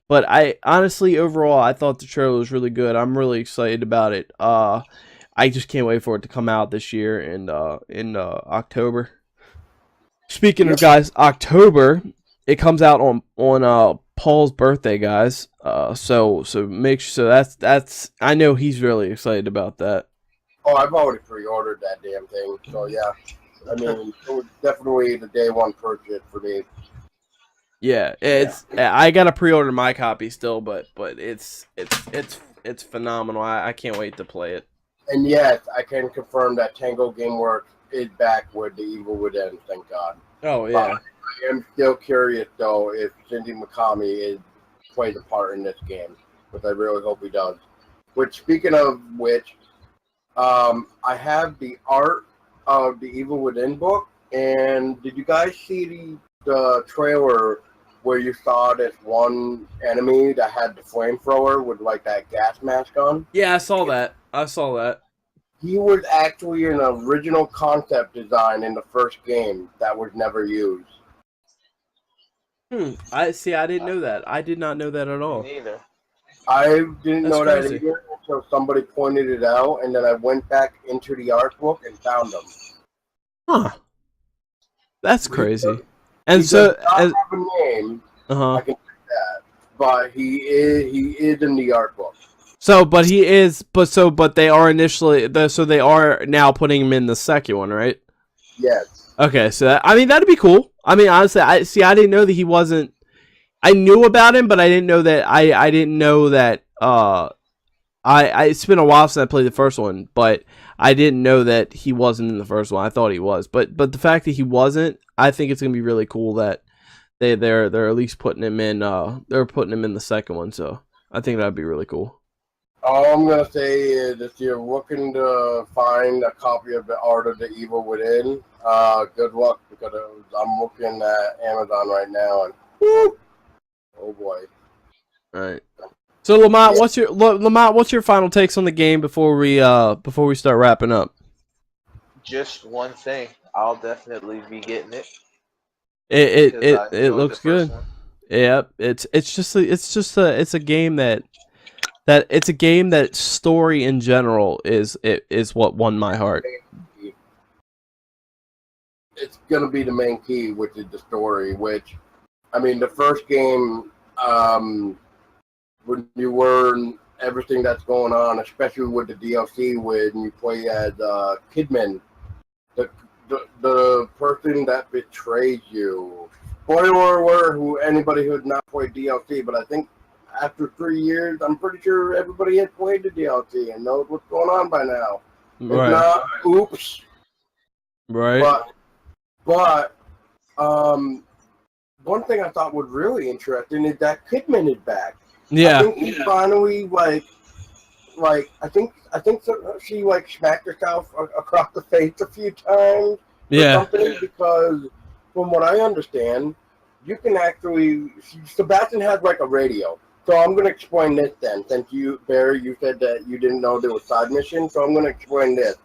but I honestly overall I thought the trailer was really good. I'm really excited about it. I just can't wait for it to come out this year in October. Speaking of guys, October it comes out on Paul's birthday, guys. So that's I know he's really excited about that. Oh, I've already pre-ordered that damn thing. So yeah. I mean, it was definitely the day one purchase for me. Yeah, I gotta pre-order my copy still, but it's phenomenal. I can't wait to play it. And yes, I can confirm that Tango Gameworks is back with the Evil Within. Thank God. Oh yeah. I am still curious though if Cindy McCamey plays a part in this game, which I really hope he does. Which, speaking of which, I have the art of the Evil Within book, and did you guys see the trailer where you saw this one enemy that had the flamethrower with that gas mask on? Yeah, I saw that. He was actually an original concept design in the first game that was never used. I didn't know that. I did not know that at all. Me neither. I didn't know crazy. that either until somebody pointed it out, and then I went back into the art book and found them. Huh. That's crazy. He And does so, not as, have a name. uh-huh. I can say that, but he is in the art book. So, but he is, but they are so they are now putting him in the second one, right? Yes. Okay, so I mean that'd be cool. I mean, honestly, I didn't know that he wasn't. I knew about him, but I didn't know that. I didn't know that. It's been a while since I played the first one, but I didn't know that he wasn't in the first one. I thought he was, but the fact that he wasn't, I think it's gonna be really cool that they're at least putting him in. They're putting him in the second one, so I think that'd be really cool. All I'm gonna say is if you're looking to find a copy of the Art of the Evil Within, good luck because I'm looking at Amazon right now and whoo, oh boy. All right. So Lamont, what's your final takes on the game before we start wrapping up? Just one thing, I'll definitely be getting it. It looks good. Yep, it's a game that it's a game that story in general is what won my heart. It's gonna be the main key, which is the story. Which, I mean, the first game, when you learn everything that's going on, especially with the DLC, when you play as Kidman, the person that betrays you. Spoiler alert! Anybody who's not played DLC, but I think after 3 years, I'm pretty sure everybody has played the DLC and knows what's going on by now. Right. If not, oops. Right. But one thing I thought was really interesting is that Kidman is back. Yeah. I think he finally I think she smacked herself across the face a few times. Yeah. Because from what I understand, you can actually Sebastian has a radio. So I'm going to explain this then, since Barry, you said that you didn't know there was side missions, so I'm going to explain this.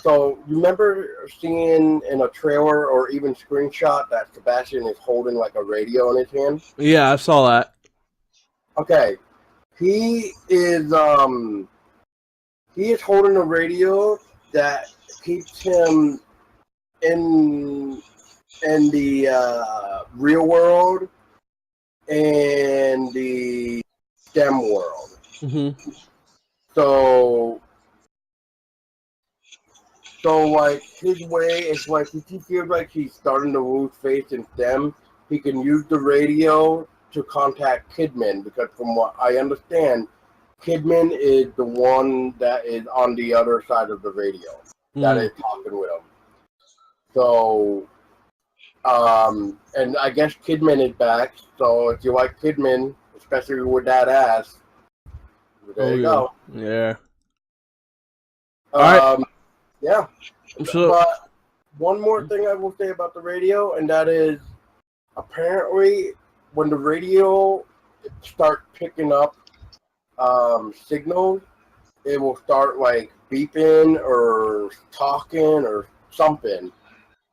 So you remember seeing in a trailer or even screenshot that Sebastian is holding a radio in his hand? Yeah, I saw that. Okay, he is holding a radio that keeps him in the real world and the STEM world. Mm-hmm. So his way is if he feels like he's starting to lose faith in STEM, he can use the radio to contact Kidman, because from what I understand, Kidman is the one that is on the other side of the radio that is talking with him. So, and I guess Kidman is back. So if you like Kidman, especially with that ass, there you go. Yeah. All right. Yeah. So, but one more thing I will say about the radio, and that is apparently when the radio starts picking up signals, it will start beeping or talking or something.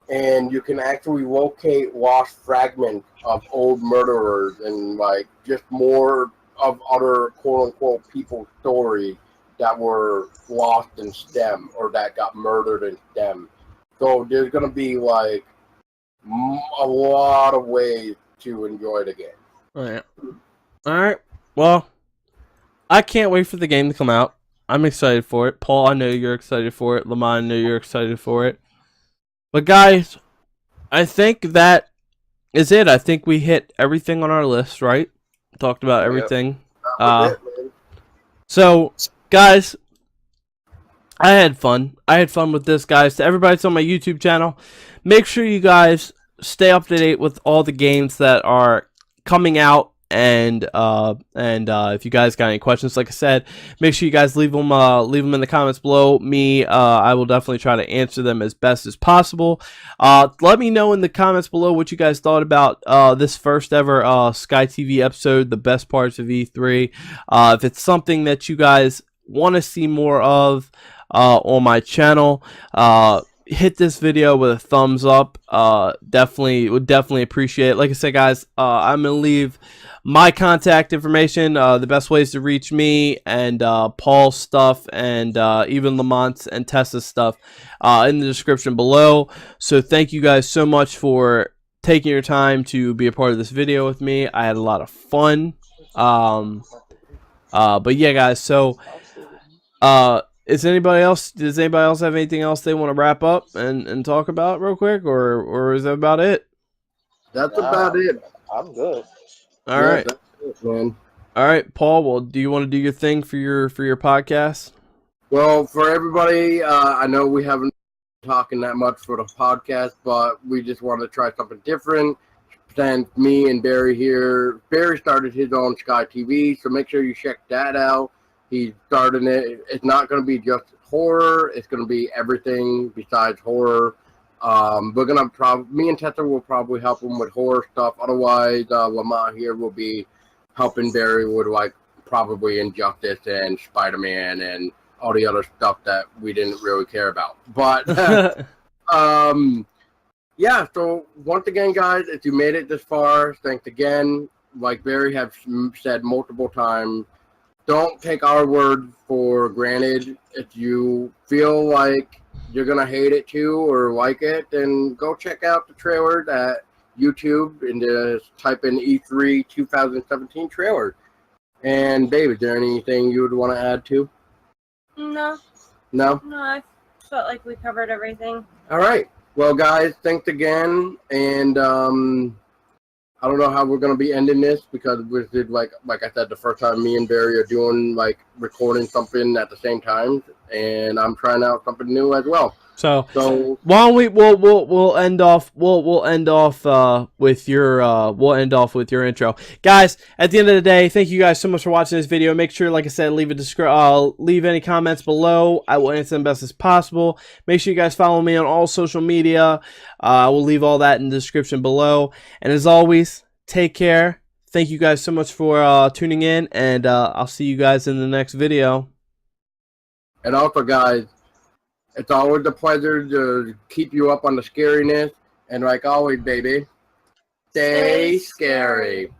And you can actually locate lost fragments of old murderers and just more of other quote-unquote people's stories that were lost in STEM or that got murdered in STEM. So there's going to be a lot of ways to enjoy the game. all right. Well, I can't wait for the game to come out. I'm excited for it. Paul, I know you're excited for it. Lamont, I know you're excited for it. But guys, I think that is it. I think we hit everything on our list, right? Talked about everything. So, guys, I had fun. I had fun with this, guys. To everybody that's on my YouTube channel, make sure you guys stay up to date with all the games that are coming out. And if you guys got any questions, like I said, make sure you guys leave them in the comments below. I will definitely try to answer them as best as possible. Let me know in the comments below what you guys thought about this first ever Sky TV episode, the best parts of E3. If it's something that you guys want to see more of on my channel, hit this video with a thumbs up. Would definitely appreciate it. Like I said, guys, I'm gonna leave my contact information, the best ways to reach me, and Paul's stuff, and even Lamont's and Tessa's stuff in the description below. So thank you guys so much for taking your time to be a part of this video with me. I had a lot of fun. But yeah, guys, so does anybody else have anything else they want to wrap up and talk about real quick, or is that about it? That's about it. I'm good. All right. That's it, man. All right, Paul. Well, do you want to do your thing for your podcast? Well, for everybody, I know we haven't been talking that much for the podcast, but we just want to try something different. Since me and Barry here, Barry started his own Sky TV, so make sure you check that out. He's starting it. It's not going to be just horror. It's going to be everything besides horror. We're going to me and Tessa will probably help him with horror stuff. Otherwise, Lamont here will be helping Barry with like probably Injustice and Spider-Man and all the other stuff that we didn't really care about. But yeah, so once again, guys, if you made it this far, thanks again. Like Barry has said multiple times, don't take our word for granted. If you feel like you're going to hate it too or like it, then go check out the trailers at YouTube and just type in E3 2017 trailer. And Dave, is there anything you would want to add to? No. No? No, I felt like we covered everything. All right. Well, guys, thanks again. And I don't know how we're going to be ending this because we did, like I said, the first time me and Barry are doing, like, recording something at the same time. And I'm trying out something new as well. So why don't we'll end off with your intro, guys. At the end of the day, thank you guys so much for watching this video. Make sure, like I said, leave any comments below. I will answer them best as possible. Make sure you guys follow me on all social media. I will leave all that in the description below. And as always, take care. Thank you guys so much for tuning in, and I'll see you guys in the next video. And also, guys, it's always a pleasure to keep you up on the scariness. And like always, baby, stay scary.